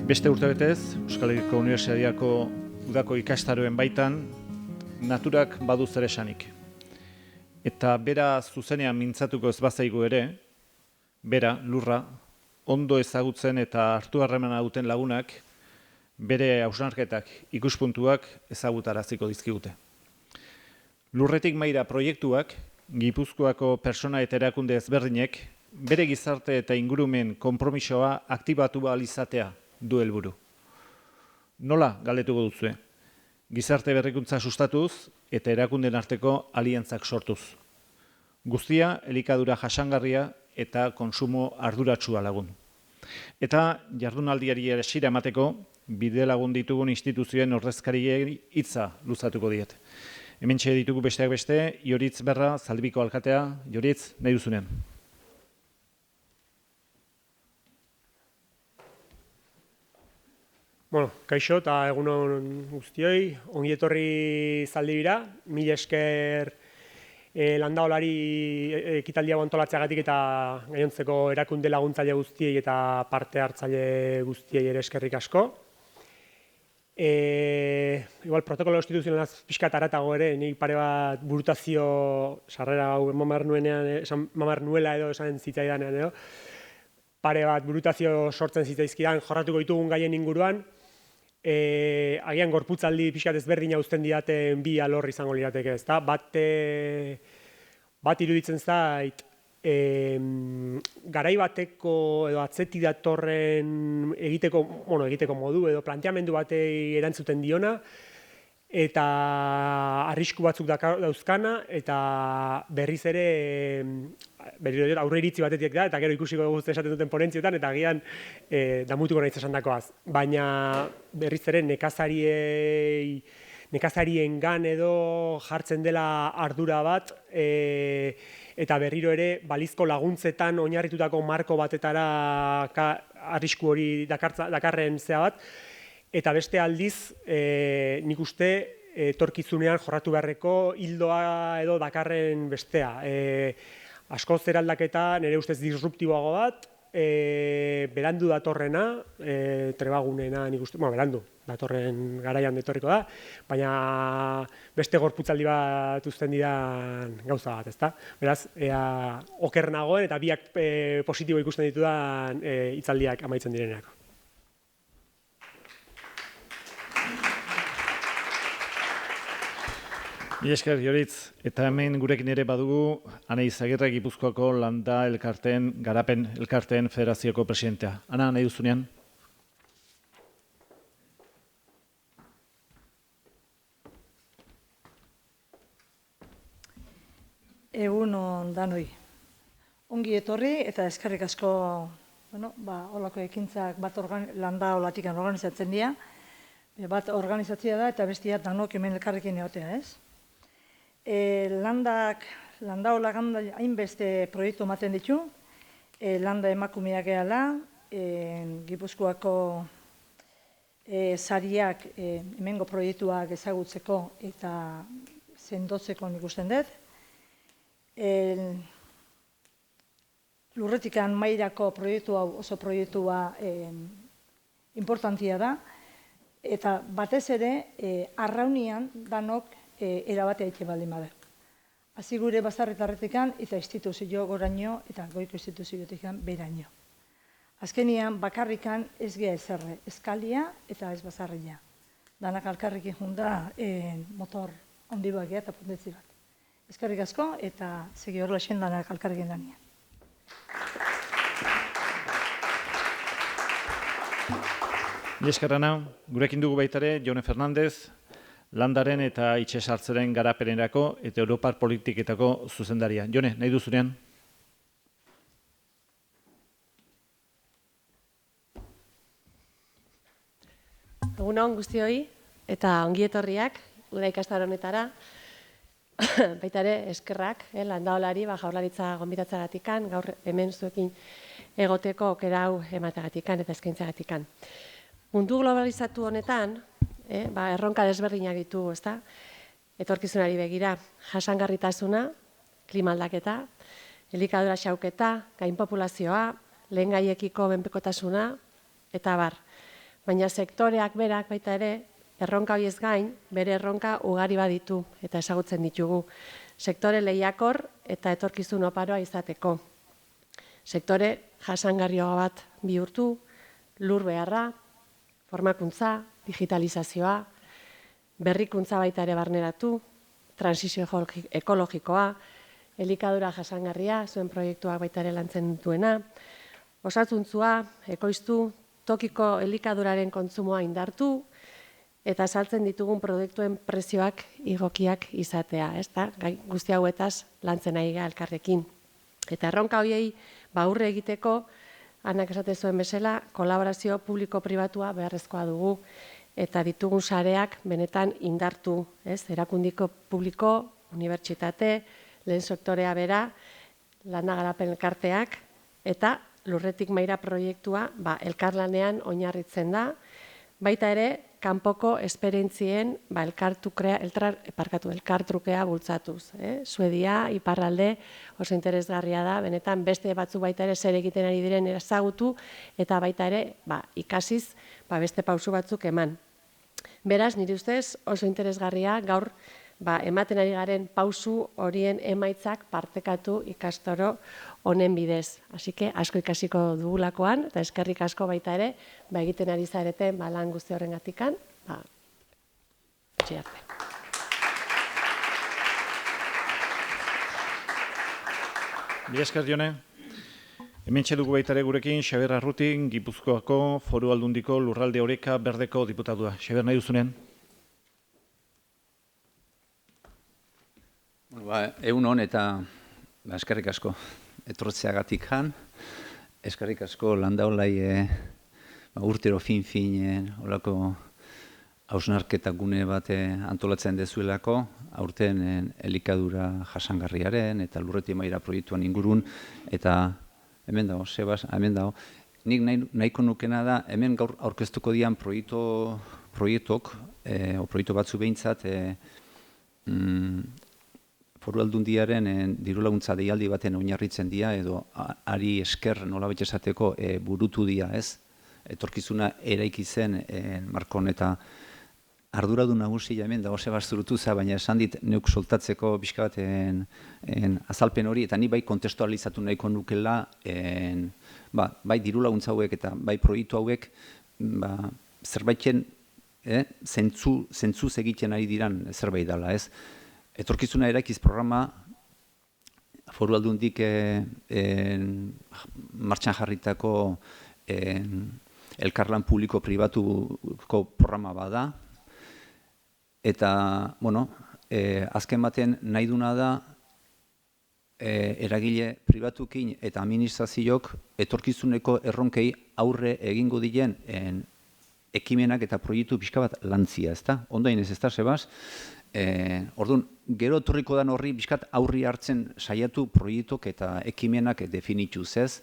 Beste urtebetez, Euskal Herriko Unibertsitateako udako ikastaroen baitan, naturak badu zer esanik. Eta bera zuzenean mintzatuko ez bazaigu ere, bera, lurra, ondo ezagutzen eta hartu harremana duten lagunak, bere hausnarketak, ikuspuntuak ezagutaraziko dizkigute. Lurretik maira proiektuak, Gipuzkoako pertsona eta erakunde ezberdinek, bere gizarte eta ingurumen konpromisoa aktibatu ahal izatea du helburu. Nola galdetuko duzue? Gizarte berrikuntza sustatuz eta erakunden arteko aliantzak sortuz. Guztia elikadura jasangarria eta konsumo arduratsua lagun. Eta jardunaldiari hasiera emateko bide lagun ditugun instituzioen ordezkariei hitza luzatuko diet. Hementxe ditugu besteak beste, Ioritz Berra, Zaldibiko alkatea. Ioritz, nahi duzunean. Kaixo eta egunon guztioi, ongi etorri Zaldibira, mila esker landaolari ekitaldia antolatzeagatik eta gainontzeko erakunde laguntzaile guztiei eta parte hartzaile guztiei ere eskerrik asko. Igual protokolo instituzionalaz pixkat haratago ere, nik pare bat burutazio sarrera hau eman behar nuela edo esan zitzaidanean edo, pare bat burutazio sortzen zitzaizkidan jorratuko ditugun gaien inguruan, agian gorputzaldi pixkat ezberdina uzten didaten bi alor izango lirateke, ezta? Bat iruditzen zait, garai bateko edo atzeti datorren egiteko modu edo planteamendu batei erantzuten diona, eta arrisku batzuk dauzkana, eta berriz ere aurre iritzi batetik da, eta gero ikusiko dugu esaten duten ponentzioetan, eta agian damutuko naiz esandakoaz. Baina berriz ere nekazariengan edo jartzen dela ardura bat, eta berriro ere balizko laguntzetan oinarritutako marko batetara arrisku hori dakarren zea bat, eta beste aldiz, nik uste, etorkizunean jorratu beharreko hildoa edo dakarren bestea. Askoz eraldaketa, nire ustez disruptiboago bat, berandu datorrena, trebagunena, nik uste, berandu, datorren garaian etorriko da, baina beste gorputzaldi bat uzten didan gauza bat, ezta? Beraz, oker nagoen eta biak positibo ikusten ditudan hitzaldiak amaitzen direnerako. Mila esker, Ioritz, eta hemen gurekin ere badugu Ana Izagirre, Gipuzkoako Landa Elkarteen, Garapen Elkarteen Federazioko presidentea. Ana, nahi duzunean? Egun on danoi. Ongi etorri eta eskerrik asko, holako ekintzak bat Landa olatikan organizatzen dira. Bat organizatzea da eta bestia danok hemen elkarrekin egotea, ez? Landaolak hainbeste proiektu ematen ditu, landa emakumeak gehala, Gipuzkoako sariak hemengo proiektuak ezagutzeko eta sendotzeko nik usten dut. Lurretikan mairako proiektu hau oso proiektua importantia da, eta batez ere arraunian danok erabatea itxe baldin bada. Hasi gure bazarretarretikan eta instituzio goraino eta goiko instituziotik beraino. Azkenian bakarrikan ez gea ezerre, eskalia eta ez bazarria. Danak alkarrikin junda motor handi bat eta potentzi bat. Eskerrik asko eta segi horrela xen danak alkarrikin dania. Eskerrana, gurekin dugu baitare, Jone Fernandez, Landaren eta Itsasartzaren garapenerako eta Europar politiketako zuzendaria. Jone, nahi duzunean? Egunon guztioi eta ongi etorriak uda ikastaro honetara. Baita ere eskerrak landaolari Jaurlaritza gonbidatzagatikan, gaur hemen zuekin egoteko aukera hau emateagatikan eta eskaintzagatikan. Mundu globalizatu honetan, erronka desberdinak ditugu, ezta? Etorkizunari begira, jasangarritasuna, klima aldaketa, elikadura xauketa, gainpopulazioa, lehengaiekiko benpekotasuna, eta bar. Baina sektoreak berak baita ere, erronka horiez gain, bere erronka ugari baditu eta ezagutzen ditugu. Sektore lehiakor eta etorkizun oparoa izateko. Sektore jasangarrioa bat bihurtu, lur beharra, formakuntza, digitalizazioa, berrikuntza baita ere barneratu, transizio ekologikoa, elikadura jasangarria, zuen proiektuak baita ere lantzen duena, osasuntzua, ekoiztu, tokiko elikaduraren kontsumoa indartu, eta saltzen ditugun produktuen prezioak igokiak izatea, gai guzti hauetaz lantzen ari gara elkarrekin. Eta erronka horiei aurre egiteko, Anak esate zuen bezala, kolaborazio publiko-pribatua beharrezkoa dugu, eta ditugun sareak benetan indartu, erakundiko publiko, unibertsitate, lehen sektorea bera, landa garapen elkarteak, eta lurretik maira proiektua elkarlanean oinarritzen da, baita ere, kanpoko esperientzien elkartrukea bultzatuz. Suedia, iparralde, oso interesgarria da, benetan beste batzu baita ere zer egiten ari diren ezagutu, eta baita ere ikasiz beste pausu batzuk eman. Beraz, nire ustez oso interesgarria gaur ematen ari garen pausu horien emaitzak partekatu ikastaro honen bidez. Así que asko ikasiko dugulakoan, eta eskerrik asko baita ere, egiten ari zareten lan guzti horrengatikan, arte. Mila esker, Jone. Hemen txedugu baita ere gurekin, Xabier Arrutin, Gipuzkoako Foru Aldundiko Lurralde Oreka Berdeko diputatua. Xabier, nahi duzunean? Egun hon eta eskerrik asko etortzeagatik eskerrik asko Landaolai urtero fin olako hausnarketa gune bat antolatzen dezuelako, aurten elikadura jasangarriaren eta lurreti maira proiektuan ingurun, eta hemen dago, Sebas, hemen dago, nik nahiko nukena da, hemen gaur aurkeztuko dian proiektok, o proiektu batzu behintzat, Foru Aldundiaren dirulaguntza deialdi baten oinarritzen dira, edo ari esker nolabait esateko burutu dira, ez? Etorkizuna eraiki zen markon eta arduradun nagusia hemen dago Sebas Zurutuza, baina esan dit neuk soltatzeko pixka bat azalpen hori, eta ni bai kontestualizatu nahiko nukela, bai dirulaguntza hauek eta bai proiektu hauek zerbaiten zentzuz egiten ari diran zerbait dela, ez? Etorkizuna eraikiz programa Foru Aldundik martxan jarritako elkarlan publiko-pribatuko programa bada. Eta, azken baten nahi duna da eragile pribatukin eta administrazioak etorkizuneko erronkei aurre egingo diren ekimenak eta proiektu pixka bat lantzia, ezta? Ondo inez, ezta, Sebas? Orduan, gero etorriko dan horri bizkat aurri hartzen saiatu proiektok eta ekimenak definituz, ez?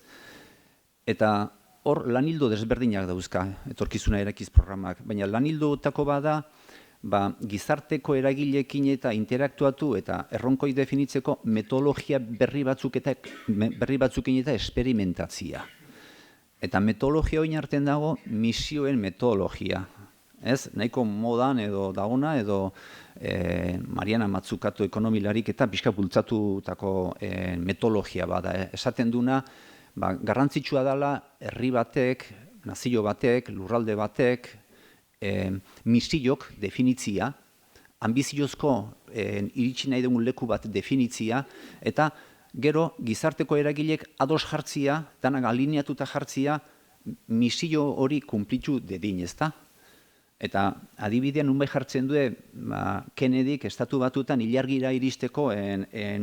Eta hor lanildo desberdinak dauzka etorkizuna eraikiz programak, baina lanildoetako bada gizarteko eragileekin eta interaktuatu eta erronkoi definitzeko metodologia berri batzukin eta esperimentatzia. Eta metodologia hori hartzen dago misioen metodologia. Ez, nahiko modan edo dagona edo Mariana Mazzucato ekonomilarik eta pixka bultzatutako metodologia bada. Esaten duna, garrantzitsua dela herri batek, nazio batek, lurralde batek, misiok definitzia, ambiziozko iritsi nahi dugun leku bat definitzia, eta gero gizarteko eragilek ados jartzia, danak alineatuta jartzia, misio hori kumplitu dedin, ezta? Eta adibidean unbai jartzen du Kennedyk estatu batutan ilargira iristeko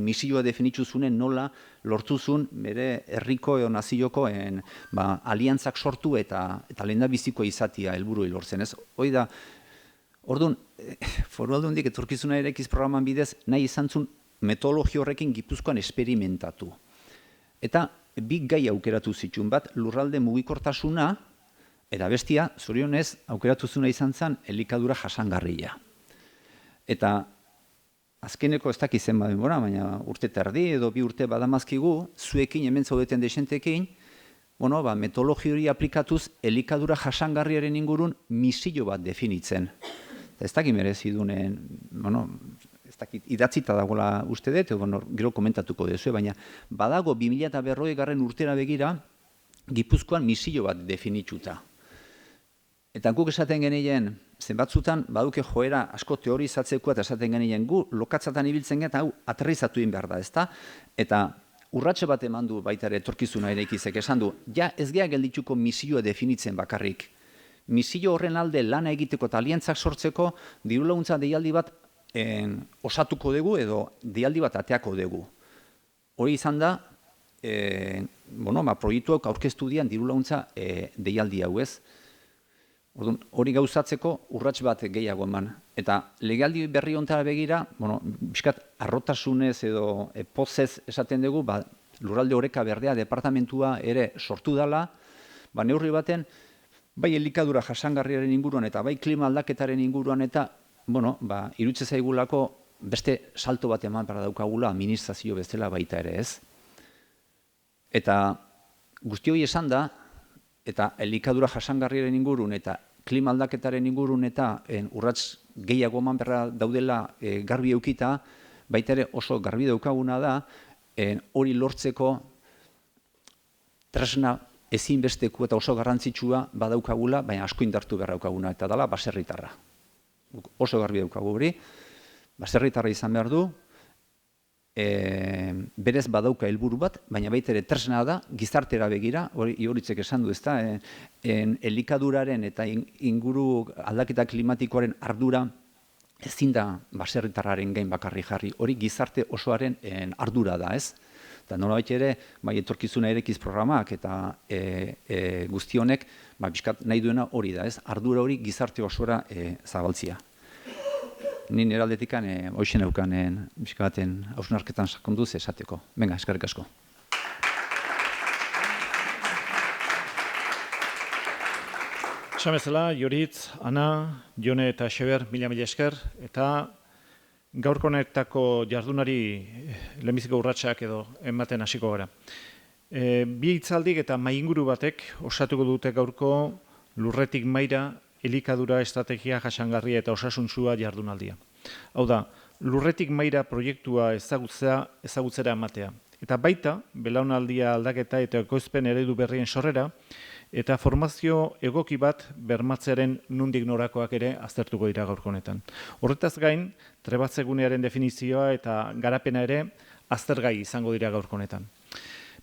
misioa definitu zunen nola lortuzun bere herriko edo nazioko aliantzak sortu eta lehendabiziko izatia helburu lortzen, ez? Hoi da, orduan, Foru Aldundik etorkizuna eraikiz programan bidez nahi izan zuen metodologia horrekin Gipuzkoan esperimentatu. Eta bi gai aukeratu zituen bat, lurralde mugikortasuna, eta bestia, zorionez, aukeratu zuna izan zen elikadura jasangarria. Eta azkeneko ez dakiz zenbat denbora, baina urte eta erdi edo 2 urte badamazkigu, zuekin hemen zaudeten desentekin, metodologi hori aplikatuz elikadura jasangarriaren ingurun misio bat definitzen. Ez dakit merezi dunen, ez dakit idatzita dagoela uste dut, gero komentatuko duzu, baina badago 2040 urtera begira, Gipuzkoan misio bat definitzuta. Eta guk esaten genien, zenbatzutan, baduke joera asko teorizatzeko eta esaten genien gu, lokatzatan ibiltzen eta hau aterrizatu egin behar da, ezta? Eta urratxe bat eman du baita ere etorkizuna eraikizek, esan du, ja ez gea geldituko misioa definitzen bakarrik. Misio horren alde lana egiteko eta aliantzak sortzeko, diru laguntza deialdi bat osatuko dugu edo deialdi bat ateako dugu. Hori izan da, proiektuak aurkeztu dian diru laguntza deialdi hau ez. Hori gauzatzeko urrats bat gehiago eman. Eta legaldi berri hontara begira, bizkat arrotasunez edo pozez esaten dugu, lurralde oreka berdea departamentua ere sortu dela, neurri baten, bai elikadura jasangarriaren inguruan eta bai klima aldaketaren inguruan eta, irutze zaigulako beste salto bat eman behar daukagula administrazio bezala baita ere ez. Eta guzti hori esan da, eta elikadura jasangarriaren ingurun eta klima aldaketaren ingurun eta urrats gehiago eman beharra daudela garbi eukita, baita ere oso garbi daukaguna da, hori lortzeko tresna ezinbesteko eta oso garrantzitsua badaukagula, baina asko indartu behar daukaguna, eta dela baserritarra. Oso garbi daukagu hori, baserritarra izan behar du, berez badauka helburu bat, baina baita ere tresna da, gizartera begira, hori Ihoritzek esan du, ezta, elikaduraren eta inguru aldaketa klimatikoaren ardura ezin da baserritarraren gain bakarri jarri, hori gizarte osoaren ardura da, ez? Eta nolabait ere, bai etorkizuna erekiz programak eta guzti honek, bizkat nahi duena hori da, ez? Ardura hori gizarte osora zabaltzia. Ni nire aldetikan hoxen eukanen bizkaten hausnarketan sakonduz esateko. Venga, eskerrik asko. Esan bezala, Ihoritz, Ana, Jone eta Xeber, mila esker, eta gaurko honetako jardunari lehenbiziko urratsak edo ematen hasiko gara. Bi hitzaldik eta mainguru batek osatuko dute gaurko lurretik maira elikadura estrategia jasangarria eta osasuntsua jardunaldia. Hau da, lurretik maira proiektua ezagutzera ematea. Eta baita, belaunaldia aldaketa eta ekoizpen eredu berrien sorrera, eta formazio egoki bat bermatzearen nondik norakoak ere aztertuko dira gaurko honetan. Horretaz gain, trebatzegunearen definizioa eta garapena ere aztergai izango dira gaurko honetan.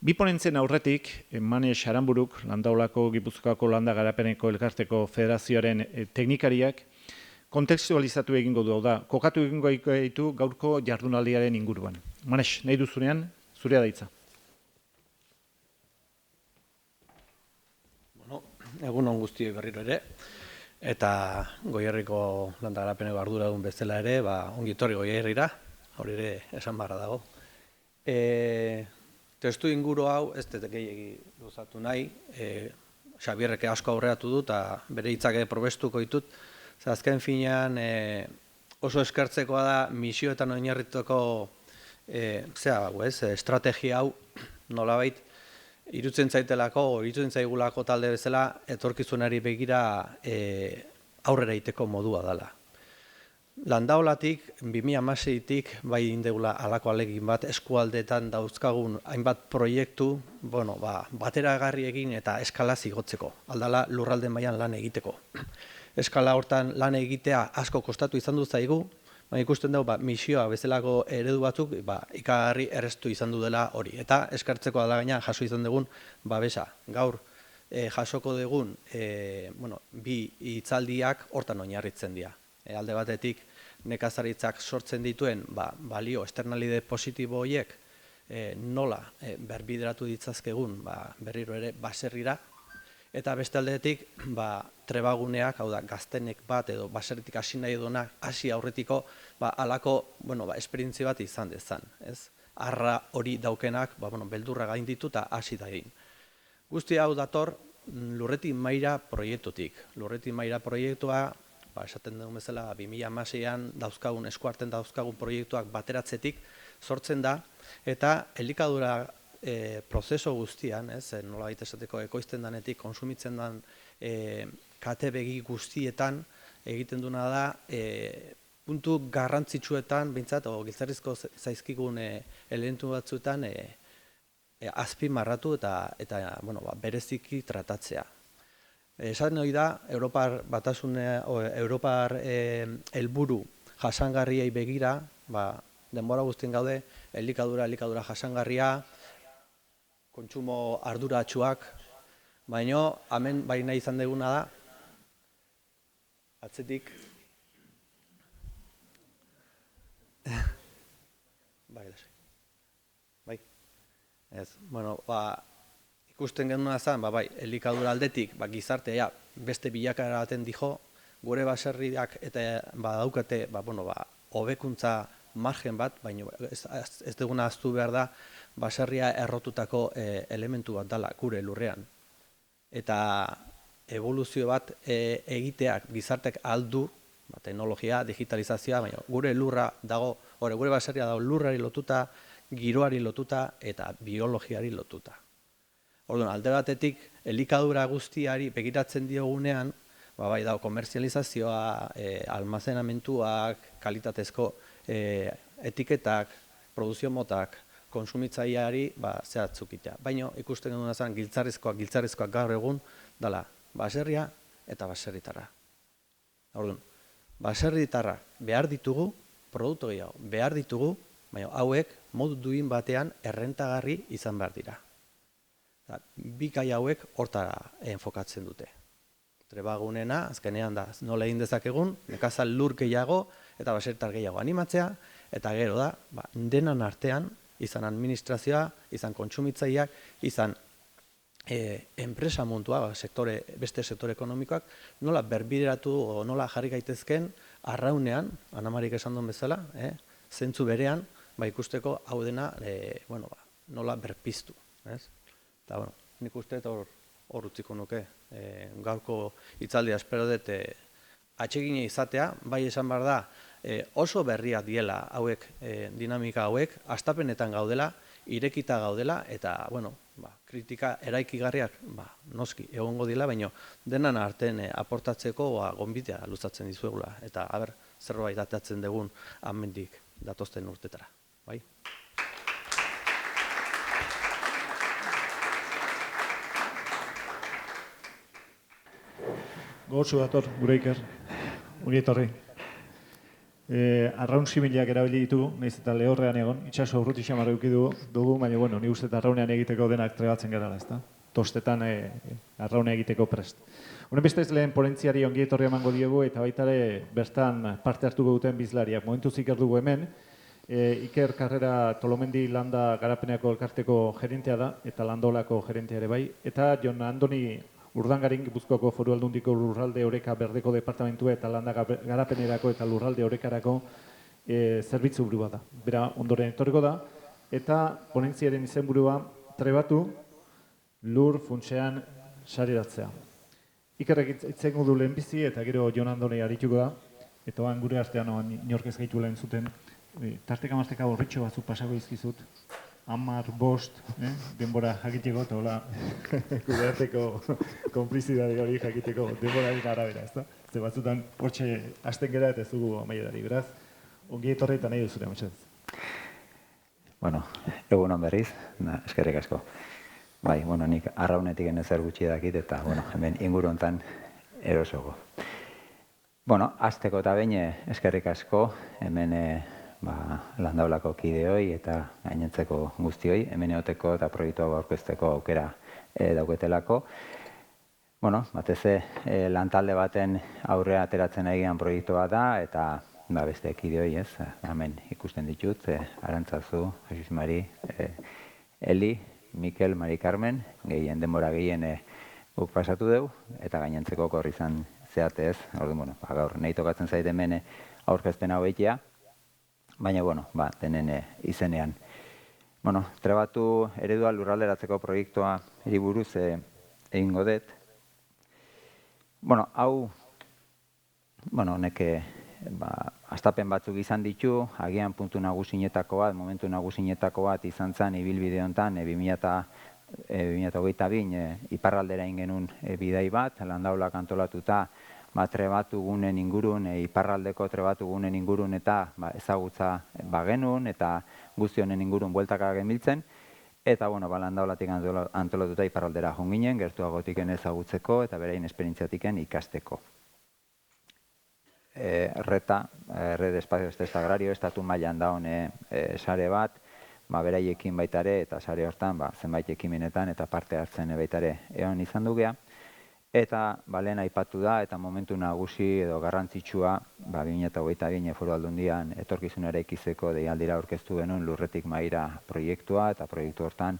Bi ponentzen aurretik, Mane Xaranburuk, Landaolako Gipuzkoako Landa Garapeneko Elkarteko Federazioaren teknikariak, kontekstualizatu egingo du da, kokatu egingo ditu gaurko jardunaldiaren inguruan. Manes, nahi duzunean, zurea da hitza. Egun on guztioi berriro ere, eta Goierriko Landa Garapeneko arduradun bezala ere, ongi etorri Goierrira, hori ere esan barra dago. Testu inguru hau, ez dut gehiagi luzatu nahi, Xabierrek asko aurreatu dut, eta bere hitzak probestuko ditut, azken finean oso eskertzekoa da misioetan oinarrituko estrategia hau nolabait irutzen zaitelako, irutzen zaigulako talde bezala etorkizunari begira aurrera egiteko modua dela. Landaolatik, 2016-tik bai indegula alako alegin bat eskualdetan dauzkagun hainbat proiektu bateragarri egin eta eskala zigotzeko, aldala lurralde mailan lan egiteko. Eskala hortan lan egitea asko kostatu izan du zaigu, ikusten dugu misioa bezalako eredu batzuk ikagarri errestu izan du dela hori. Eta eskartzeko da gaina jaso izan dugun babesa. Gaur jasoko dugun bi hitzaldiak hortan oinarritzen dira. Alde batetik nekazaritzak sortzen dituen balio externalide positibo horiek nola berbideratu ditzazkegun berriro ere baserrira, eta beste aldetik trebaguneak, hau da, gaztenek bat edo baserritik hasi nahi duenak hasi aurretiko halako esperientzia bat izan dezan. Arra hori daukenak beldurra gainditu eta hasi da egin. Guzti hau dator Lurretik Maira proiektutik. Lurretik Maira proiektua esaten dugun bezala 2016an dauzkagun eskuarten dauzkagun proiektuak bateratzetik sortzen da, eta elikadura prozeso guztian, nola baita esateko ekoizten danetik, konsumitzen dan kate begi guztietan egiten duna da, puntu garrantzitsuetan, bintzat, giltzarrizko zaizkigun elementu batzuetan azpimarratu eta bereziki tratatzea. Esan hori da, Europar helburu jasangarriei begira, denbora guztien gaude, elikadura jasangarria, kontsumo arduratsuak, baina hemen bai nahi izan duguna da, atzetik, ikusten genuen zen, elikadura aldetik, gizartea beste bilakaera baten dijo, gure baserriak eta badaukate, hobekuntza margen bat, baina ez duguna ahaztu behar da, baserria errotutako elementu bat dela gure lurrean. Eta evoluzio bat egiteak gizartek aldu, teknologia, digitalizazioa, baina gure lurra dago, gure baserria dago lurrari lotuta, giroari lotuta eta biologiari lotuta. Orduan, alde batetik, elikadura guztiari begiratzen diogunean, bai dago komerzializazioa, almazenamentuak, kalitatezko etiketak, produzio motak, konsumitzaileari zehatzukitea. Baina ikusten genuen zen giltzarrizkoak gaur egun dela baserria eta baserritarra. Orduan, baserritarra behar ditugu, produktu gehiago behar ditugu, baina hauek modu duin batean errentagarri izan behar dira. Bi gai hauek hortara enfokatzen dute. Trebagunena, azkenean da, nola egin dezakegun, nekazal lur gehiago eta baserritar gehiago animatzea, eta gero da, denan artean, izan administrazioa, izan kontsumitzaileak, izan enpresa muntua, beste sektore ekonomikoak, nola berbideratu o nola jarri gaitezken arraunean, Anamarik esan duen bezala, zentzu berean, ikusteko hau dena nola berpiztu. Eta, nik uste hor utziko nuke. Gaurko hitzaldia espero dut atsegina izatea, bai esan behar da, oso berriak diela hauek, dinamika hauek, hastapenetan gaudela, irekita gaudela, eta, kritika eraikigarriak, noski, egongo dila, baina denan artean aportatzeko gonbitea luzatzen dizuegula, eta, zerbait atatzen dugun amendik datozten urtetara, bai? Gogotsu dator, gure Iker, Ongietorri. Arraun similak erabili ditugu, nahiz eta lehorrean egon, itxaso urruti xamar eduki dugu, baina nik uste arraunean egiteko denak trebatzen garala, ezta? Tostetan arrauna egiteko prest. Honen bestez lehen ponentziari Ongietorri emango diegu, eta baita ere bertan parte hartuko duten bizlariak. Momentuz Iker dugu hemen, Iker Karrera Tolomendi Landa Garapeneko elkarteko gerentea da, eta Landolako gerentea ere bai, eta Jon Andoni Urdangarin, Gipuzkoako Foru Aldundiko Lurralde Oreka Berdeko Departamentua eta Landa Garapenerako eta Lurralde Orekarako zerbitzu burua da. Bera, ondoren etorriko da, eta ponentziaren izenburua trebatu lur funtsean sareratzea. Ikerrek itzengo du lehenbizi eta gero Jon Andoni arituko da, eta gure artean inork ez gaitu lehen zuten, tarteka-marteka horritxo batzuk pasako izkizut, 10, 5, denbora jakiteko, eta hola, gure arteko konplizidade hori jakiteko denboraren arabera, ezta? Ze batzutan, hortxe hasten gera eta ez dugu amaierari, beraz, ongi etorri eta nahi duzure, motxez. Bueno, egunon berriz, eskerrik asko. Bai, nik arraunetik enezer gutxi dakit, eta, hemen inguru hontan erosoko. Azteko eta behin eskerrik asko, hemen Landaulako kideoi eta gainentzeko guztioi, hemen eoteko eta proiektua aurkezteko aukera dauketelako. Batez lantalde baten aurrea ateratzen egian proiektua da, eta beste kideoi, hemen ikusten ditut, Arantzazu, Jesus Mari, Eli, Mikel, Mari Carmen, gehien denbora gehien guk pasatu dugu, eta gainentzeko korri izan zeate ez, gaur nahi tokatzen zaite hemen aurkezpen hau egitea, baina, denen izenean. Trebatu eredua lurralderatzeko proiektua buruz egingo dut. Hau bueno, honek astapen batzuk izan ditu, agian puntu nagusinetako bat, momentu nagusinetako bat izan zen ibilbide honetan 2022 iparraldera ingenun bidai bat, landaulak antolatuta trebatu gunen ingurun, iparraldeko trebatu gunen ingurun eta ezagutza bagenun eta guzti honen ingurun bueltaka genbiltzen. Eta, landaulatik antolatuta iparraldera jonginen, gertuagotiken ezagutzeko eta berain esperientziatiken ikasteko. Reta, Red de Espacios Agrario, estatu mailan daun sare bat, beraiekin baitare eta sare hortan zenbait ekimenetan eta parte hartzen baitare egon izan dugea. Eta lehen aipatu da eta momentu nagusi edo garrantzitsua 2022 Foru Aldundian etorkizunera ikizeko deialdira aurkeztu genuen Lurretik Mahaira proiektua eta proiektu hortan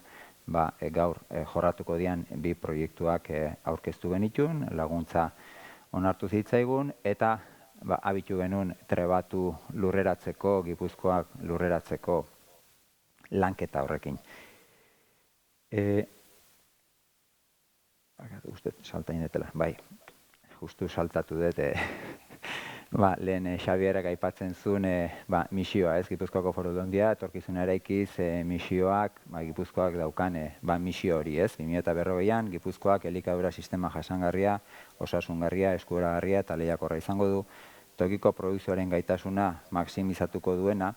gaur jorratuko dian bi proiektuak aurkeztu genitun, laguntza onartu zitzaigun eta abitu genuen trebatu lurreratzeko, Gipuzkoak lurreratzeko lanketa horrekin. Uste saltain detela, justu saltatu dut, lehen Xabierak aipatzen zuen misioa, Gipuzkoako Foru Aldundia, etorkizuna eraikiz misioak, Gipuzkoak daukan misio hori, 2040an Gipuzkoak elikadura sistema jasangarria, osasungarria, eskuragarria eta lehiakorra izango du, tokiko produkzioaren gaitasuna maksimizatuko duena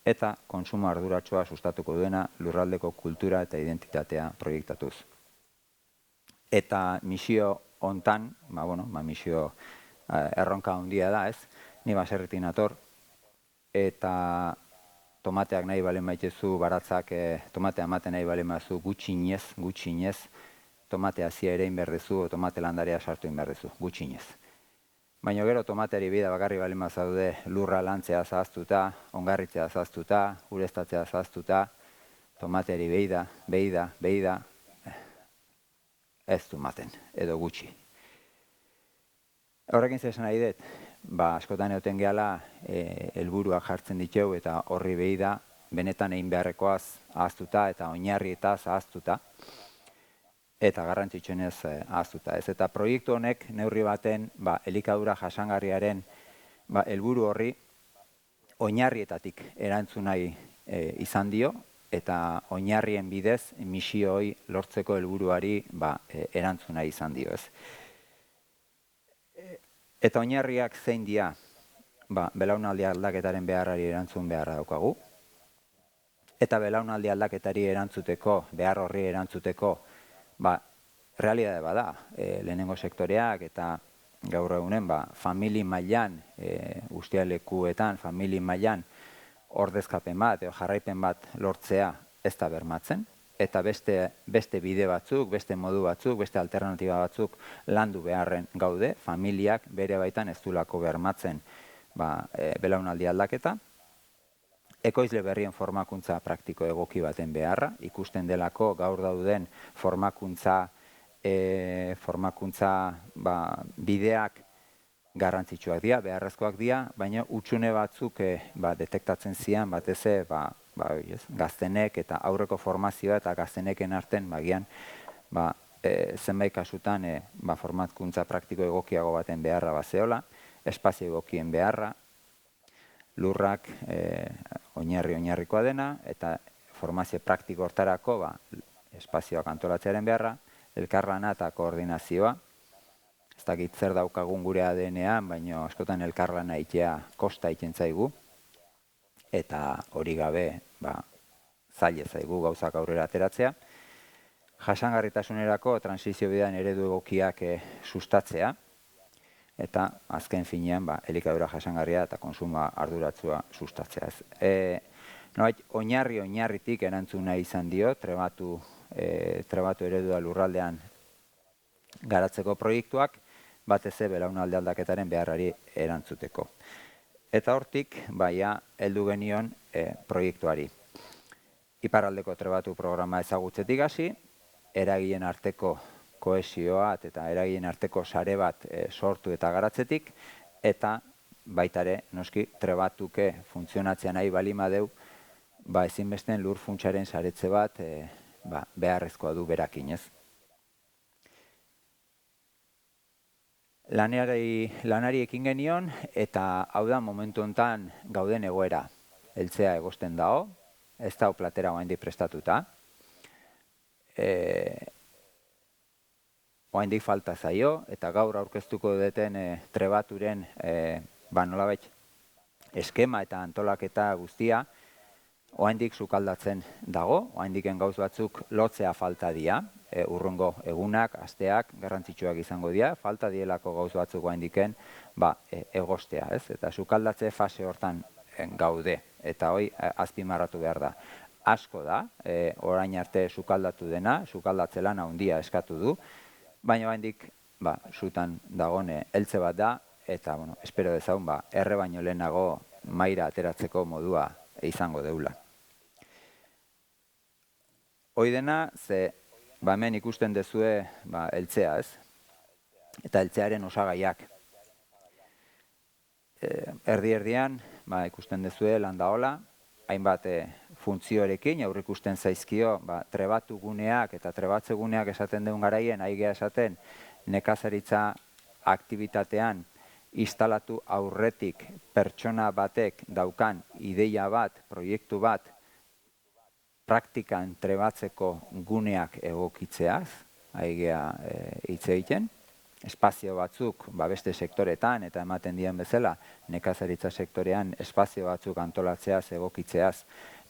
eta kontsumo arduratsua sustatuko duena lurraldeko kultura eta identitatea proiektatuz. Eta misio hontan, misio erronka handia da, ni baserritik nator, eta tomateak nahi balen maitezu baratzak, tomatea ematen nahi balen mazu gutxinez, tomatea zia ere inberdezu, tomate landarea sartu inberdezu, gutxinez. Baina gero tomateari bida bakarri balen mazaude lurra lantzea zahaztuta, ongarritzea zahaztuta, ureztatzea zahaztuta, tomateari behida, ez du maten, edo gutxi. Horrekin zesan nahi dut, askotan egoten gehala helburuak jartzen ditu eta horri behida benetan egin beharrekoaz ahaztuta eta oinarrietaz ahaztuta eta garrantzitsuenez ahaztuta. Eta proiektu honek neurri baten elikadura jasangarriaren helburu horri oinarrietatik erantzun nahi izan dio eta oinarrien bidez misio hori lortzeko helburuari erantzun nahi izan dio. Eta oinarriak zein dira belaunaldi aldaketaren beharrari erantzun beharra daukagu. Eta belaunaldi aldaketari erantzuteko, behar horri erantzuteko, realidade bada, lehenengo sektoreak eta gaur egunen famili mailan, ustialekuetan, famili mailan ordezkapen bat, jarraipen bat lortzea ez da bermatzen, eta beste bide batzuk, beste modu batzuk, beste alternatiba batzuk landu beharren gaude, familiak bere baitan ez duelako bermatzen belaunaldi aldaketa. Ekoizle berrien formakuntza praktiko egoki baten beharra, ikusten delako gaur dauden formakuntza bideak garrantzitsuak dira, beharrezkoak dira, baina hutsune batzuk detektatzen zian, batez gaztenek eta aurreko formazioa eta gazteneken arten bagian zenbait kasutan formakuntza praktiko egokiago baten beharra bazeola, espazio egokien beharra, lurrak oinarrikoa dena eta formazio praktiko hortarako espazioak antolatzearen beharra, elkarlana eta koordinazioa. Ez dakit zer daukagun gure ADN-ean, baina askotan elkarlana itea kosta iten zaigu eta hori gabe zaila zaigu gauzak aurrera ateratzea. Jasangarritasunerako transizio bidean eredu egokiak sustatzea eta azken finean elikadura jasangarria eta konsumoa arduratsua sustatzea. Oinarritik erantzun nahi izan dio trebatu eredua lurraldean garatzeko proiektuak, batez belaunaldi aldaketaren beharrari erantzuteko. Eta hortik heldu genion proiektuari. Iparraldeko trebatu programa ezagutzetik hasi, eragileen arteko kohesioa eta eragileen arteko sare bat sortu eta garatzetik, eta baitare noski trebatuke funtzionatzea nahi baldin badeu, ezinbesten lur funtsaren saretze bat beharrezkoa du berakin, ez? Lanari ekin genion, eta hau da momentu honetan gauden egoera. Eltzea egosten dago, ez da platera oraindik prestatuta. Oraindik falta zaio, eta gaur aurkeztuko duten trebaturen nolabait eskema eta antolaketa guztia, oraindik sukaldatzen dago, oraindiken gauz batzuk lotzea falta dira, urrungo egunak, asteak, garrantzitsuak izango dira, falta dielako gauz batzuk oraindiken egostea, ez? Eta sukaldatze fase hortan gaude, eta hoi azpimarratu behar da. Asko da, orain arte sukaldatu dena, sukaldatze lana handia eskatu du, baina oraindik sutan dagone eltze bat da, eta espero dezagun erre baino lehenago maira ateratzeko modua izango deula. Hoi dena, ze hemen ikusten dezue eltzea, ez? Eta eltzearen osagaiak. Erdi-erdian ikusten dezue landaola, hainbat funtzioarekin, aurrikusten zaizkio trebatu guneak eta trebatze guneak esaten duen garaien, aigea esaten nekazaritza aktibitatean instalatu aurretik pertsona batek daukan ideia bat, proiektu bat, praktikan trebatzeko guneak egokitzeaz, aigea hitz egiten, espazio batzuk beste sektoretan eta ematen dien bezala nekazaritza sektorean espazio batzuk antolatzeaz, egokitzeaz,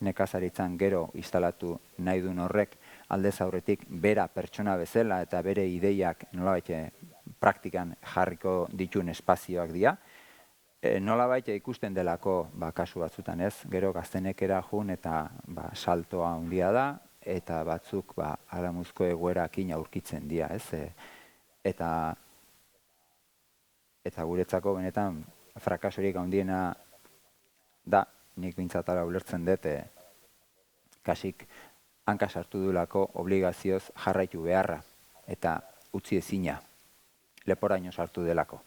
nekazaritzan gero instalatu nahi duen horrek aldez aurretik bera pertsona bezala eta bere ideiak nolabait praktikan jarriko dituen espazioak dira. Nolabait ikusten delako kasu batzutan, ez? Gero gaztenekera jun eta saltoa handia da eta batzuk aramuzko egoerakin aurkitzen dira, ez? Eta guretzako benetan frakasorik handiena da, nik bintzatara ulertzen dut, kasik hanka sartu duelako obligazioz jarraitu beharra eta utzi ezina, leporaino sartu delako.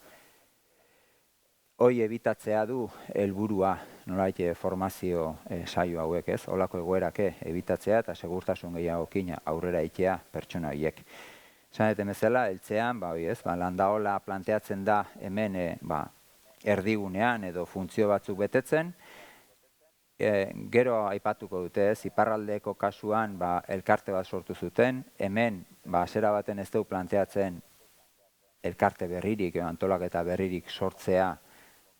Hoi ebitatzea du helburua, nolait formazio saio hauek, ez? Holako egoerake ebitatzea eta segurtasun gehiagokin aurrera itea pertsona horiek. Zaneten bezala, eltzean, landaola planteatzen da hemen erdigunean edo funtzio batzuk betetzen. Gero aipatuko dute, ez, iparraldeko kasuan elkarte bat sortu zuten, hemen zera baten ez du planteatzen elkarte berririk, antolaketa berririk sortzea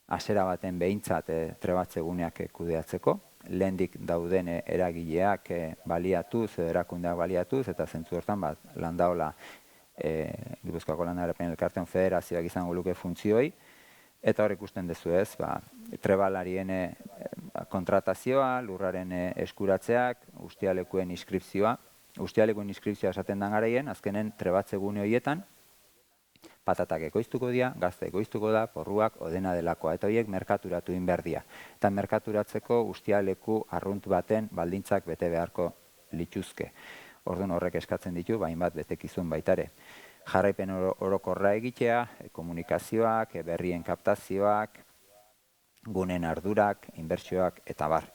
hasiera baten behintzat trebatze guneak kudeatzeko, lehendik dauden eragileak baliatuz, erakundeak baliatuz, eta zentzu hortan landaola Gipuzkoako Landare-Garapen Elkarteen Federazioak izango luke funtzioi, eta hor ikusten dezu ez, trebalarien kontratazioa, lurraren eskuratzeak, ustialekuen inskripzioa. Ustialekuen inskripzioa esaten den garaien, azkenen trebatze gune horietan, patatak ekoiztuko dira, gazte ekoiztuko da, porruak, odena delakoa, eta horiek merkaturatu inberdia. Eta merkaturatzeko ustialeku arrunt baten baldintzak bete beharko lituzke. Orduan horrek eskatzen ditu, hainbat betekizun baitare. Jarraipen orokorra egitea, komunikazioak, berrien kaptazioak, gunen ardurak, inbertsioak eta bar.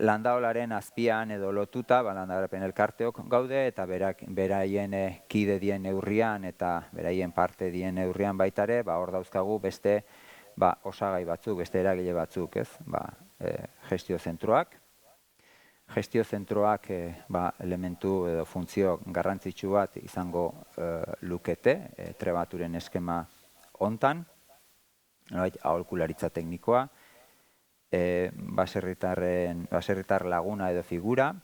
Landaolaren azpian edo lotuta, Landare-Garapen Elkarteok gaude eta beraien kide dien neurrian eta beraien parte dien neurrian baitare, hor dauzkagu beste osagai batzuk, beste eragile batzuk, ez? Gestio zentroak. Gestio zentroak elementu edo funtzio garrantzitsu bat izango lukete, trebaturen eskema hontan, aholkularitza teknikoa, baserritar laguna edo figura,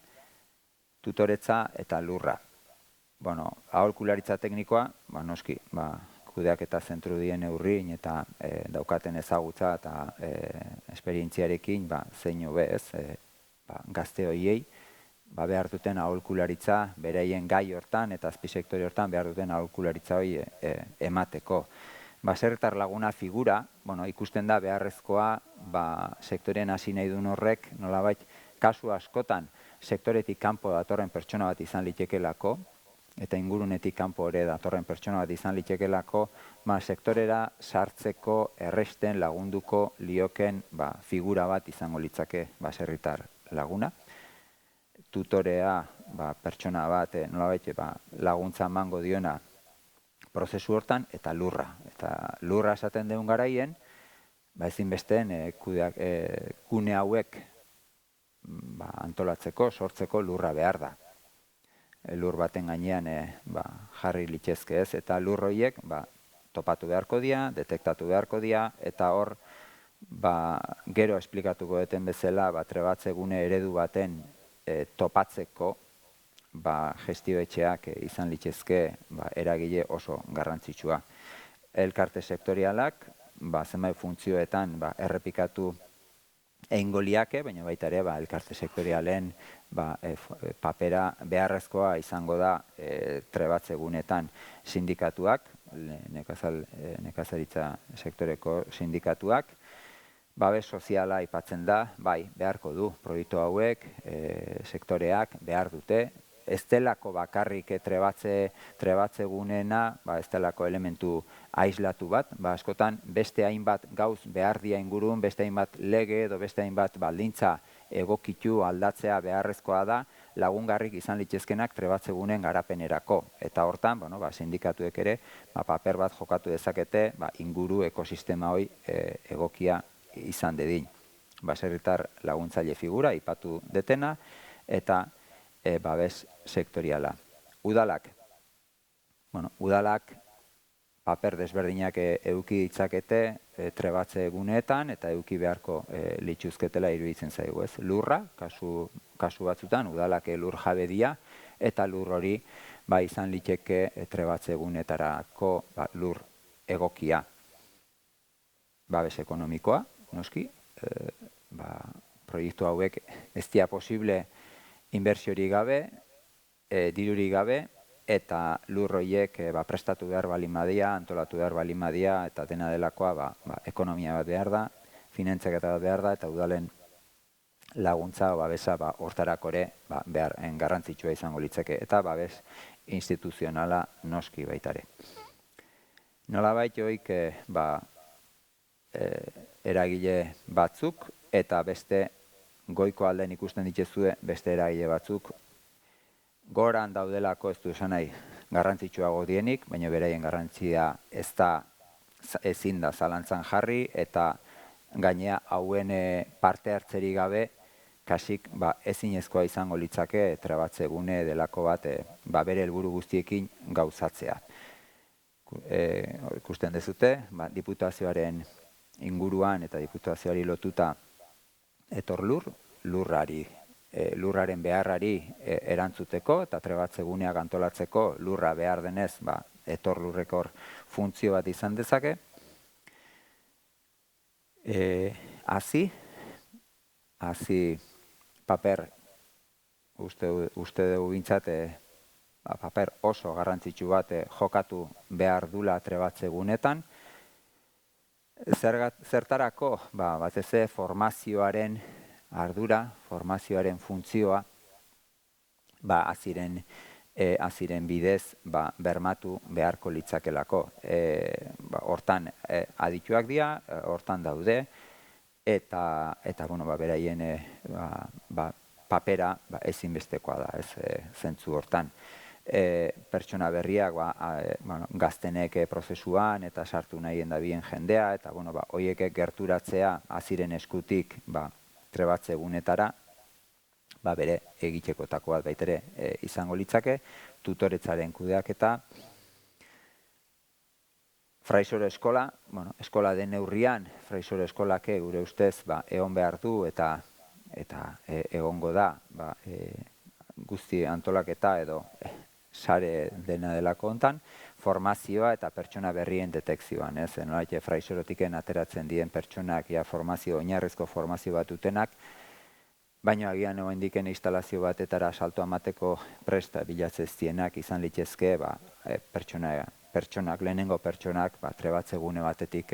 tutoretza eta lurra. Aholkularitza teknikoa, noski, kudeaketa zentru dien neurrin eta daukaten ezagutza eta esperientziarekin zein hobe ez, gazte horiei, behar duten aholkularitza beraien gai hortan eta azpisektore hortan behar duten aholkularitza hori emateko. Baserritar laguna figura, ikusten da beharrezkoa sektoren hasi nahi duen horrek, nolabait, kasu askotan sektoretik kanpo datorren pertsona bat izan litekelako, eta ingurunetik kanpo ere datorren pertsona bat izan litekelako, sektorera sartzeko erresten lagunduko lioken figura bat izango litzake baserritar laguna. Tutorea pertsona bat nolabait laguntza emango diona prozesu hortan, eta lurra. Eta lurra esaten deun garaien, ezinbesteen gune hauek antolatzeko, sortzeko lurra behar da. Lur baten gainean jarri litzezke ez, eta lur horiek topatu beharko dira, detektatu beharko dira, eta hor gero esplikatuko duten bezala trebatze gune eredu baten topatzeko gestioetxeak izan litzezke eragile oso garrantzitsua. Elkarte sektorialak zenbait funtzioetan errepikatu egingo liake, baina baita ere elkarte sektorialen papera beharrezkoa izango da trebatze gunetan sindikatuak, nekazaritza sektoreko sindikatuak, babes soziala aipatzen da, beharko du proiektu hauek, sektoreak behar dute, ez delako bakarrik trebatze gunena, ez delako elementu aislatu bat, askotan beste hainbat gauz behar dia ingurun, beste hainbat lege edo beste hainbat baldintza egokitu aldatzea beharrezkoa da, lagungarrik izan litzezkenak trebatze gunen garapenerako. Eta hortan, sindikatuek ere, paper bat jokatu dezakete, inguru ekosistema hoi egokia izan dedin. Baserritar laguntzaile figura, ipatu detena, eta babes sektoriala. Udalak paper desberdinak eduki ditzakete trebatze guneetan eta eduki beharko lituzketela iruditzen zaigu, ez? Lurra, kasu batzutan, udalak lur jabe dira, eta lur hori izan liteke trebatze guneetarako lur egokia. Babes ekonomikoa, noski, proiektu hauek ez dira posible inbertsiori gabe, diruri gabe, eta lur horiek prestatu behar balin badia, antolatu behar balin badia, eta dena delakoa ekonomia bat behar da, finantzaketa bat behar da, eta udalen laguntza babesa hortarako ere garrantzitsua izango litzake, eta babes instituzionala noski baitare. Nolabait joik eragile batzuk, eta beste goiko alden ikusten dituzue beste eragile batzuk goran daudelako ez du esan nahi garrantzitsuago dienik, baina beraien garrantzia ezin da zalantzan jarri, eta gainea hauen parte hartzeri gabe kasik ezinezkoa izango litzake trebatze gune delako bat bere helburu guztiekin gauzatzea. Ikusten dezute, diputazioaren inguruan eta diputazioari lotuta etor lurraren beharrari erantzuteko eta trebatze guneak antolatzeko lurra behar denez, etor lurrekor funtzio bat izan dezake. Hazi paper, uste dugu bintzat, paper oso garrantzitsu bat jokatu behar dula trebatze gunetan. Zertarako, batez formazioaren ardura, formazioaren funtzioa, aziren bidez bermatu beharko litzakelako. Hortan adituak dira, hortan daude, eta beraien papera ezinbestekoa da, zentzu hortan. Pertsona berriak gaztenek prozesuan eta sartu nahien dabien jendea, eta horiek gerturatzea aziren eskutik trebatze gunetara, bere egitekotako bat baitere izango litzake, tutoretzaren kudeaketa. Fraisoro eskola, eskola den neurrian, fraisoro eskolak gure ustez egon behar du eta egongo da guzti antolaketa edo sare dena delako hontan, formazioa eta pertsona berrien detekzioan. Nolait fraisorotiken ateratzen dien pertsonak oinarrizko formazio bat dutenak, baina agian oraindiken instalazio batetara salto emateko presta bilatzen dienak izan litzezke pertsonak, lehenengo pertsonak trebatze gune batetik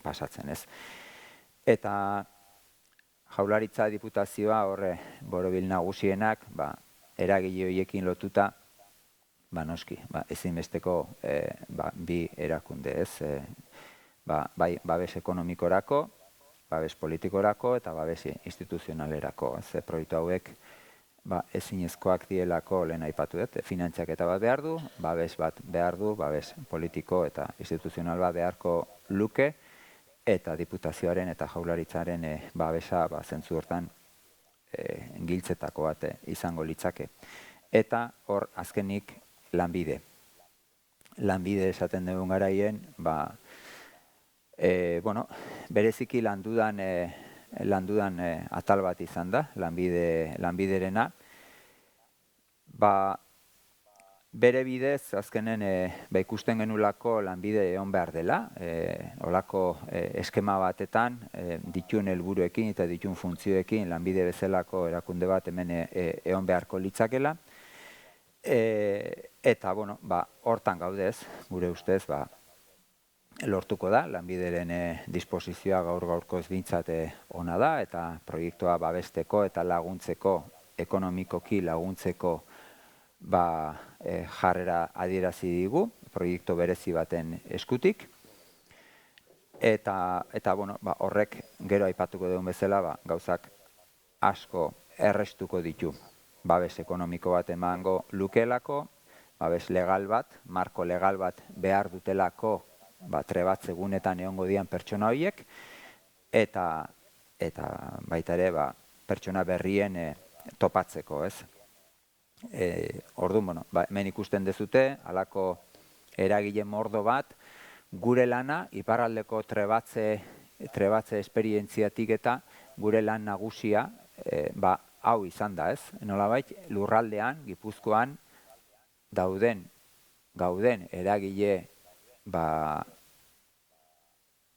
pasatzen ez. Eta Jaurlaritza diputazioa horre borobil nagusienak eragile horiekin lotuta noski, ezinbesteko bi erakunde ez, bai babes ekonomikorako, babes politikorako eta babes instituzionalerako. Proiektu hauek ezinezkoak dielako lehen aipatu dut, finantziaketa bat behar du, babes bat behar du, babes politiko eta instituzional bat beharko luke, eta diputazioaren eta jaurlaritzaren babesa zentzu hortan giltzetako bat izango litzake. Eta hor azkenik lanbide. Lanbide esaten dugun garaien, bereziki landudan atal bat izan da, lanbiderena. Bere bidez, azkenen ikusten genulako lanbide egon behar dela, olako eskema batetan, ditun helburuekin eta ditun funtzioekin lanbide bezalako erakunde bat hemen egon beharko litzakela. Eta, hortan gaudez, gure ustez, lortuko da, lanbideren disposizioa gaurkoz bintzat ona da, eta proiektua babesteko eta laguntzeko, ekonomikoki laguntzeko jarrera adierazi digu, proiektu berezi baten eskutik. Eta horrek gero aipatuko dugun bezala, gauzak asko errestuko ditu. Babes ekonomiko bat emango lukelako, babes legal bat, marko legal bat behar dutelako trebatze gunetan egongo dian pertsona horiek, eta baita ere pertsona berrien topatzeko, ez? Orduan, hemen ikusten dezute, halako eragile mordo bat, gure lana, iparraldeko trebatze esperientziatik eta gure lan nagusia, hau izan da, ez? Nolabait, lurraldean, Gipuzkoan, gauden eragile,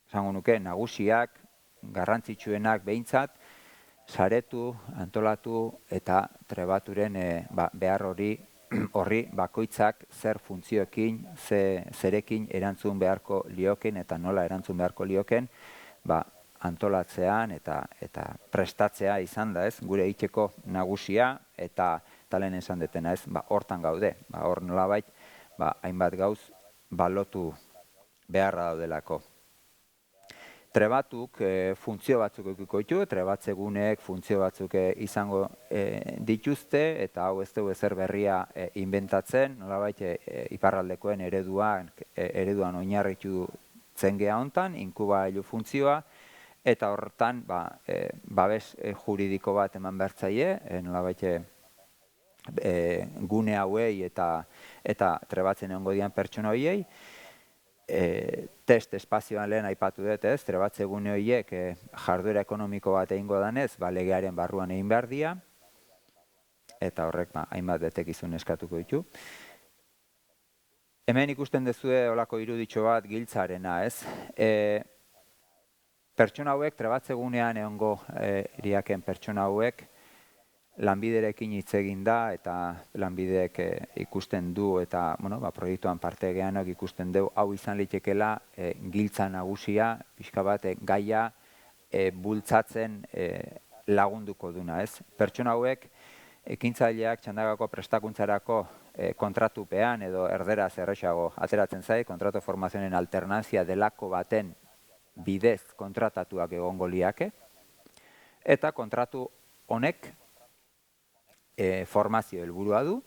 esango nuke, nagusiak, garrantzitsuenak behintzat, saretu, antolatu eta trebaturen behar horri bakoitzak zer funtzioekin, zerekin erantzun beharko lioken eta nola erantzun beharko lioken, antolatzean eta prestatzea izan da, ez? Gure itxeko nagusia eta talen esan detena, ez? Hortan gaude, hor nolabait, hainbat gauz balotu beharra daudelako. Trebatuk funtzio batzuk edukiko ditu, trebatze guneek funtzio batzuk izango dituzte, eta hau ez dugu ezer berria inventatzen, nolabait iparraldekoen ereduan oinarritu zen geha hontan, inkubailu funtzioa, eta horretan babes juridiko bat eman bertzaile, nolabait gune hauei eta trebatzen egongo dian pertsona horiei, test espazioan lehen aipatu dut, ez? Trebatze gune horiek jarduera ekonomiko bat egingo danez, legearen barruan egin behar dira, eta horrek hainbat betekizun eskatuko ditu. Hemen ikusten dezue olako iruditxo bat giltzarena, ez? Pertsona hauek, trebatze gunean egongo iriaken pertsona hauek, lanbiderekin hitz egin da, eta lanbideek ikusten du, eta proiektuan parte gehanok ikusten du, hau izan litekela giltza nagusia, pixka bat gaia bultzatzen lagunduko duna, ez? Pertsona hauek, ekintzaileak txandagako prestakuntzarako kontratupean, edo erderaz errexago ateratzen zai, kontratu formazioen alternantzia delako baten bidez kontratatuak egongo liake, eta kontratu honek formazio helburua du,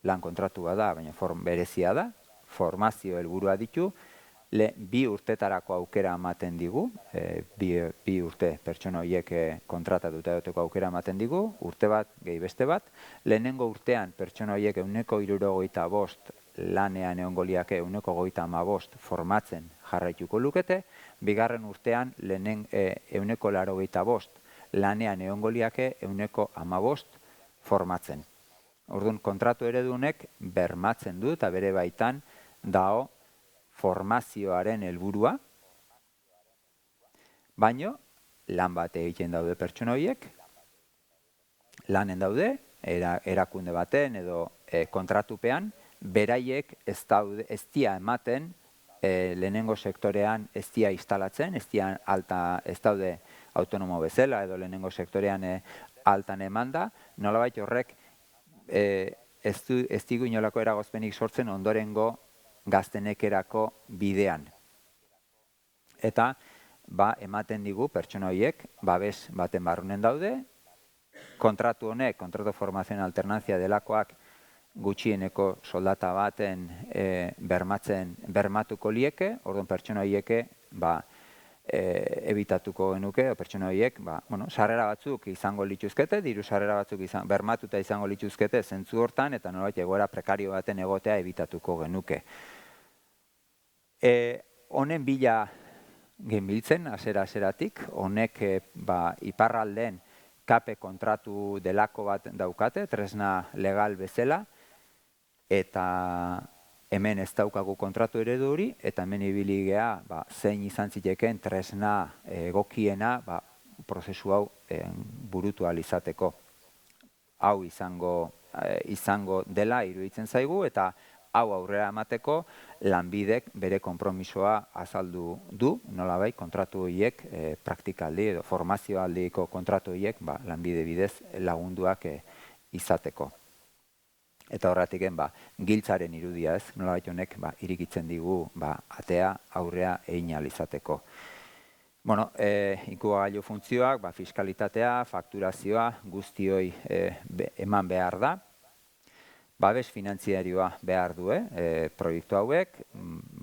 lan kontratua da, baina berezia da, formazio helburua ditu, 2 urtetarako aukera ematen digu, 2 urte pertsona horiek kontratatuta egoteko aukera ematen digu, urte bat, gehi beste bat, lehenengo urtean pertsona horiek 175 lanean egongo liake 155 formatzen jarraituko lukete, bigarren urtean 185 lanean egongo liake 115 formatzen. Orduan, kontratu eredunek bermatzen du eta bere baitan dao formazioaren helburua, baino lan bat egiten daude pertsona horiek, lanen daude, erakunde baten edo kontratupean, beraiek ez dia ematen lehenengo sektorean ez dia instalatzen, ez daude autonomo bezala edo lehenengo sektorean altan emanda, nolabait horrek ez digu inolako eragozpenik sortzen ondorengo gaztenekerako bidean. Eta ematen digu pertsona horiek babes baten barrunen daude, kontratu honek, kontratu formazioen alternantzia delakoak, gutxieneko soldata baten bermatuko lieke, orduan pertsona horieke ebitatuko genuke, pertsona horiek, sarrera batzuk izango lituzkete, diru sarrera batzuk bermatuta izango lituzkete zentzu hortan, eta nolabait egoera prekario baten egotea ebitatuko genuke. Honen bila genbiltzen, hasiera-hasieratik, honek iparraldeen kape kontratu delako bat daukate, tresna legal bezala, eta hemen ez daukagu kontratu eredu hori, eta hemen ibili gea zein izan zitekeen tresna egokiena prozesu hau burutu ahal izateko. Hau izango dela iruditzen zaigu, eta hau aurrera emateko lanbidek bere konpromisoa azaldu du, nolabait kontratu horiek praktikaldi edo formazioaldiko kontratu horiek lanbide bidez lagunduak izateko. Eta horretik giltzaren irudia ez, nolabait honek irikitzen digu atea aurrea egin ahal izateko. Inkubagailu funtzioak, fiskalitatea, fakturazioa guztioi eman behar da. Babes finantziarioa behar du, proiektu hauek,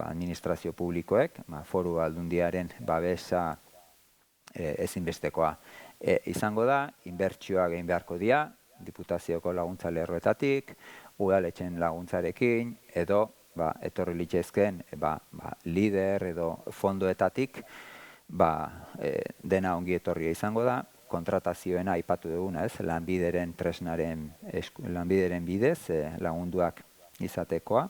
administrazio publikoek, foru aldundiaren babesa ezinbestekoa izango da, inbertsioak egin beharko dira, diputazioko laguntza lerroetatik, udaletxen laguntzarekin, edo etorri litzezken lider edo fondoetatik dena ongi etorria izango da, kontratazioena aipatu duguna, lanbideren bidez lagunduak izatekoa.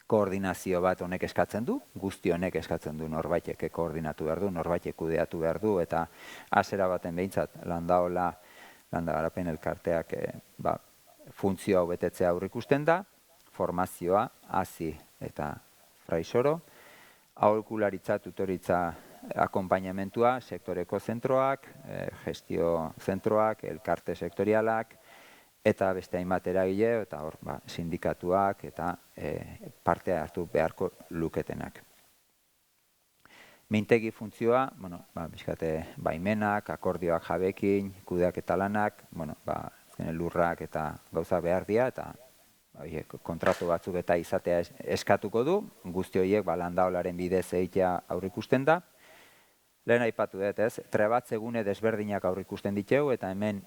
Koordinazio bat honek eskatzen du, guzti honek eskatzen du norbaitek koordinatu behar du, norbaitek kudeatu behar du, eta hasiera baten behintzat landa garapen elkarteak funtzio hau betetzea aurreikusten da, formazioa, hasi eta fraisoro, aholkularitza, tutoritza, akonpainamentua, sektoreko zentroak, gestio zentroak, elkarte sektorialak, eta beste hainbat eragile, eta hor sindikatuak eta parte hartu beharko luketenak. Mintegi funtzioa, baimenak, akordioak jabekin, kudeaketa lanak, lurrak eta gauza behar dira, eta kontratu batzuk eta izatea eskatuko du, guzti horiek landaolaren bidez egitea aurreikusten da. Lehen aipatu dut, trebatzegune desberdinak aurreikusten ditugu, eta hemen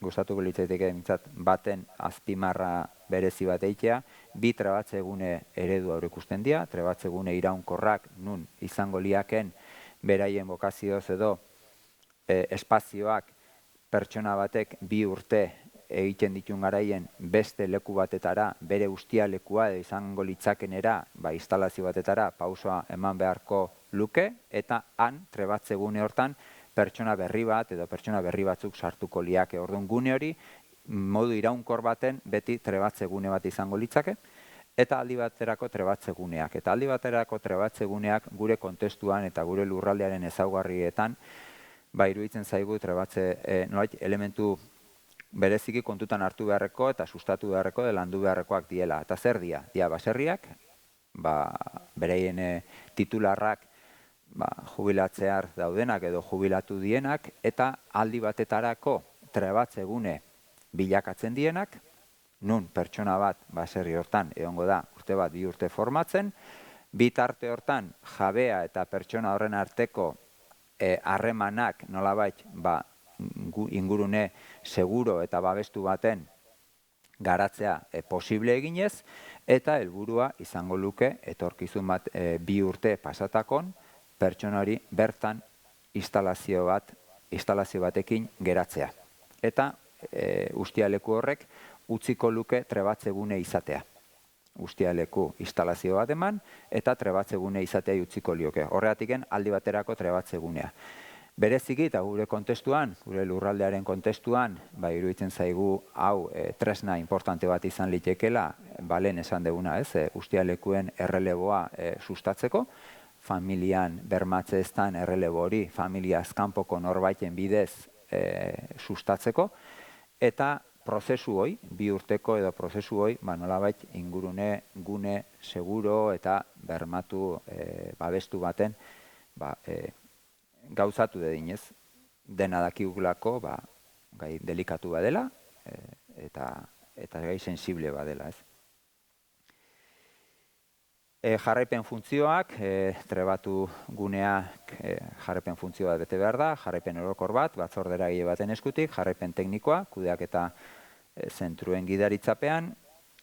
gustatuko litzaidake baten azpimarra berezi bat egitea, bi trebatzegune eredu aurreikusten dira, trebatzegune iraunkorrak nun izango liaken beraien bokazioz edo espazioak pertsona batek 2 urte egiten ditun garaien beste leku batetara, bere ustialekua izango litzakenera, instalazio batetara pausoa eman beharko luke, eta han trebatzegune hortan pertsona berri bat edo pertsona berri batzuk sartuko liake. Orduan gune hori modu iraunkor baten beti trebatzegune bat izango litzake, eta aldi baterako trebatzeguneak. Eta aldi baterako trebatzeguneak gure kontestuan eta gure lurraldearen ezaugarrietan iruditzen zaigu trebatze elementu bereziki kontutan hartu beharreko eta sustatu beharreko landu beharrekoak diela. Eta zer dira? Dia baserriak, bereien titularrak jubilatzear daudenak edo jubilatu dienak, eta aldi batetarako trebatzegune bilakatzen dienak, nun pertsona bat baserri hortan egongo da urte bat 2 urte formatzen, bitarte hortan jabea eta pertsona horren arteko harremanak nolabait ingurune seguro eta babestu baten garatzea posible eginez, eta helburua izango luke etorkizun bat 2 urte pasatakon pertsona hori bertan instalazio batekin geratzea. Eta ustialeku horrek utziko luke trebatzegune izatea. Ustialeku instalazio bat eman eta trebatzegune izatea utziko lioke. Horregatiken aldi baterako trebatzegunea. Bereziki eta gure kontestuan, gure lurraldearen kontestuan, iruditzen zaigu hau tresna importante bat izan litekela, lehen esan duguna, ustialekuen erreleboa sustatzeko, familian bermatze eztan errelebo hori, familia azkanpoko norbaiten bidez sustatzeko, eta prozesu hoi, 2 urteko edo prozesu hoi, nolabait ingurune, gune, seguro eta bermatu babestu baten gauzatu dedinez, dena dakigulako, gai delikatu badela, eta gai sensible badela, ez. Jarraipen funtzioak, trebatu guneak jarraipen funtzio bat bete behar da, jarraipen orokor bat, batzorderagile baten eskutik, jarraipen teknikoa, kudeaketa zentruen gidaritzapean,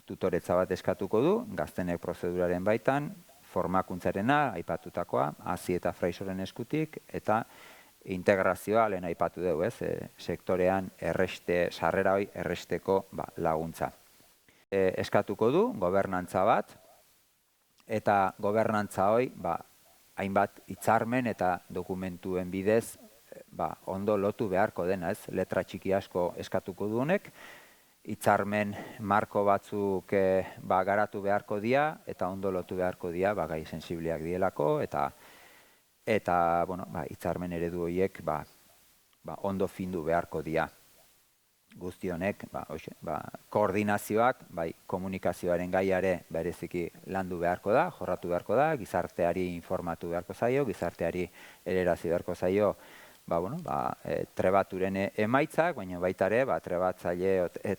tutoretza bat eskatuko du, gaztenek prozeduraren baitan, formakuntzarena, aipatutakoa, Hazi eta Fraisoren eskutik, eta integrazioa lehen aipatu dugu, ez, sektorean sarrera hori erresteko laguntza. Eskatuko du, gobernantza bat, eta gobernantza hori, hainbat hitzarmen eta dokumentuen bidez, ondo lotu beharko dena, ez, letra txiki asko eskatuko du honek, hitzarmen marko batzuk garatu beharko dira, eta ondo lotu beharko dira, gai sensibliak dielako, eta hitzarmen eredu horiek ondo findu beharko dira. Guzti honek, koordinazioak, komunikazioaren gaiare bereziki landu beharko da, jorratu beharko da, gizarteari informatu beharko zaio, gizarteari helarazi beharko zaio, trebaturen emaitzak, baina baita ere,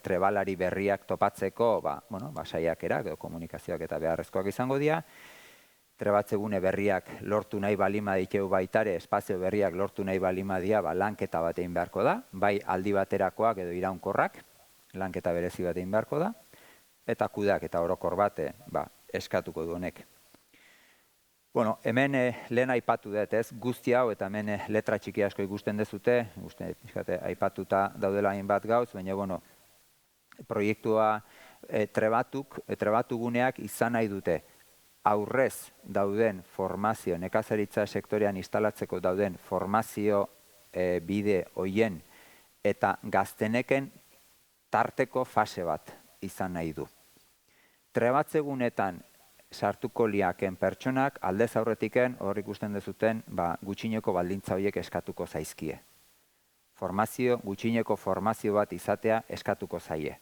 trebalari berriak topatzeko, saiakerak edo komunikazioak eta beharrezkoak izango dira, trebatzegune berriak lortu nahi balima diteu baitare, espazio berriak lortu nahi balima dira, lanketa bat egin beharko da, bai aldi baterakoak edo iraunkorrak, lanketa berezi bat egin beharko da, eta kudeak eta orokor bat eskatuko du honek. Hemen lehen aipatu dut, ez, guzti hau, eta hemen letra txiki asko ikusten dezute, aipatuta daudela hainbat gauz, baina, proiektua trebatu guneak izan nahi dute, aurrez dauden formazio, nekazaritza sektorean instalatzeko dauden formazio bide hoien eta gazteneken tarteko fase bat izan nahi du. Trebatzegunetan sartuko liaken pertsonak aldez aurretiken hor ikusten dezuten gutxineko baldintza horiek eskatuko zaizkie. Gutxineko formazio bat izatea eskatuko zaie.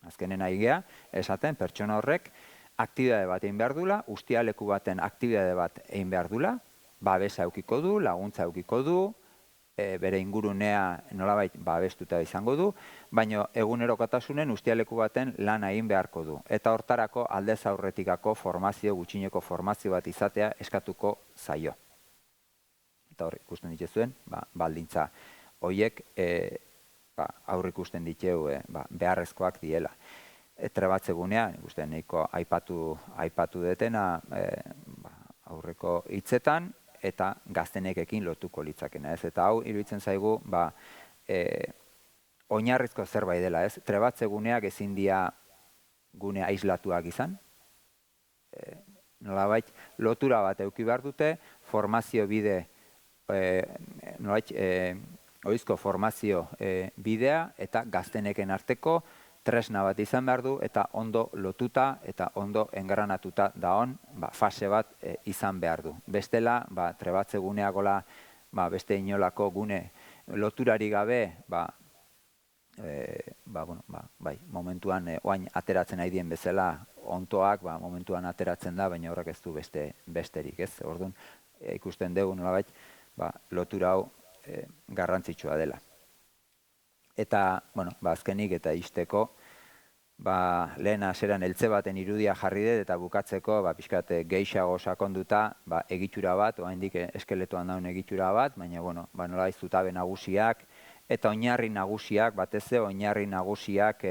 Azkenen aigea, esaten pertsona horrek aktibitate bat egin behar dula, ustialeku baten aktibitate bat egin behar dula, babesa eukiko du, laguntza eukiko du, bere ingurunea nolabait babestuta izango du, baina egunerokotasunen ustialeku baten lana egin beharko du. Eta hortarako aldez aurretikako gutxineko formazio bat izatea eskatuko zaio. Eta hor ikusten dituzuen, baldintza horiek aurre ikusten diteu beharrezkoak diela. Trebatzegunea, ikusten nahiko aipatu detena aurreko hitzetan, eta gaztenekekin lotuko litzakena, ez? Eta hau iruditzen zaigu, oinarrizko zerbait dela, ez? Trebatzeguneak ezin dira gune aislatuak izan. Nolabait, lotura bat eduki behar dute, formazio bide, ohizko formazio bidea, eta gazteneken arteko tresna bat izan behar du, eta ondo lotuta eta ondo engranatuta daon fase bat izan behar du. Bestela, trebatzeguneakola beste inolako gune loturari gabe, momentuan oain ateratzen nahi dien bezala, ontoak momentuan ateratzen da, baina horrek ez du besterik, ez? Orduan, ikusten dugu nolabait, lotura hau garrantzitsua dela. Eta, azkenik eta izteko, lehen hasieran eltze baten irudia jarri dut eta bukatzeko pixkat gehiago sakonduta egitura bat, oraindik eskeletoan daun egitura bat, baina nolabait zutabe nagusiak eta oinarri nagusiak, batez oinarri nagusiak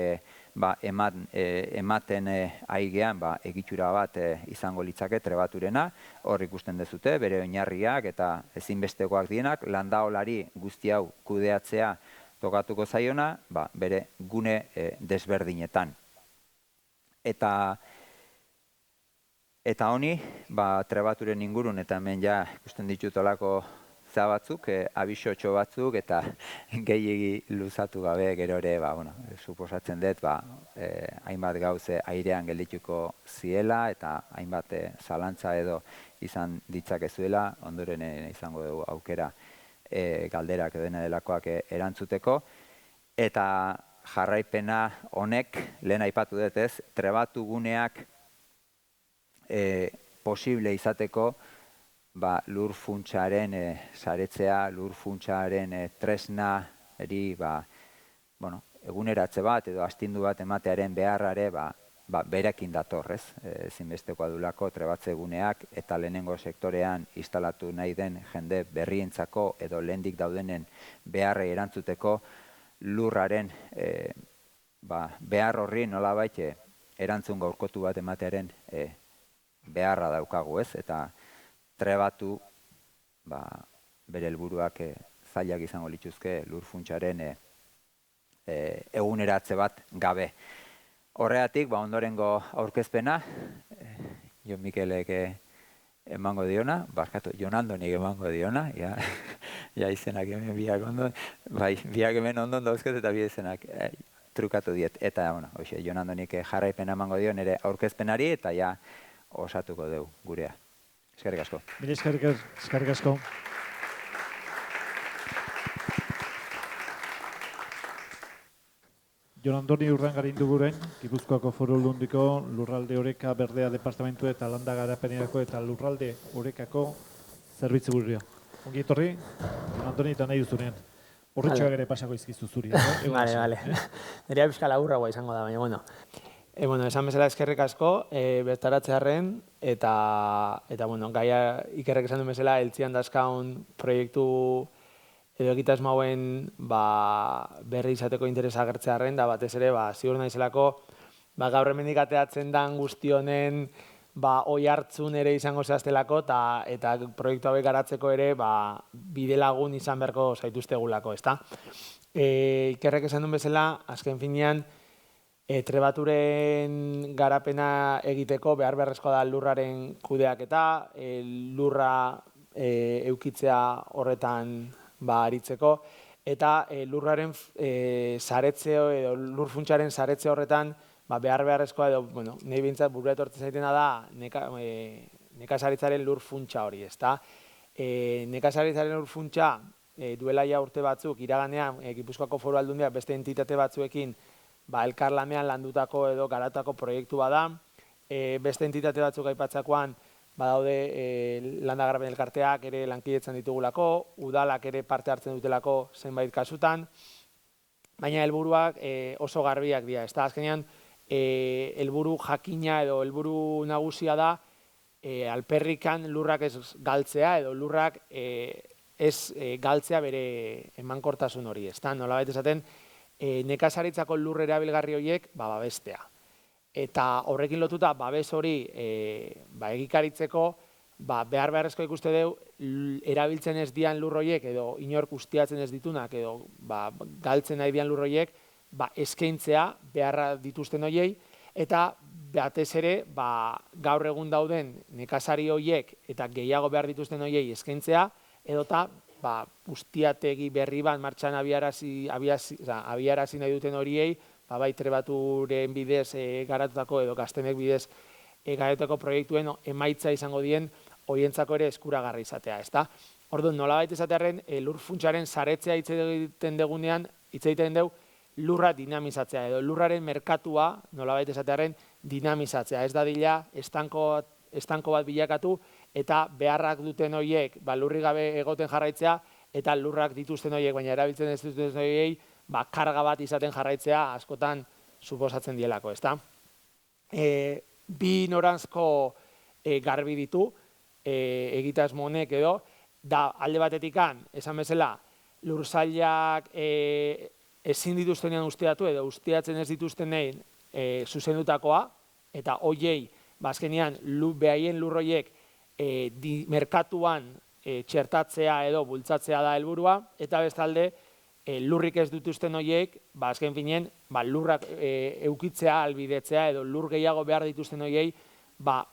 ematen aigean egitura bat izango litzake trebaturena, hor ikusten dezute, bere oinarriak eta ezinbestekoak dienak, landaolari guzti hau kudeatzea tokatuko zaiona, bere gune desberdinetan. Eta honi, trebaturen ingurun, eta hemen ja ikusten ditutolako batzuk, abisotxo batzuk, eta gehiegi luzatu gabe gero ere, suposatzen dut, hainbat gauze airean geldituko ziela, eta hainbat zalantza edo izan ditzakezuela, ondoren izango dugu aukera galderak edo dena delakoak erantzuteko, eta jarraipena honek, lehen aipatu dut ez, trebatu guneak posible izateko lur funtsaren saretzea, lur funtsaren tresnari eguneratze bat edo astindu bat ematearen beharrare berekin dator, ez? Ezinbestekoa dulako trebatze guneak eta lehenengo sektorean instalatu nahi den jende berrientzako edo lehendik daudenen beharrei erantzuteko lurraren behar horri nolabait erantzun gaurkotu bat ematearen beharra daukagu, ez? Eta trebatu bere helburuak zailak izango lituzke lur funtsaren eguneratze bat gabe. Horregatik, ondorengo aurkezpena, Jon Mikelek emango diona, Jon Andonik emango diona, ja izenak hemen biak ondo, biak hemen ondo dauzket eta bi izenak trukatu diet. Eta, Jon Andonik jarraipena emango dio nire aurkezpenari eta ja osatuko dugu gurea. Eskerrik asko. Eskerrik asko. Jon Andoni Urdangarin duguren, Gipuzkoako Foru Aldundiko Lurralde Oreka Berdea Departamentu eta Landa Garapenerako eta Lurralde Orekako zerbitzu burua. Ongi etorri, Jon Andoni, eta nahi duzunean. Horretxoak ere pasako izkizu zuri. Bale. Nerea bizka laburragoa izango da, baina, bueno, esan bezala eskerrik asko, bertaratzearren, eta gaia ikerrek esan duen bezala, eltzian dazkaun proiektu edo egitasmoen berri izateko interesa agertzearren, da batez ere, ziur naizelako, gaur hemendik ateatzen dan guzti honen oi hartzun ere izango zehaztelako, eta proiektu hauek garatzeko ere bide lagun izan beharko zaituztegulako, ezta? Ikerrek esan duen bezala, azken finean, trebaturen garapena egiteko behar beharrezkoa da lurraren kudeaketa, lurra eukitzea horretan aritzeko, eta lurraren saretzeo edo lur funtsaren saretze horretan behar beharrezkoa edo, nahi bintzat burua etortzen zaitena da nekazaritzaren lur funtsa hori, ezta? Nekazaritzaren lur funtsa duela ja urte batzuk iraganean Gipuzkoako Foru Aldundia beste entitate batzuekin elkarlanean landutako edo garatako proiektu bada, beste entitate batzuk aipatzakoan badaude landa garapen elkarteak ere lankidetzen ditugulako, udalak ere parte hartzen dutelako zenbait kasutan, baina helburuak oso garbiak dira. Ez da, azkenean, helburu jakina edo helburu nagusia da alperrikan lurrak ez galtzea edo lurrak ez galtzea bere emankortasun hori. Ez da, nolabait esaten, nekazaritzako lur erabilgarri horiek babestea. Eta horrekin lotuta babes hori egikaritzeko behar beharrezko ikuste dugu erabiltzen ez dian lurroiek edo inork ustiatzen ez ditunak edo galtzen nahi dian lurroiek eskaintzea beharra dituzten horiei eta batez ere gaur egun dauden nekazari horiek eta gehiago behar dituzten horiei eskaintzea edota ustiategi berri bat martxan abiarazi nahi duten horiei bai trebaturen bidez garatutako edo gaztenek bidez garatutako proiektuen emaitza izango dien horientzako ere eskuragarri izatea, ezta? Orduan, nolabait esatearren, lur funtsaren saretzea hitz egiten dugunean, hitz egiten dugu lurra dinamizatzea edo lurraren merkatua, nolabait esatearren, dinamizatzea. Ez dadila, estanko bat bilakatu eta beharrak duten horiek lurri gabe egoten jarraitzea eta lurrak dituzten horiek, baina erabiltzen ez dituzten horiei, karga bat izaten jarraitzea askotan suposatzen dielako, ezta? Bi noranzko garbi ditu egitasmo honek edo, da alde batetikan, esan bezala, lursailak ezin dituztenean ustiatu edo ustiatzen ez dituztenean zuzendutakoa, eta hoiei, azkenean, behaien lurroiek merkatuan txertatzea edo bultzatzea da helburua, eta bestalde, lurrik ez dituzten horiek, azken finean, lurrak eukitzea, albidetzea, edo lur gehiago behar dituzten horiei,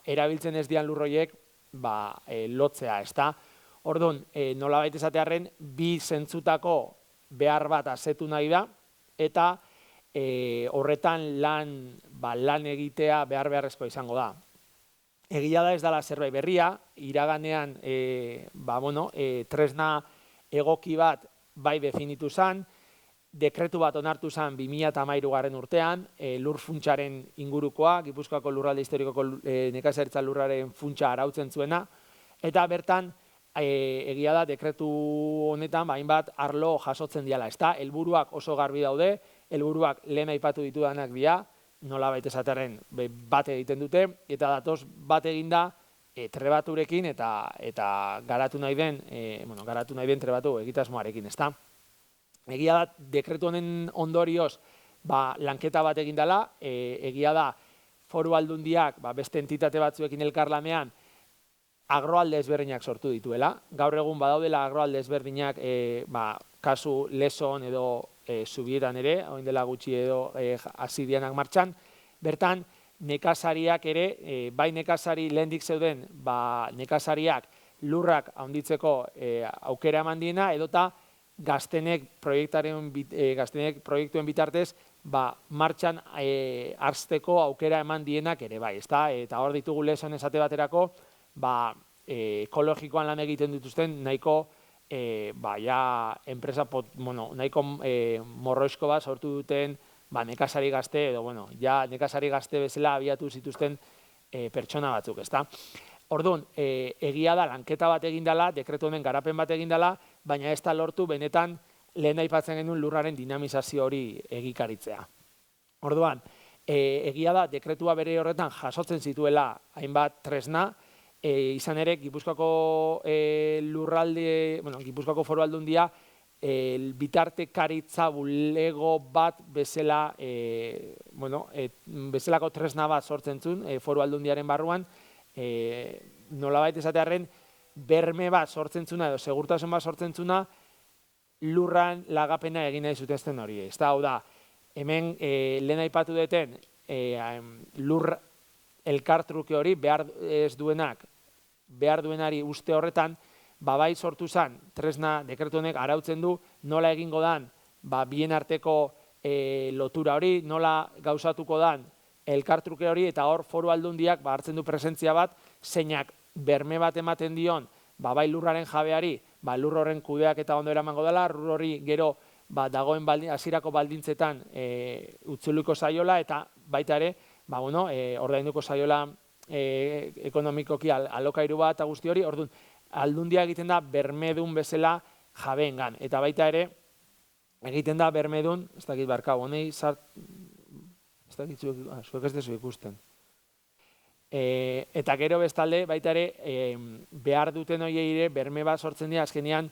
erabiltzen ez dian lur horiek, lotzea, ezta? Orduan, nolabait esatearren, bi zentzutako behar bat asetu nahi da, eta horretan lan egitea behar beharrezkoa izango da. Egia da ez dela zerbait berria, iraganean, tresna egoki bat bai definitu zen, dekretu bat onartu zen 2013 urtean, lur funtsaren ingurukoa, Gipuzkoako lurralde historikoko nekazaritza lurraren funtsa arautzen zuena, eta bertan, egia da, dekretu honetan, hainbat arlo jasotzen diala, ezta? Helburuak oso garbi daude, helburuak lehen aipatu ditudanak dira, nolabait esateren bat egiten dute, eta datoz bat eginda trebaturekin eta garatu nahi den trebatu egitasmoarekin, ezta? Egia da, dekretu honen ondorioz, lanketa bat egin dela, egia da, foru aldundiak beste entitate batzuekin elkarlanean agroalde ezberdinak sortu dituela. Gaur egun badaudela agroalde ezberdinak kasu Leson edo Zubietan ere, orain dela gutxi edo hasi dianak martxan. Bertan, nekazariak ere, bai nekazari lehendik zeuden, nekazariak lurrak handitzeko aukera eman diena, edota gaztenek proiektuen bitartez martxan hartzeko aukera eman dienak ere bai, ezta? Eta hor ditugu Leson esate baterako, ekologikoan lan egiten dituzten nahiko enpresa nahiko morroizko bat sortu duten nekazari gazte edo nekazari gazte bezala abiatu zituzten pertsona batzuk, ezta? Orduan, egia da lanketa bat egin dela, dekretu honen garapen bat egin dela, baina ez da lortu benetan lehen aipatzen genuen lurraren dinamizazio hori egikaritzea. Orduan, egia da dekretua bere horretan jasotzen zituela hainbat tresna, izan ere Gipuzkoako Gipuzkoako Foru Aldundia bitartekaritza bulego bat bezalako tresna bat sortzen zuen Foru Aldundiaren barruan, nolabait esatearren berme bat sortzen zuna edo segurtasun bat sortzen zuna lurran lagapena egin nahi zuten hori. Ez da, hau da, hemen lehen aipatu duten lur elkartruke hori behar ez duenak, behar duenari uste horretan, bai sortu zen, tresna dekretu honek arautzen du, nola egingo dan, bien arteko lotura hori, nola gauzatuko dan elkartruke hori, eta hor Foru Aldundiak hartzen du presentzia bat, zeinak berme bat ematen dion, bai lurraren jabeari, lur horren kudeak eta ondo eramango dela, lur hori gero dagoen hasierako baldintzetan utzuliko zaiola, eta baita ere, ordainduko zaiola ekonomikoki alokairu bat eta guzti hori, orduan, Aldundia egiten da bermedun bezala jabeengan, eta baita ere, egiten da bermedun, ez dakit barkau, honei ez dakit zuek ez dezu ikusten. Eta gero bestalde, baita ere, behar duten horiei ere, berme bat sortzen dira, azkenean,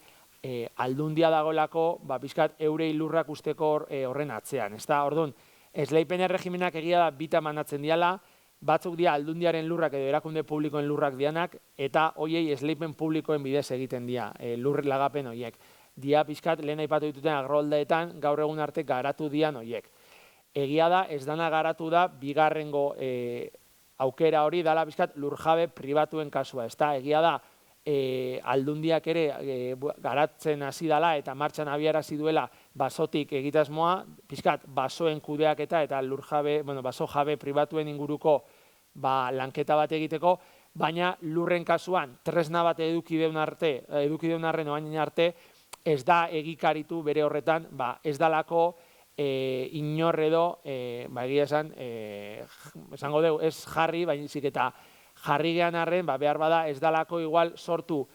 Aldundia dagoelako, pixkat eurei lurrak usteko horren atzean. Orduan, esleipen erregimenak egia da bita manatzen diala, batzuk dira Aldundiaren lurrak edo erakunde publikoen lurrak dianak, eta horiei esleipen publikoen bidez egiten dira lur lagapen horiek. Dia pixkat lehen aipatu dituten agroaldeetan gaur egun arte garatu dian horiek. Egia da, ez dana garatu da, bigarrengo aukera hori dala pixkat lurjabe pribatuen kasua. Egia da, Aldundiak ere garatzen hasi dela eta martxan abiarazi duela basotik egitasmoa, pixkat basoen kudeaketa eta baso jabe pribatuen inguruko lanketa bat egiteko, baina lurren kasuan tresna bat eduki deun arren oain arte, ez da egikaritu bere horretan, ez dalako inor edo, egia esango dugu, ez jarri, baizik eta jarri gehan arren, behar bada ez dalako igual sortu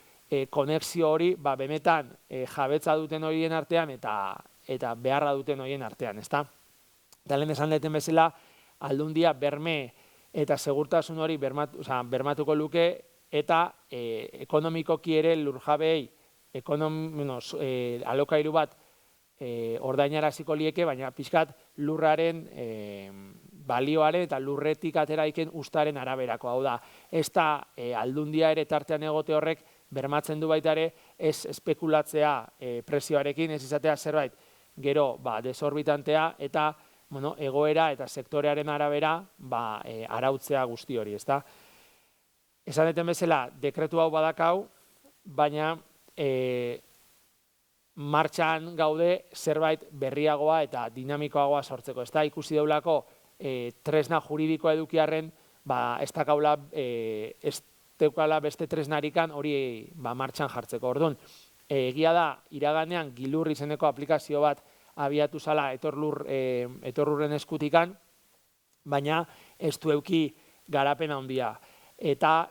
konexio hori, benetan jabetza duten horien artean eta beharra duten horien artean, ezta? Eta lehen esan deten bezala, Aldundia berme eta segurtasun hori bermatuko luke eta ekonomikoki ere lurjabeei alokairu bat ordainaraziko lieke, baina pixkat lurraren balioaren eta lurretik ateraiken ustaren araberako. Hau da, ez da Aldundia ere tartean egote horrek bermatzen du baita ere ez espekulatzea prezioarekin, ez izatea zerbait gero desorbitantea eta egoera eta sektorearen arabera arautzea guzti hori, ezta? Esan deten bezala, dekretu hau badakau, baina martxan gaude zerbait berriagoa eta dinamikoagoa sortzeko. Ez da, ikusi deulako tresna juridikoa edukiarren, ez daukala beste tresnarikan hori martxan jartzeko. Orduan, egia da, iraganean Gilur izeneko aplikazio bat abiatu zala etorlurren eskutikan, baina ez du euki garapen handia. Eta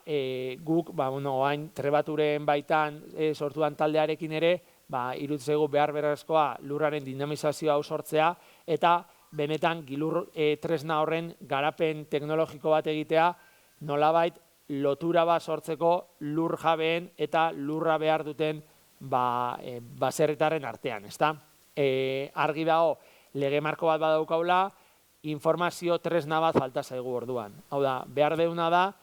guk, oain, trebaturen baitan sortuan taldearekin ere, iruditzen zaigu behar beharrezkoa lurraren dinamizazioa hau sortzea, eta benetan gilur tresna horren garapen teknologiko bat egitea, nolabait lotura bat sortzeko lur jabeen eta lurra behar duten baserritarren artean, ezta? Argi dago, lege marko bat badaukaula, informazio tresna bat falta zaigu orduan. Hau da, behar deuna da,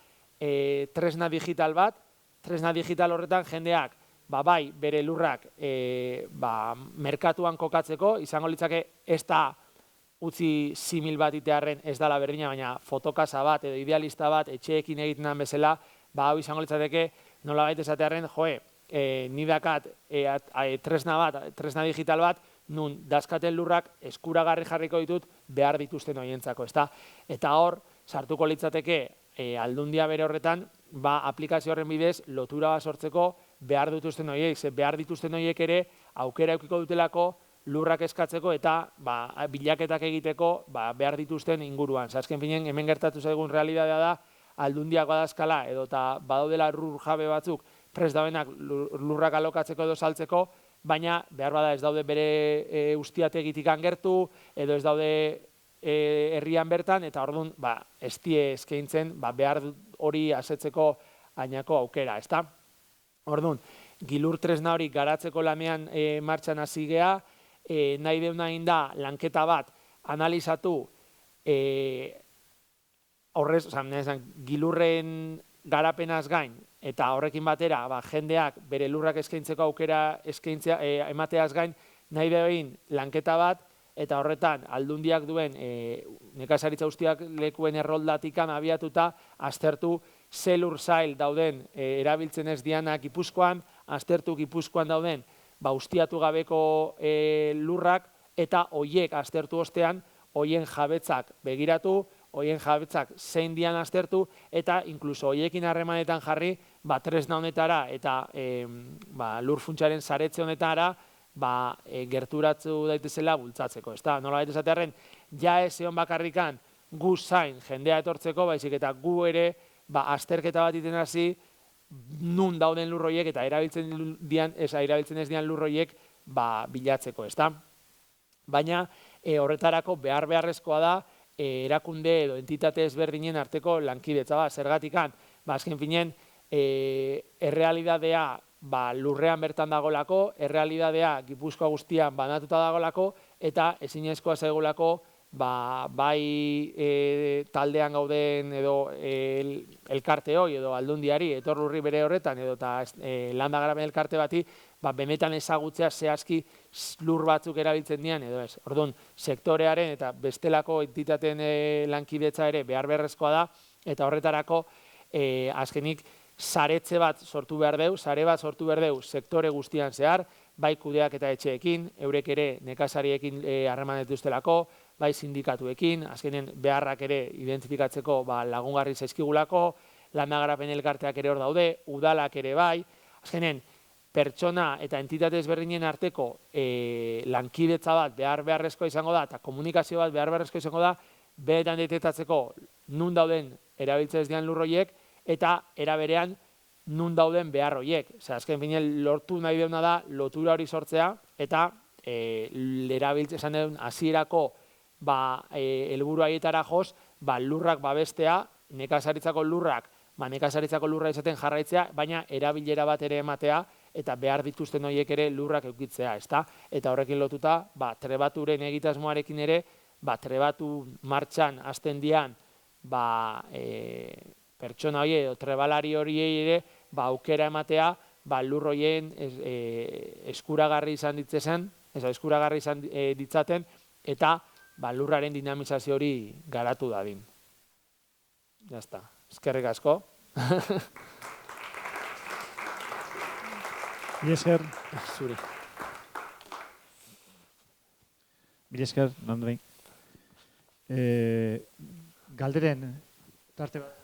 tresna digital bat, tresna digital horretan jendeak, bai, bere lurrak merkatuan kokatzeko, izango litzake ez da utzi simil bat itearren ez dala berdina, baina fotokasa bat edo idealista bat etxeekin egiten bezala, hau izango litzateke nolabait esatearren, ni dakat tresna bat, tresna digital bat, nun dazkaten lurrak eskuragarri jarriko ditut behar dituzten horientzako, ezta? Eta hor, sartuko litzateke aldundia bere horretan, aplikazio horren bidez lotura bat sortzeko behar dituzten horiek, behar dituzten horiek ere aukera eukiko dutelako lurrak eskatzeko eta bilaketak egiteko behar dituzten inguruan. Azken finen, hemen gertatu zaigun realitatea da, aldundiak badazkala edo eta badaudela lur jabe batzuk prest daudenak lurrak alokatzeko edo saltzeko, baina behar bada ez daude bere ustiategitik gertu edo ez daude herrian bertan, eta orduan ez die eskaintzen behar hori asetzeko ainako aukera, ezta? Orduan, gilur tresna hori garatzeko lanean martxan hasi gea, nahi deuna egin da lanketa bat analizatu horrez, gilurren garapenaz gain, eta horrekin batera jendeak bere lurrak eskaintzeko aukera emateaz gain, nahi egin lanketa bat, eta horretan aldundiak duen nekazaritza guztiak lekuen erroldatikan abiatuta aztertu ze lur zail dauden erabiltzen ez dianak Gipuzkoan, aztertu Gipuzkoan dauden ustiatu gabeko lurrak, eta hoiek aztertu ostean, hoien jabetzak begiratu, hoien jabetzak zein dian aztertu, eta inkluso hoiekin harremanetan jarri, tresna honetara eta lur funtsaren saretze honetara gerturatu daitezela bultzatzeko. Nolabait esatearren, ja ez egon bakarrikan gu zain jendea etortzeko, baizik eta gu ere azterketa bat iten hasi, nun dauden lurroiek eta erabiltzen ez dian lurroiek bilatzeko, ezta? Baina horretarako beharrezkoa da erakunde edo entitate ezberdinen arteko lankidetza bat, zergatikan, azken finen, errealidadea lurrean bertan dagolako, errealidadea Gipuzkoa guztian banatuta dagolako, eta ezinezkoa zaigolako bai taldean gauden edo elkarte hoi edo aldundiari, etorlurri bere horretan, edo landa garapen elkarte bati, benetan ezagutzea zehazki lur batzuk erabiltzen dian, edo ez. Orduan, sektorearen eta bestelako entitateen lankidetza ere beharrezkoa da, eta horretarako azkenik saretze bat sortu behar deu, sare bat sortu behar deu sektore guztian zehar, bai kudeak eta etxeekin, eurek ere nekazariekin harreman dituztelako, bai sindikatuekin, azkenen beharrak ere identifikatzeko lagungarri zaizkigulako, landa garapen elkarteak ere hor daude, udalak ere bai, azkenen pertsona eta entitate ezberdinen arteko lankidetza bat beharrezkoa izango da, eta komunikazio bat beharrezkoa izango da, benetan detektatzeko nun dauden erabiltzen ez dian lurroiek, eta era berean nun dauden behar horiek. Azken finen lortu nahi deuna da lotura hori sortzea, eta erabiltzen esan duen hasierako helburu haietara joz, lurrak babestea, nekazaritzako lurrak, nekazaritzako lurra izaten jarraitzea, baina erabilera bat ere ematea, eta behar dituzten horiek ere lurrak eukitzea, ezta? Eta horrekin lotuta, trebaturen egitasmoarekin ere, trebatu martxan hasten dian, pertsona hori edo trebalari horiei ere aukera ematea lur horien eskuragarri izan ditzaten, eta lurraren dinamizazio hori garatu dadin. Jazta, eskerrik asko. Bilesker. Zuri. Bilesker, nondrein. Galderen, tarte bat.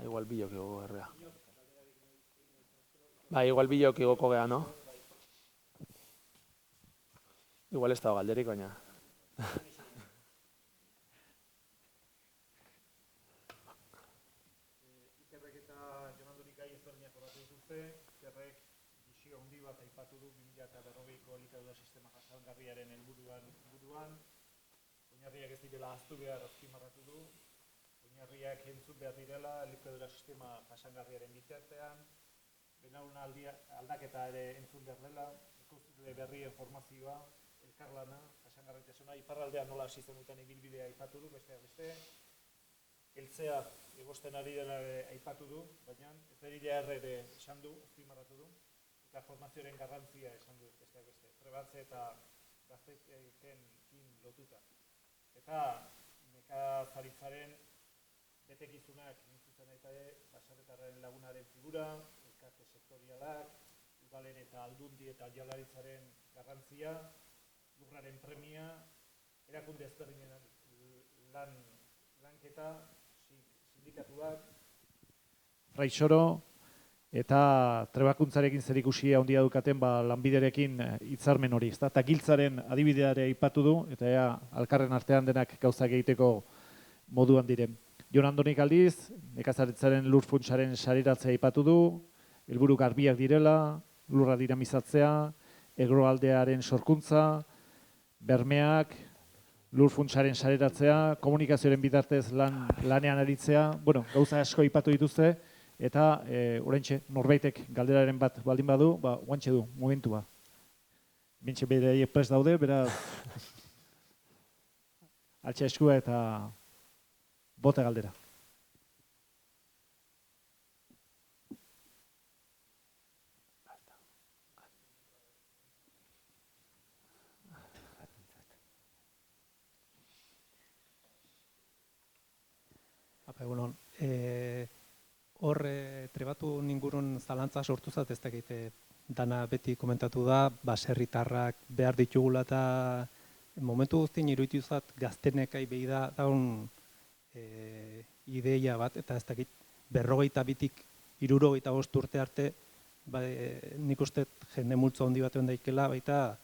Igual bilok egoko gerrea. Igual bilok egoko geha, no? Igual ez dago galderik, baina. Ikerrek eta jomandurik gai ezberdinak horatu dituzte, ikerrek diskusio handi bat aipatu du 2040ko elikadura sistema jasangarriaren inguruan, oinarriak ez direla ahaztu behar azpimarratu du, oinarriak entzun behar direla elikadura sistema jasangarriaren bitartean, belaunaldi aldaketa ere entzun behar dela, ikusle berrien formazioa, elkarlana, jasangarritasuna, iparraldean nola hasi zen duten ibilbidea aipatu du, besteak beste, heltzea egosten ari dela aipatu du, baina ez berilea ere esan du, azpimarratu du, eta formazioaren garrantzia esan du besteak beste, trebatze eta gazteekin lotuta. Eta nekazaritzaren betekizunak nintzuzen aita ere, baserritarren lagunaren figura, elkarte sektorialak, udalen eta aldundi eta jaurlaritzaren garrantzia, lurraren premia, erakunde ezberdinen lanketa, sindikatuak, Fraixoro eta trebakuntzarekin zerikusia handia dukaten lanbiderekin hitzarmen hori, ezta? Eta giltzaren adibideare aipatu du, eta ea alkarren artean denak gauzak egiteko moduan diren. Jon Andonik aldiz, nekazaritzaren lur funtsaren sareratzea aipatu du, helburu garbiak direla, lurra dinamizatzea, egroaldearen sorkuntza, bermeak, lur funtsaren sareratzea, komunikazioaren bitartez lanean aritzea, gauza asko aipatu dituzte, eta oraintxe norbaitek galderaren bat baldin badu, oantxe du, momentua. Bintxe beraiek prest daude, beraz, altxa eskua eta bota galdera. Egunon, hor trebatu ningurun zalantza sortu zat, ez dakit dana beti komentatu da, baserritarrak behar ditugula eta momentu guztien iruditu zat gaztenekai behi da daun ideia bat, eta ez dakit 42-tik 65 urte arte, nik uste jende multzo handi bat daikela, baita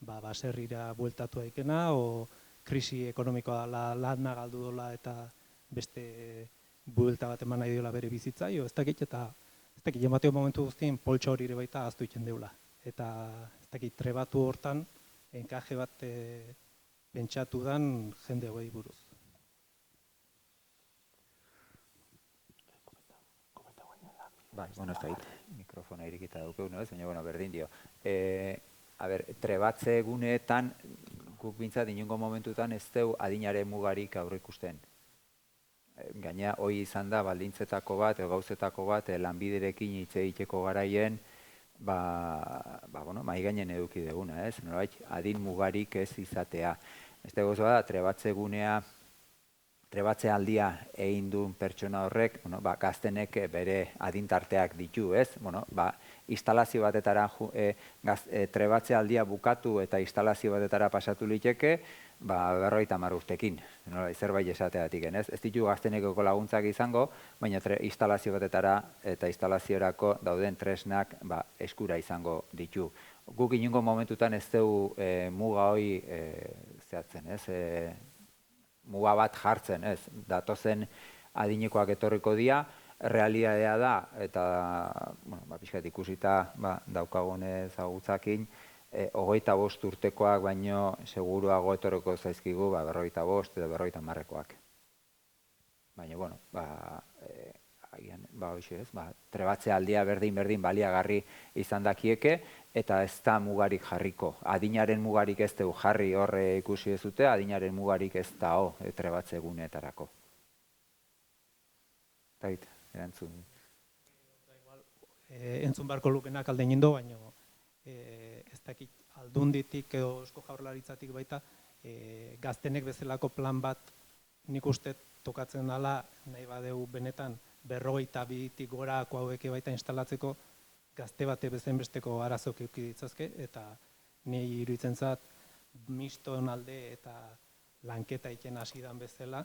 baserrira bueltatu daikena, o krisi ekonomikoa lana galdu dola eta beste buelta bat eman nahi diola bere bizitza, ez dakit, eta ez dakit, emateo momentu guztien poltsa hori ere baita aztu itzen deula. Eta ez dakit, trebatu hortan, enkaje bat pentsatu dan jende hogei buruz. Bai, ez dakit, mikrofona irikita dukeun, baina, berdin dio. Trebatze eguneetan, guk bintzat inongo momentutan ez deu adinaren mugarik aurreikusten. Gaina, hoi izan da, baldintzetako bat, gauzetako bat, lanbiderekin hitz egiteko garaien, mai gainen eduki duguna, ez? Nolabait, adin mugarik ez izatea. Ez dagoz bada, trebatze aldia egin duen pertsona horrek, gaztenek bere adintarteak ditu, ez? Instalazio batetara, trebatze aldia bukatu eta instalazio batetara pasatu liteke, 50 urtekin, zerbait esateatik, ez? Ez ditu gaztenekoko laguntzak izango, baina instalazio batetara eta instalaziorako dauden tresnak eskura izango ditu. Guk inongo momentutan ez dugu muga hori zehatzen, ez? Muga bat jartzen, ez? Datozen adinekoak etorriko dira, realitatea da, eta pixkat ikusita daukagunez agutzakin, 25 urtekoak baino seguruago etorriko zaizkigu 45 edo 50-koak. Baina, agian, hoxe ez, trebatze aldia berdin baliagarri izan dakieke, eta ez da mugarik jarriko. Adinaren mugarik ez dugu jarri horre ikusi ez dute, adinaren mugarik ez da trebatze egunetarako. Eta erantzun. Entzun beharko lukenak alde nindo, baina ez dakit aldunditik edo Eusko Jaurlaritzatik baita gaztenek bezalako plan bat nik uste tokatzen dela nahi badeu benetan 42tik gorako hauek baita instalatzeko gazte bate bezen besteko arazok eduki ditzazke, eta niri iruditzen zat miston alde eta lanketa egiten hasi dan bezala,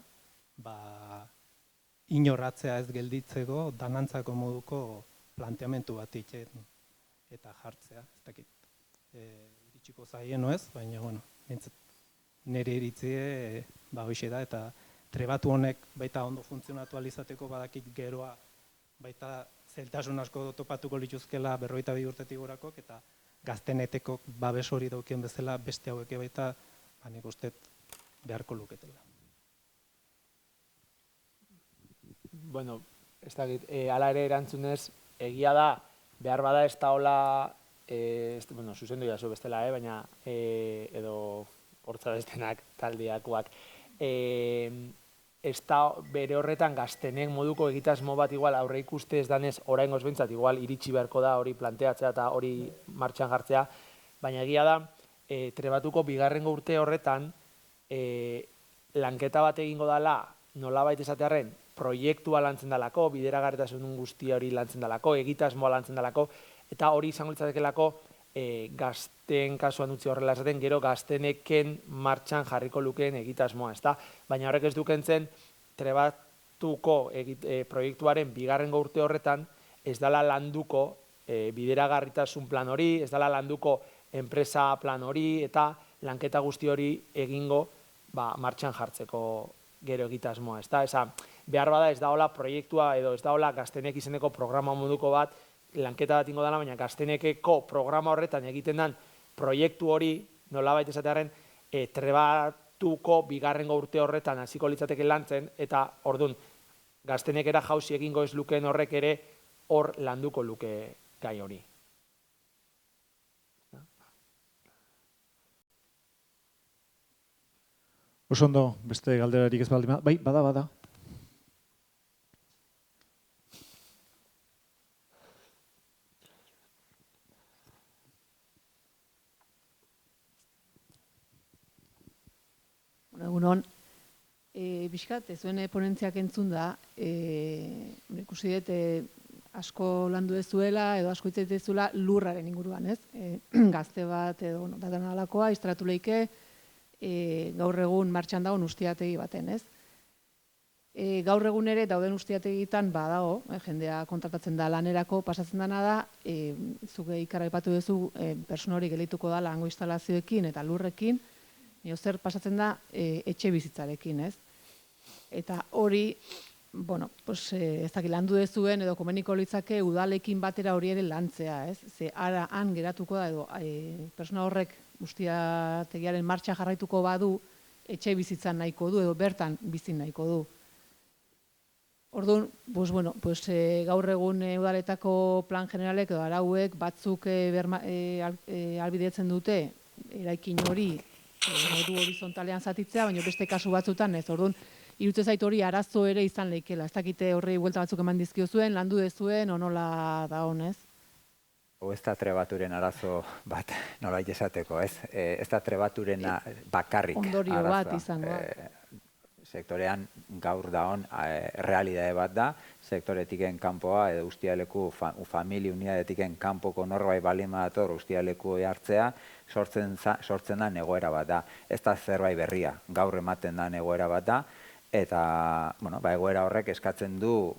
inorratzea ez gelditzeko danantzako moduko planteamentu bat egiten eta jartzea, ez dakit, iritsiko zaien ez, baina, nire iritzie, hoxe da, eta trebatu honek baita ondo funtzionatu alizateko badakit geroa, baita zeltasun asko topatuko lituzkela 42 urtetik gorakok, eta gazteneteko babes hori daukien bezala beste hauek baita, nik uste beharko luketela. Bueno, ez dakit, hala ere erantzunez, egia da, behar bada ez da hola, bueno, zuzendu jazu bestela, baina, edo hortza bestenak taldeakoak, ez da bere horretan gaztenek moduko egitasmo bat igual aurre ikuste ez danez oraingoz behintzat igual iritsi beharko da hori planteatzea eta hori martxan jartzea, baina egia da, trebatuko bigarrengo urte horretan lanketa bat egingo dela nolabait esatearren proiektua lantzen dalako, bideragarritasun guztia hori lantzen dalako, egitasmoa lantzen dalako, eta hori izango litzatekelako gazten kasuan utzi horrela esaten, gero gazteneken martxan jarriko lukeen egitasmoa, ezta? Baina horrek ez dukentzen, trebatuko proiektuaren bigarrengo urte horretan, ez dela landuko bideragarritasun plan hori, ez dela landuko enpresa plan hori, eta lanketa guzti hori egingo martxan jartzeko gero egitasmoa, ezta? Behar bada ez da hola proiektua edo ez da hola gaztenek izeneko programa moduko bat, lanketa bat ingo dela, baina gaztenekeko programa horretan egiten den proiektu hori, nolabait esatearen, trebatuko bigarrengo urte horretan hasiko litzateke lantzen, eta ordun gaztenekera jauzi egingo ez lukeen horrek ere hor landuko luke gai hori. Oso ondo, beste galderarik ez baldin, bai, bada. Egunon, bizkat, zuen ponentziak entzun da, ikusi dut asko landu ez zuela edo asko hitz ez zuela lurraren inguruan, ez? Gazte bat edo daten alakoa, iztratu leike, gaur egun martxan dagoen ustiategi baten, ez? Gaur egun ere dauden ustiategitan badago, jendea kontratatzen da lanerako, pasatzen dana da, zuke ikarra aipatu duzu, persona hori gelituko dala hango instalazioekin eta lurrekin, zer pasatzen da etxe bizitzarekin, ez? Eta hori, bueno, ez dakit landu dezuen edo komeniko litzake udalekin batera hori ere lantzea, ez? Ze ara han geratuko da edo persona horrek ustiategiaren martxa jarraituko badu etxe bizitzan nahiko du edo bertan bizin nahiko du. Orduan, gaur egun udaletako plan generalek edo arauek batzuk albidetzen dute eraikin hori modu horizontalean zatitzea, baina beste kasu batzutan ez. Orduan, iruditzen zait hori arazo ere izan leikela. Ez dakite horri buelta batzuk eman dizkio zuen, landu dezuen, onola da honez? Ez da trebaturen arazo bat, nolait esateko, ez? Ez da trebaturen bakarrik arazoa. Ondorio bat izango. Sektorean gaur daon realidade bat da, sektoretiken kanpoa edo ustialeku familia unidadetiken kanpoko norbait balin badator ustialeku hartzea, sortzen da egoera bat da. Ez da zerbait berria, gaur ematen da egoera bat da, eta egoera horrek eskatzen du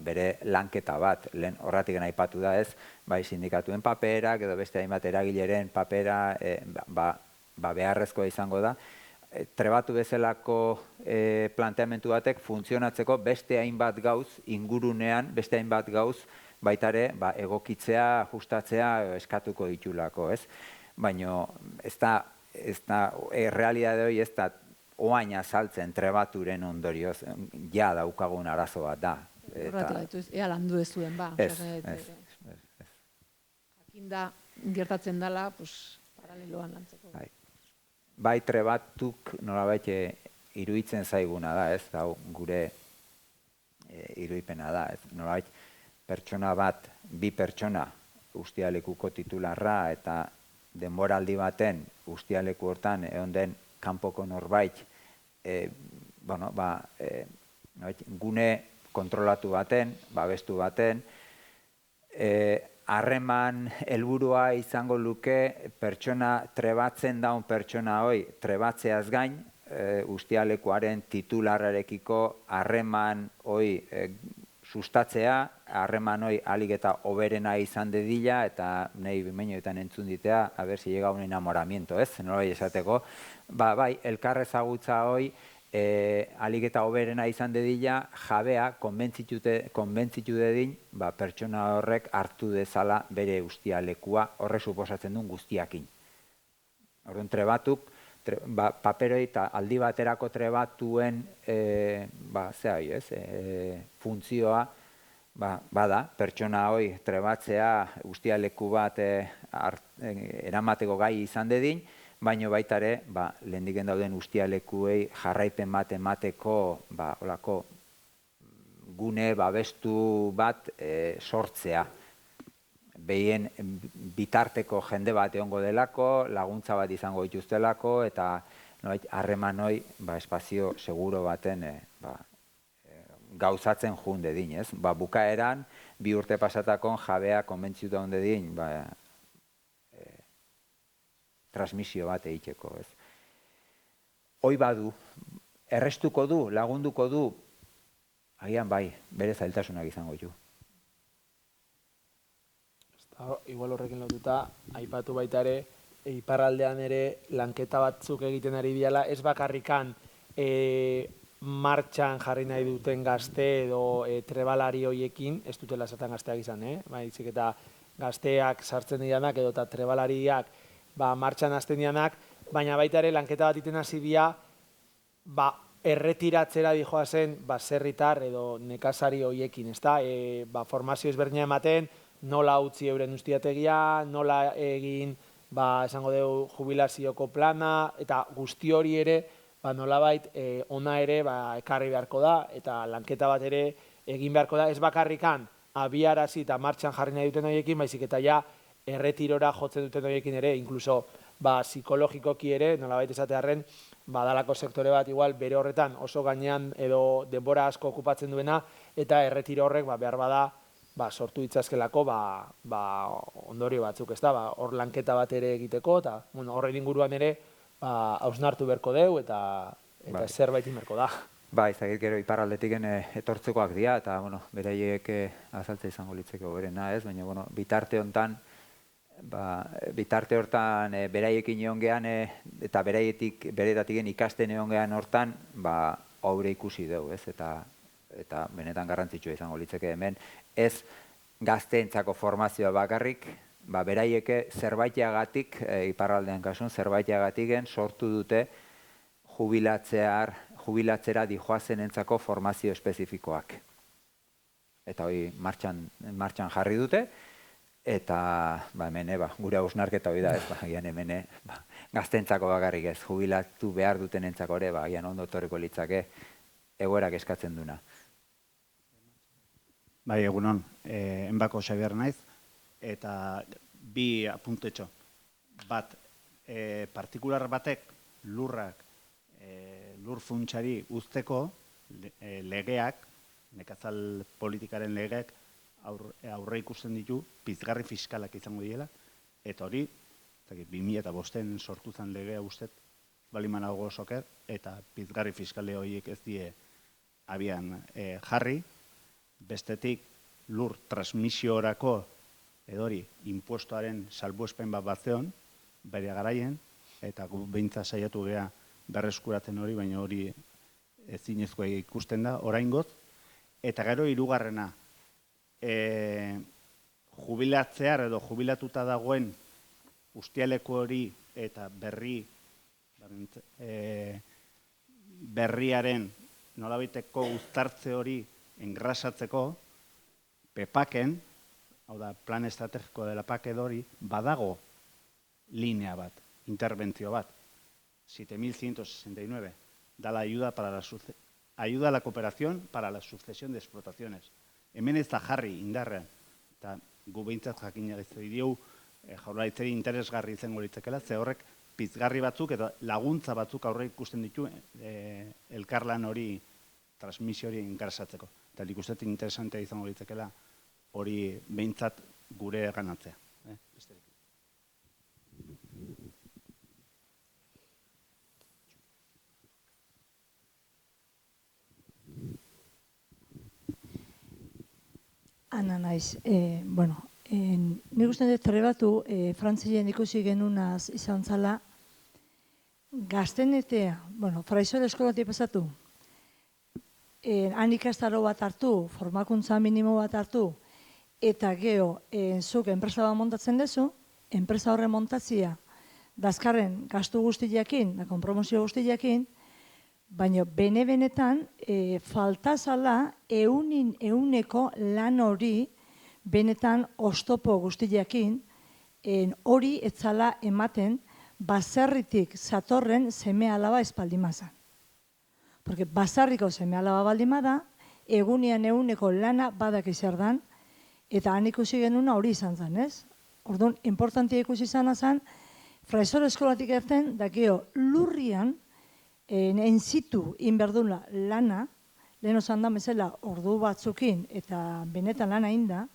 bere lanketa bat, lehen horretik aipatu da ez, bai sindikatuen paperak edo beste hainbat eragileren papera beharrezkoa izango da, trebatu bezalako planteamendu batek funtzionatzeko beste hainbat gauz ingurunean, beste hainbat gauz baitare egokitzea, ajustatzea eskatuko ditulako, ez? Baina ez da realidade hori ez da oain azaltzen trebaturen ondorioz, ja daukagun arazo bat da. Ea landu ez zuen, ba. Ez. Jakinda gertatzen dela, paraleloan lantzeko. Bai trebatuk nolabait iruditzen zaiguna da, ez? Gure irudipena da, ez? Nolabait pertsona bat, bi pertsona ustialekuko titularra eta denboraldi baten ustialeku hortan egon den kanpoko norbait gune kontrolatu baten, babestu baten, harreman helburua izango luke pertsona trebatzen daun pertsona hoi trebatzeaz gain, ustialekuaren titularrarekiko harreman hoi sustatzea, harreman hoi alik eta oberena izan dedila, eta nahi bimeinoetan entzun ditea, a ver si llega un enamoramiento, ez? Nola esateko, bai, elkarrezagutza hoi alik eta hoberena izan dedila, jabea konbentzitu dedin, pertsona horrek hartu dezala bere ustia lekua horrek suposatzen duen guztiakin. Orduan trebatuk, paperoi eta aldi baterako trebatuen funtzioa bada, pertsona hoi trebatzea ustia leku bat eramateko gai izan dedin, baina baita ere, lehendiken dauden ustialekuei jarraipen bat emateko olako gune babestu bat sortzea. Behien bitarteko jende bat egongo delako, laguntza bat izango dituztelako, eta harreman hoi espazio seguro baten gauzatzen jun dedin, ez? Bukaeran, 2 urte pasatakon jabea konbentzitu hon dedin, transmisio bat egiteko, ez. Hoi badu, errestuko du, lagunduko du, agian bai, bere zailtasunak izango ditu. Igual horrekin lotuta, aipatu baita ere, iparraldean ere lanketa batzuk egiten ari diala, ez bakarrikan martxan jarri nahi duten gazte edo trebalari hoiekin, ez dutela esaten gazteak izan, baizik eta gazteak sartzen dianak edo eta trebalariak martxan hasten dianak, baina baita ere lanketa bat iten hasi dira, erretiratzera dijoazen baserritar edo nekazari hoiekin, ezta? Formazio ezberdina ematen, nola utzi euren ustiategia, nola egin, esango dugu, jubilazioko plana, eta guzti hori ere, nolabait, ona ere ekarri beharko da, eta lanketa bat ere egin beharko da, ez bakarrikan, abiarazi eta martxan jarri nahi duten horiekin, baizik eta ja, erretirora jotzen duten horiekin ere, inkluso psikologikoki ere, nolabait esatearren, badalako sektore bat igual bere horretan oso gainean edo denbora asko okupatzen duena, eta erretiro horrek behar bada sortu ditzazkelako ondorio batzuk, ez da, hor lanketa bat ere egiteko, eta horren inguruan ere hausnartu beharko deu, eta zerbait inberko da. Izagit gero iparraldetik etortzekoak dira, eta beraiek azaltza izango litzeko berena, ez? Baina, bitarte hortan beraiekin egon gehan, eta beretatik ikasten egon gehan hortan, haure ikusi dugu, ez? Eta benetan garrantzitsua izango litzeke hemen, ez gazteentzako formazioa bakarrik, beraieke zerbaiteagatik, iparraldean kasun, zerbaiteagatiken sortu dute jubilatzera dijoazenentzako formazio espezifikoak. Eta hori martxan jarri dute, eta hemen gure hausnarketa hori da, agian hemen gazteentzako bakarrik ez, jubilatu behar dutenentzako ere, agian ondo etorriko litzake egoerak eskatzen duna. Bai, egunon, enbako Xabier naiz, eta bi apuntetxo. Bat, partikular batek lurrak, lur funtsari uzteko legeak, nekazal politikaren legeak aurre ikusten ditu pizgarri fiskalak izango diela, eta hori, 2005 sortu zen legea ustet, balimanago soker, eta pizgarri fiskale horiek ez die abian jarri, bestetik lur transmisiorako edori impuestoaren salbuespen bat batzeon, bere garaien, eta gu behintzat saiatu geha berreskuratzen hori, baina hori ezinezkoa ikusten da, oraingoz. Eta gero hirugarrena, jubilatzear edo jubilatuta dagoen ustialeku hori eta berriaren nolabaiteko uztartze hori engrasatzeko, PEPAKen, hau da, plan estrategiko dela PAK edori, badago linea bat, interbentzio bat, 7.169, da la ayuda a la cooperación para la sucesión de explotaciones. Hemen ez da jarri indarrean, eta gu behintzat jakina ez diu jaurlaritzari interesgarri izango litzakela, ze horrek pizgarri batzuk eta laguntza batzuk aurre ikusten ditu elkarlan hori transmisio hori engrasatzeko. Eta nik uste interesantea izango litzakela hori behintzat gure ganatzea. Ana naiz, nik uste dut trebatu, Frantzian ikusi genunaz izan zala, gaztenetea Fraisor eskolatik pasatu, han ikastaro bat hartu, formakuntza minimo bat hartu, eta geho, zuk enpresa bat montatzen dezu, enpresa horren montatzia, dazkarren gastu guztiakin, da konpromozio guztiakin, baina benetan faltazala euneko lan hori benetan oztopo guztiakin hori etzala ematen baserritik zatorren seme alaba espaldimazan. Porque basarriko seme alaba baldimada, egunean euneko lana badak izar dan, eta han ikusi genuna hori izan zen, ez? Orduan, importantia ikusi izan zen, Fraisor eskolatik erten, dakio, lurrian, entzitu inberdula lana, lehen osan da bezala ordu batzukin eta benetan lana inda,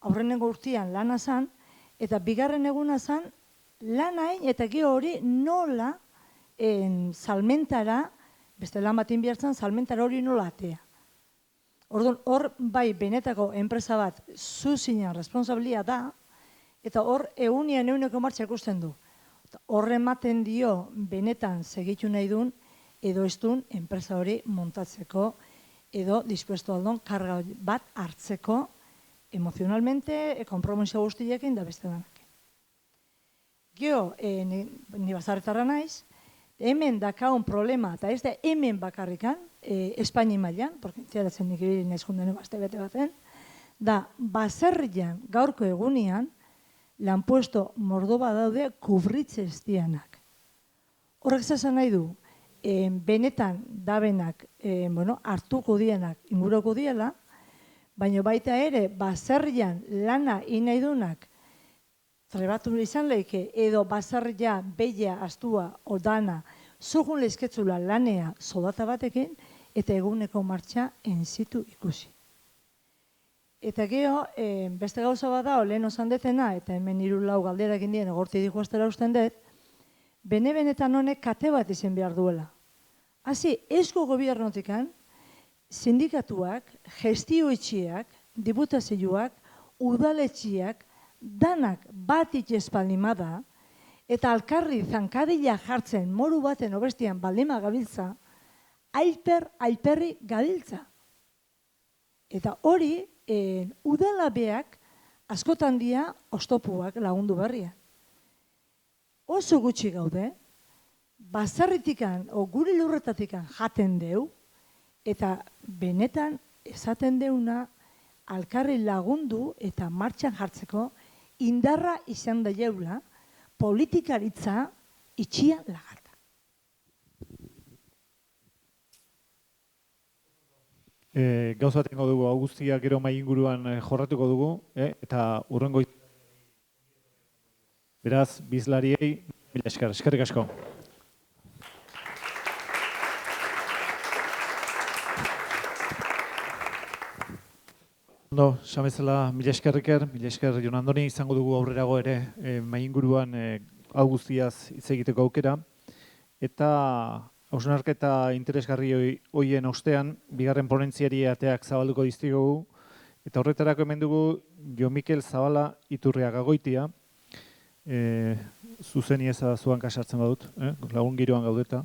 aurrenengo urtean lana zan, eta bigarren eguna zan, lana eta gero hori nola salmentara, beste lan bat inbiartzen, salmentara hori nola atea. Orduan, hor bai benetako enpresa bat zuzinean responsabilia da, eta hor euneko martxa ikusten du. Horre ematen dio benetan segitu nahi duen edo ez duen enpresa hori montatzeko edo dispuesto aldon karga bat hartzeko emozionalmente, konpromissio guztiekin da beste danak. Gio, ni bazarretarra naiz, hemen dakaun problema, eta ez da hemen bakarrikan, Espaini mailan, porque entziaratzen nik ibili naiz jundene bete baten, da baserrian gaurko egunean, lanpuesto mordo bat daude kubritze ez dianak. Horrek zazan nahi du, benetan dabenak hartuko dienak inguroko diela, baina baita ere baserrian lana nahi dunak trebatu izan lehike edo baserria beia astua odana zugun lehizketzula lanea soldata batekin eta eguneko martxa entzitu ikusi. Eta geho, beste gauza bat da, lehen osan detena, eta hemen 3-4 galdera egin dien, egorti diku astera usten dut, benetan honek kate bat izan behar duela. Hasi, esko gobiernotikan, sindikatuak, gestioetxiak, diputazioak, udaletxiak, danak bat itxespaldimada, eta alkarri zankadila jartzen moru baten obestian baldima gabiltza, alperri gabiltza. Eta hori, udalabeak askotan dia oztopuak lagundu berria. Oso gutxi gaude, bazarritikan o gure lurretatikan jaten deu, eta benetan esaten deuna alkarri lagundu eta martxan jartzeko indarra izan da jaula, politikaritza itxia lagarta. Gauza batengo dugu, hau guztia gero mai inguruan jorratuko dugu, eta urrengo beraz, bizlariei, mila esker, eskerrik asko. Ondo, samezela, mila esker Jon Andoni, izango dugu aurrerago ere mai inguruan hau guztiaz hitz egiteko aukera, eta hausnarketa interesgarri hoien ostean, bigarren ponentziari ateak zabalduko dizkigugu, eta horretarako hemen dugu Jon Mikel Zabala Iturriaga Goitia, zuzeni eza zuan kasartzen badut, lagun giroan gaudeta.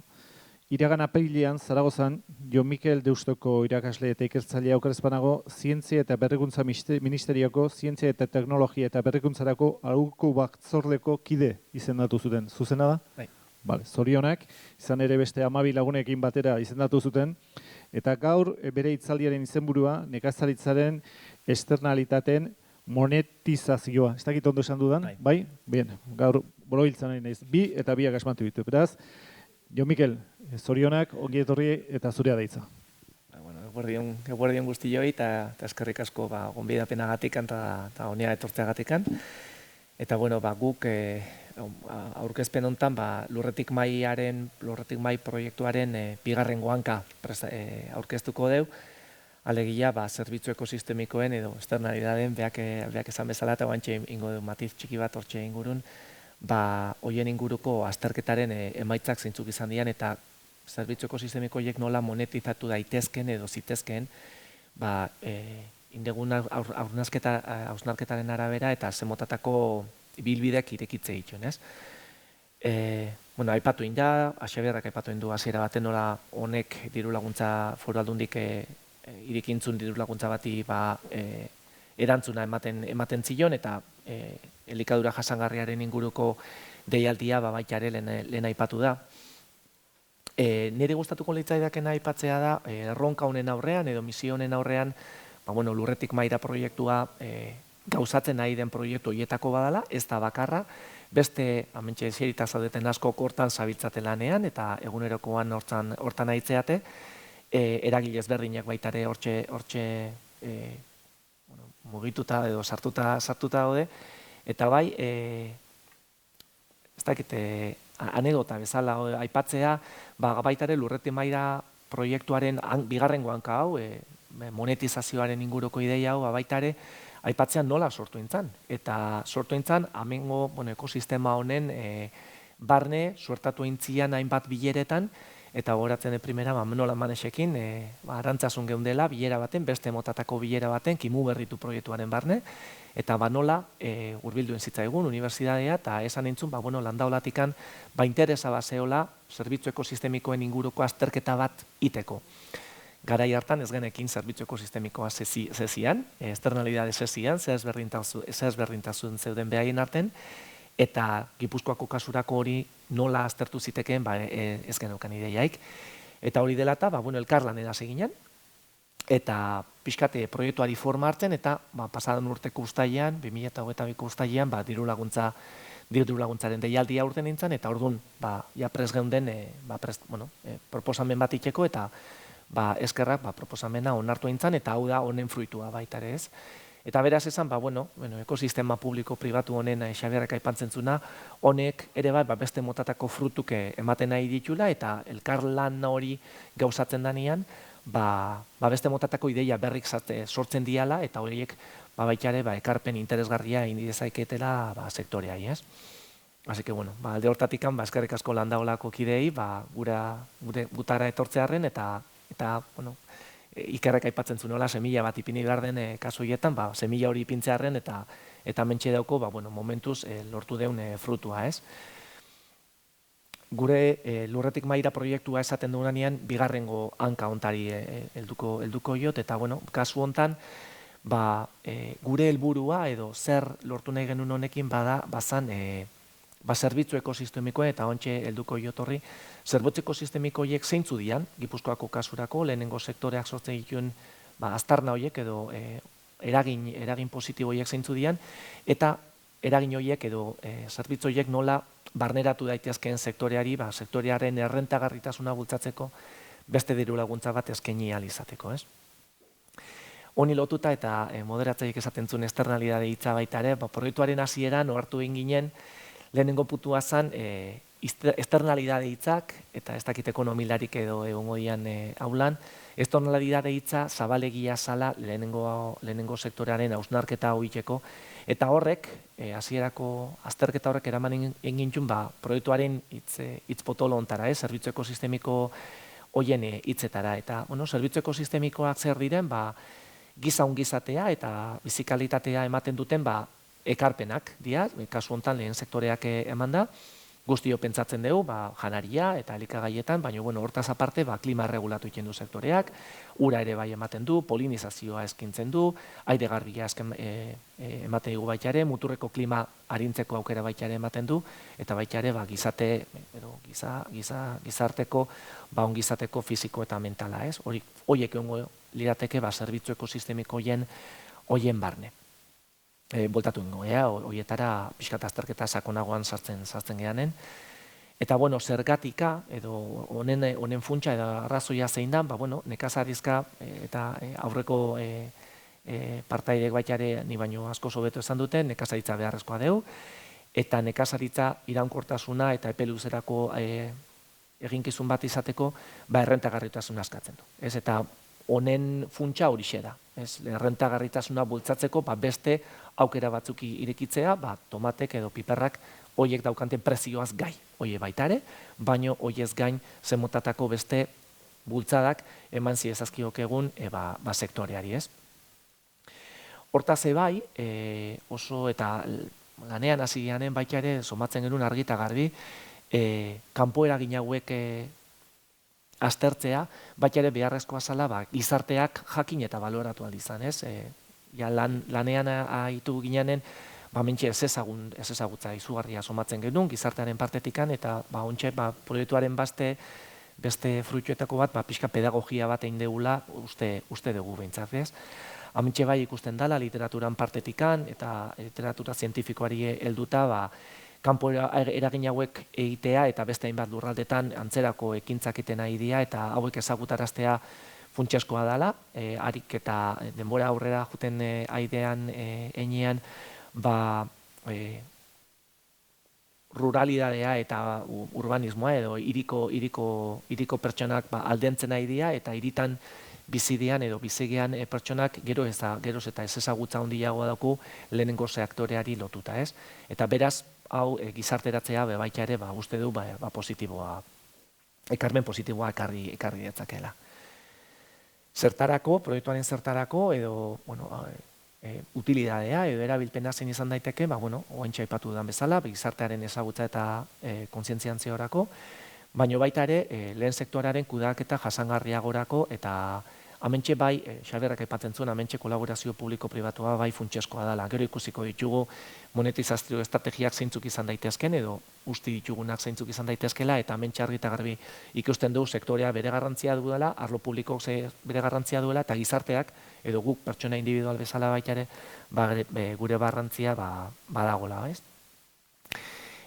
Iragan apirilean, Zaragozan, Jon Mikel Deustoko irakasle eta ikertzailea aukerezpanago, Zientzia eta Berrikuntza Ministerioko, Zientzia eta Teknologia eta Berrikuntzarako aholku batzordeko kide izendatu zuten. Zuzena da? Bai. Bale, zorionak, izan ere beste 12 lagunekin batera izendatu zuten, eta gaur bere hitzaldiaren izenburua nekazaritzaren externalitateen monetizazioa. Ez dakit ondo esan dudan? Bai? Bien, gaur borobiltzan nahi naiz. Bi eta biak asmatu ditu. Beraz, Jon Mikel, zorionak, ongi etorri eta zurea daitza. Eguerdion guztioi eta eskerrik asko gonbidapenagatik eta honea etortzeagatikan. Eta guk aurkezpen hontan lurretik mai proiektuaren bigarrengo hanka aurkeztuko deu, alegia zerbitzu ekosistemikoen edo externalidadeen beak esan bezala eta guantxe ingo du matiz txiki bat hortxe ingurun, hoien inguruko azterketaren emaitzak zeintzuk izan dian eta zerbitzu ekosistemikoiek nola monetizatu daitezken edo zitezken indegun hausnarketaren arabera eta zemotatako bilbideak irekitze dituen, ez? Bueno, aipatu inda, Xabierrak aipatu indu hasiera baten nola honek diru laguntza foru aldundik irikintzun diru laguntza bati erantzuna ematen zion eta elikadura jasangarriaren inguruko deialdia baita ere lehen aipatu da. Nire gustatuko litzaidakena aipatzea da, erronka honen aurrean edo misio honen aurrean, lurretik maira proiektua gauzatzen nahi den proiektu horietako badala, ez da bakarra, beste, amentxe esierita zaudeten asko hortan zabiltzate lanean, eta egunerokoan hortan aitzeate, eragile ezberdinak baitare hortxe mugituta edo sartuta daude, eta bai, ez dakit, anekdota bezala aipatzea, baitare lurretik maira proiektuaren bigarrengo hanka hau, monetizazioaren inguruko ideia hau, baitare, aipatzean nola sortu intzan. Eta sortu intzan, amengo ekosistema honen barne suertatu intzian hainbat bileretan, eta goratzen primera, nola manesekin, arantzasun geundela, bilera baten, beste motatako bilera baten, kimu berritu proiektuaren barne, eta nola hurbilduen zitzaigun, unibertsitatea, eta esan entzun, landaolatikan, interesa baseola, zerbitzu ekosistemikoen inguruko azterketa bat iteko. Garai hartan ez genekin zerbitzu ekosistemikoa zezian, externalidade zezian, ze ezberdintasun zeuden behaien arten, eta Gipuzkoako kasurako hori nola aztertu zitekeen ez geneukan ideiaik. Eta hori dela eta elkarlanera seginen, eta pixkate proiektuari forma hartzen, eta pasadan urteko ustailean, 2022ko ustailean, diru laguntzaren deialdia urten nintzen, eta orduan, ja prest geunden, proposamen bat itxeko, eta eskerrak proposamena onartu eintzan, eta hau da honen fruitua baita ere ez. Eta beraz esan, ekosistema publiko-pribatu honen Xabierrak aipatzen zuna, honek ere beste motatako frutuke ematen nahi ditula, eta elkarlan hori gauzatzen danean, beste motatako ideia berrik sortzen diala, eta horiek baita ere ekarpen interesgarria indidezaiketela sektoreai, ez? Así que, alde hortatikan, eskerrik asko Landaolako kideei, gutara etortzearen, eta Ikerrek aipatzen zunola, semilla bat ipini behar den kasu hietan, semilla hori ipintzearen eta mentxe dauko, momentuz lortu deun frutua, ez? Gure lurretik maira proiektua esaten dugunean, bigarrengo hanka ontari helduko jot, eta kasu hontan, gure helburua edo zer lortu nahi genuen honekin bazan zerbitzu ekosistemikoa eta ontxe helduko jotorri, zerbitzu ekosistemiko horiek zeintzu dian, Gipuzkoako kasurako, lehenengo sektoreak sortzen dituen aztarna horiek edo eragin positibo horiek zeintzu dian, eta eragin horiek edo zerbitzu horiek nola barneratu daitezkeen sektoreari, sektorearen errentagarritasuna bultzatzeko beste diru laguntza bat eskaini ahal izateko, ez? Honi lotuta eta moderatzaileek esaten zuen externalidade hitza baita ere, proiektuaren hasieran ohartu egin ginen, lehenengo putua zen externalidade hitzak, eta ez dakit ekonomilarik edo egongo dian aulan, externalidade hitza zabalegia zala lehenengo sektorearen hausnarketa hoiteko, eta horrek, hasierako azterketa horrek eraman egin proiektuaren hitz potolo ontara, zerbitzu ekosistemiko hoien hitzetara, eta zerbitzu ekosistemikoak zer diren, giza ongizatea eta bizikalitatea ematen duten ekarpenak dira, kasu honetan lehen sektoreak eman da, guztio pentsatzen dugu, janaria eta elikagaietan, baina hortaz aparte, klima regulatu egiten du sektoreak, ura ere bai ematen du, polinizazioa eskintzen du, aire garbia ematen dugu baita ere, muturreko klima arintzeko aukera baita ere ematen du, eta baita ere gizarteko, ongizateko fisiko eta mentala, ez? Horiek egongo lirateke zerbitzu ekosistemiko hoien barne. Boltatu ingo, horietara pixkat azterketa sakonagoan sartzen geanen. Eta, zergatika, edo honen funtsa edo arrazoia zein da, nekazarizka eta aurreko partaidek baita ere, ni baino asko sobeto esan duten, nekazaritza beharrezkoa deu, eta nekazaritza iraunkortasuna eta epe luzerako eginkizun bat izateko, errentagarritasuna askatzen du. Ez, eta honen funtsa horixe da. Errentagarritasuna bultzatzeko beste aukera batzuk irekitzea, tomatek edo piperrak horiek daukanten prezioaz gai, horiek baita ere, baino horiez gain zemotatako beste bultzadak eman ziezazkiok egun sektoreari, ez? Hortaz ebai, oso eta lanean hasi geanen baita ere somatzen genuen argi eta garbi, kanpo eragin hauek aztertzea, baita ere beharrezkoa zala gizarteak jakin eta baloratu ahal izan, ez? Lanean aitu gineanen, mentxe ez ezagutza izugarria somatzen genuen gizartearen partetikan, eta ontxe proiektuaren beste fruituetako bat, pixka pedagogia bat egin degula uste dugu behintzat, ez? Hamentxe bai ikusten dala literaturan partetikan eta literatura zientifikoari helduta, kanpo eragin hauek egitea eta beste hainbat lurraldetan antzerako ekintzak egiten ari dira eta hauek ezagutaraztea funtsezkoa dela, harik eta denbora aurrera juten aidean enean, ruralidadea eta urbanismoa edo hiriko pertsonak aldentzen ari dira eta hiritan bizidian edo bizigean pertsonak geroz eta ez ezagutza handiagoa dauku lehenengo sektoreari lotuta, ez? Eta beraz, hau gizarteratzea baita ere uste du positiboa, ekarmen positiboa ekarri detzakela. Zertarako, proiektuaren zertarako edo, utilidadea edo erabilpena zein izan daiteke, oaintxe aipatu dudan bezala, gizartearen ezagutza eta kontzientziantziorako, baina baita ere lehen sektorearen kudeaketa jasangarriagorako eta hementxe bai, Xaberrak aipatzen zuen, hementxe kolaborazio publiko-pribatua bai funtsezkoa dela. Gero ikusiko ditugu monetizazio estrategiak zeintzuk izan daitezken edo usti ditugunak zeintzuk izan daitezkela eta hementxe argi eta garbi ikusten dugu sektorea bere garrantzia duela, arlo publiko bere garrantzia duela eta gizarteak edo guk pertsona individual bezala baita ere gure garrantzia badagola, ez?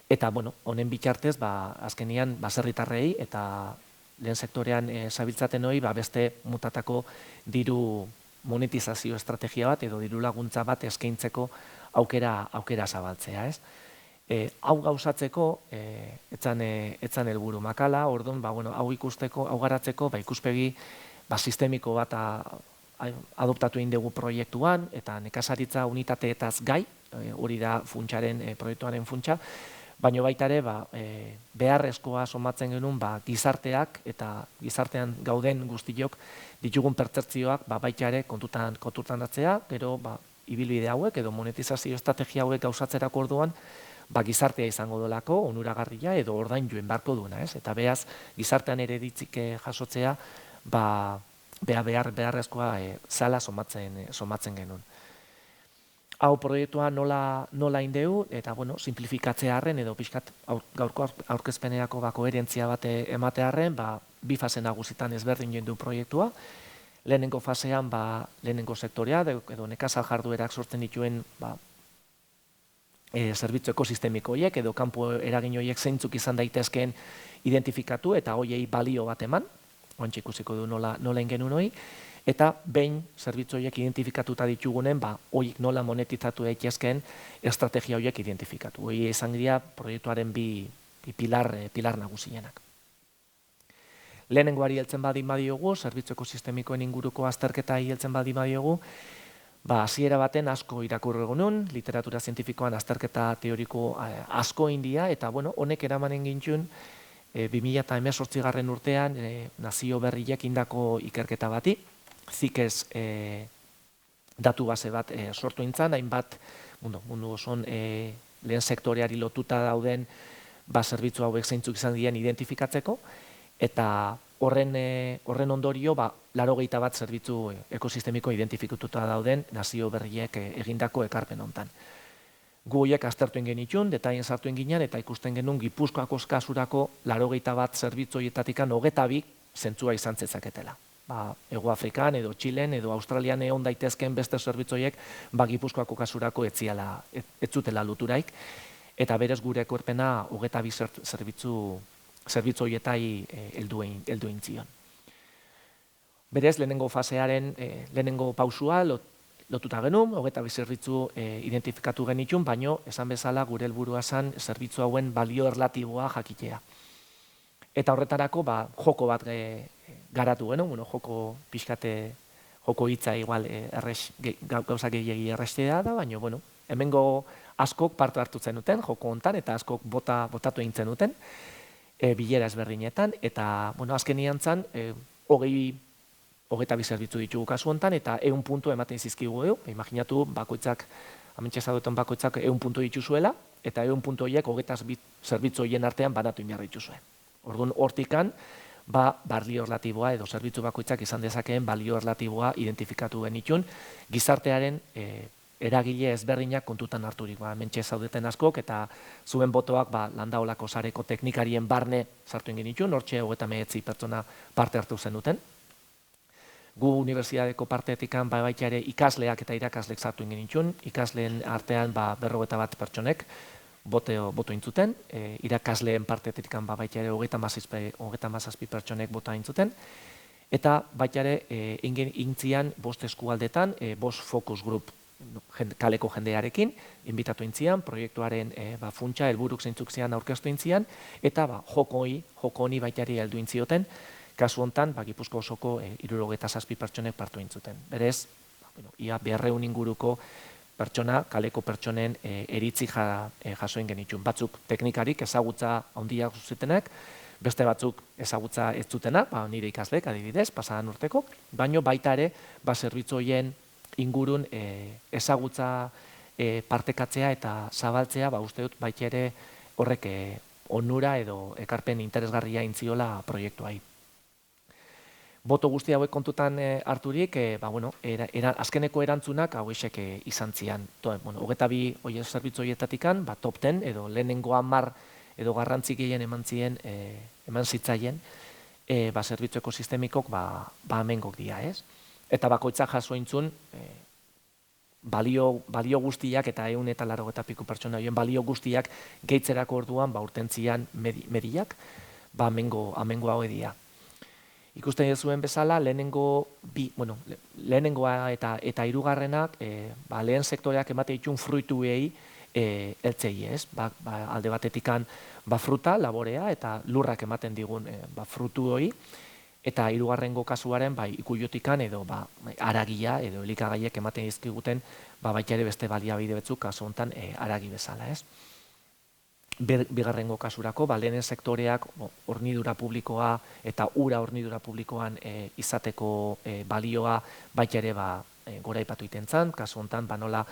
Eta, honen bitartez, azkenian, baserritarrei eta lehen sektorean zabiltzaten hori, beste mutatako diru monetizazio estrategia bat edo diru laguntza bat eskaintzeko aukera zabaltzea, ez? Hau gauzatzeko, etzan helburu makala, orduan, hau ikusteko, hau garatzeko, ikuspegi sistemiko bat adoptatu egin dugu proiektuan, eta nekazaritza unitateetaz gai, hori da proiektuaren funtsa, baina baita ere beharrezkoa somatzen genuen gizarteak eta gizartean gauden guztiok ditugun pertzertzioak baita ere kontutan hartzea, gero ibilbide hauek edo monetizazio estrategia hauek gauzatzerako orduan gizartea izango delako, onuragarria edo ordain joen beharko duena, ez? Eta beraz, gizartean ere ditzik jasotzea beharrezkoa zala somatzen genuen. Hau proiektua nola indeu, eta, simplifikatzearen edo pixkat gaurko aurkezpenerako koherentzia bat ematearen, bi fase nagusitan ezberdin jendu proiektua. Lehenengo fasean, lehenengo sektorea, edo nekazal jarduerak sortzen dituen zerbitzu ekosistemiko horiek, edo kanpo eragin horiek zeintzuk izan daitezkeen identifikatu, eta horiei balio bat eman, oantxe ikusiko du nola ingenuen hori, eta behin zerbitzu horiek identifikatuta ditugunen, horiek nola monetizatu daitezkeen estrategia horiek identifikatu. Hori izan dira proiektuaren bi pilar nagusienak. Lehenengoari heltzen baldin badiogu, zerbitzu ekosistemikoen inguruko azterketa heltzen baldin badiogu, hasiera baten asko irakurri genuen, literatura zientifikoan azterketa teoriko asko india, eta honek eramanen gintxun 2018 urtean nazio berriak indako ikerketa bati, zikez datu base bat sortu intzan, hainbat mundu oson lehen sektoreari lotuta dauden zerbitzu hauek zeintzuk izan diren identifikatzeko, eta horren ondorio 81 bat zerbitzu ekosistemiko identifikatuta dauden nazio berriek egindako ekarpen hontan. Gu horiek aztertu egin genitun, detaien sartu egin ginen, eta ikusten genuen Gipuzkoako kasurako 81 bat zerbitzu horietatikan 22 zentzua izan zezaketela. Hego Afrikan, edo Txilen, edo Australian egon daitezken beste zerbitzu horiek Gipuzkoako kasurako ez zutela luturaik, eta berez gure ekorpena 22 zerbitzu horietai heldu egin zion. Berez, lehenengo fasearen lehenengo pausua lotuta genuen, 22 zerbitzu identifikatu genitun, baino esan bezala gure helburua zen zerbitzu hauen balio erlatiboa jakitea. Eta horretarako joko bat garatu genuen, joko pixkate, joko hitza igual gauza gehiagi errestea da, baina hemengo askok parte hartu zenuten, joko hontan, eta askok botatu egin zenuten, bilera ezberdinetan, eta azkenian zan, 22 zerbitzu ditugu kasu hontan, eta 100 puntu ematen zizkigu imaginatu bakoitzak hementxe zaudeten bakoitzak 100 puntu dituzuela, eta 100 puntu horiek 22 zerbitzu horien artean banatu behar dituzue. Orduan, hortikan, balio erlatiboa edo zerbitzu bakoitzak izan dezakeen balio erlatiboa identifikatu genitun, gizartearen eragile ezberdinak kontutan harturik. Hementxe zaudeten askok, eta zuen botoak Landaolako sareko teknikarien barne sartu genitun, hortxe 39 pertsona parte hartu zenuten. Gu unibertsitateko partetikan baita ere ikasleak eta irakaslek sartu genitun, ikasleen artean 51 pertsonek boto intzuten, irakasleen partetik baita ere 37 pertsonek bota intzuten, eta baita ere intzian 5 eskualdetan, 5 focus group kaleko jendearekin, inbitatu intzian, proiektuaren funtsa, helburuk zeintzuk zian aurkeztu intzian, eta joko honi baita ere heldu intzioten, kasu hontan, Gipuzkoa osoko 77 pertsonek partu intzuten. Berez, ia 200 inguruko pertsona, kaleko pertsonen eritzi jasoen genitxun. Batzuk teknikarik ezagutza handiak zuzetenak, beste batzuk ezagutza ez zutenak, nire ikaslek adibidez, pasadan urteko, baino baita ere, zerbitzu horien ingurun ezagutza partekatzea eta zabaltzea, uste dut baita ere horrek onura edo ekarpen interesgarria intziola proiektuai. Boto guzti hauek kontutan harturik, azkeneko erantzunak hauesek izan zian. 22 zerbitzu horietatikan, top 10 edo lehenengo 10 edo garrantzi gehien eman zitzaien, zerbitzu ekosistemikok amengok dira, ez? Eta bakoitzak jaso intzun, balio guztiak eta 180 piku pertsona horien balio guztiak gehitzerako orduan urtentzian mediak, amengo hau edia. Ikusten zuen bezala, lehenengoa eta hirugarrenak, lehen sektoreak emate ditun fruituei eltzei, ez? Alde batetikan fruta, laborea, eta lurrak ematen digun frutu hori, eta hirugarrengo kasuaren ikuiotikan edo aragia edo elikagaiek ematen dizkiguten baita ere beste baliabide batzuk kasu honetan aragi bezala, ez? Bigarrengo kasurako, lehen sektoreak hornidura publikoa eta ura hornidura publikoan izateko balioa baita ere gora ipatu itentzan, kasu honetan nola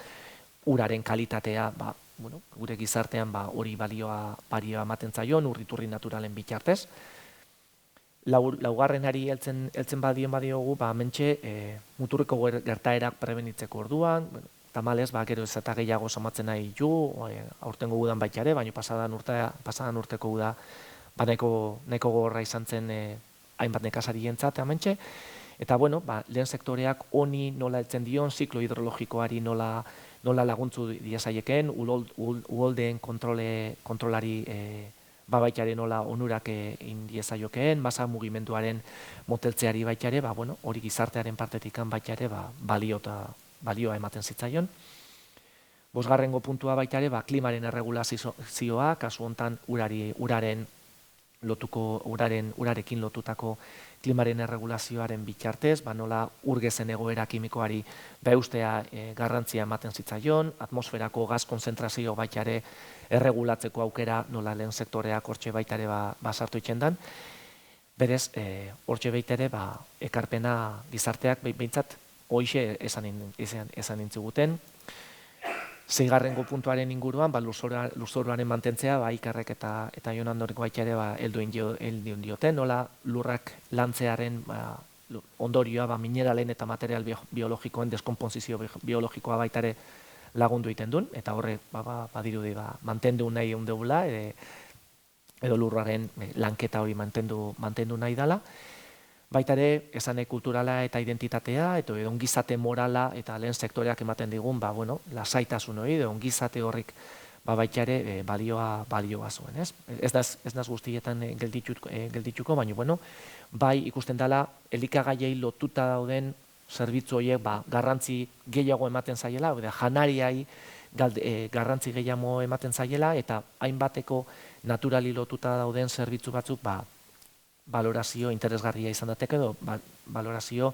uraren kalitatea gure gizartean hori balioa ematen zaion, urriturri naturalen bitartez. Laugarrenari heltzen badiogu, mentxe muturreko gertaerak prebenitzeko orduan, tamalez, gero ez eta gehiago somatzen nahi du, aurtengo udan baita ere, baina pasadan urteko uda nahiko gogorra izan zen hainbat nekazarientzat hementxe, eta lehen sektoreak honi nola heltzen dion, ziklo hidrologikoari nola laguntzu diazaieken, uholdeen kontrolari baita ere nola onurak indiezaiokeen, masa mugimenduaren moteltzeari baita ere, hori gizartearen partetikan baita ere balioa ematen zitzaion. Bosgarrengo puntua baita ere, klimaren erregulazioa, kasu hontan urarekin lotutako klimaren erregulazioaren bitartez, nola urgezen egoera kimikoari beustea garrantzia ematen zitzaion, atmosferako gaz konzentrazio baita ere erregulatzeko aukera nola lehen sektoreak hortxe baita ere sartu itxendan. Berez, hortxe baita ere ekarpena gizarteak behintzat hoixe esan nintziguten. 6. puntuaren inguruan, lurzoruaren mantentzea, Ikarrek eta Jon Andorek baita ere heldu dioten, nola lurrak lantzearen ondorioa mineralen eta material biologikoen deskomposizio biologikoa baita ere lagundu egiten duen, eta horre badirudi mantendu nahi eundegula, edo lurraren lanketa hori mantendu nahi dela. Baita ere, esane kulturala eta identitatea, eta ongizate morala eta lehen sektoreak ematen digun, lasaitasun hori, ongizate horrik baita ere balioa zuen, ez? Ez naz guztietan geldituko, baina, bai ikusten dela, elikagaiei lotuta dauden zerbitzu horiek garrantzi gehiago ematen zaiela, janariai garrantzi gehiago ematen zaiela, eta hainbateko naturali lotuta dauden zerbitzu batzuk valorazio interesgarria izan dateke edo valorazio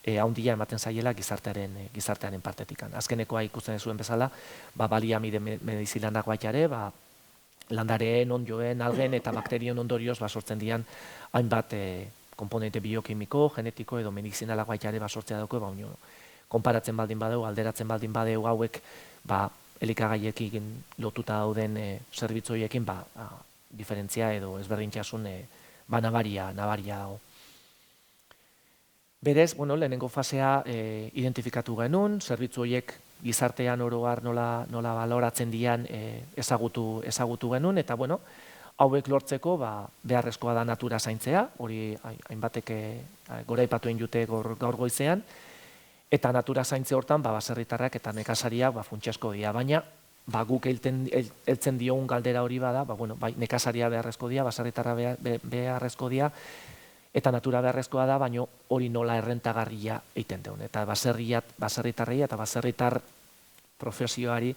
handia ematen zaiela gizartearen partetikan. Azkenekoa ikusten zuen bezala, baliamide medizilanak baita ere, landareen, ondjoen, algen eta bakterion ondorioz sortzen dian hainbat komponente biokimiko, genetiko edo medizinalak baita ere sortzea dauko, konparatzen baldin badeu, alderatzen baldin badeu hauek, elikagaiekin lotuta dauden zerbitzuekin, diferentzia edo ezberdintasun nabaria dago. Berez, lehenengo fasea identifikatu genuen, zerbitzu horiek gizartean oro har nola baloratzen dian ezagutu genuen, eta hauek lortzeko beharrezkoa da natura zaintzea, hori hainbatek goraipatuen jute gaur goizean, eta natura zaintze hortan baserritarrak eta nekazariak funtsezko dira, baina guk heltzen diogun galdera hori bada, nekazaria beharrezko dira, baserritarra beharrezko dira, eta natura beharrezkoa da, baina hori nola errentagarria egiten deun. Eta baserritarrei eta baserritar profesioari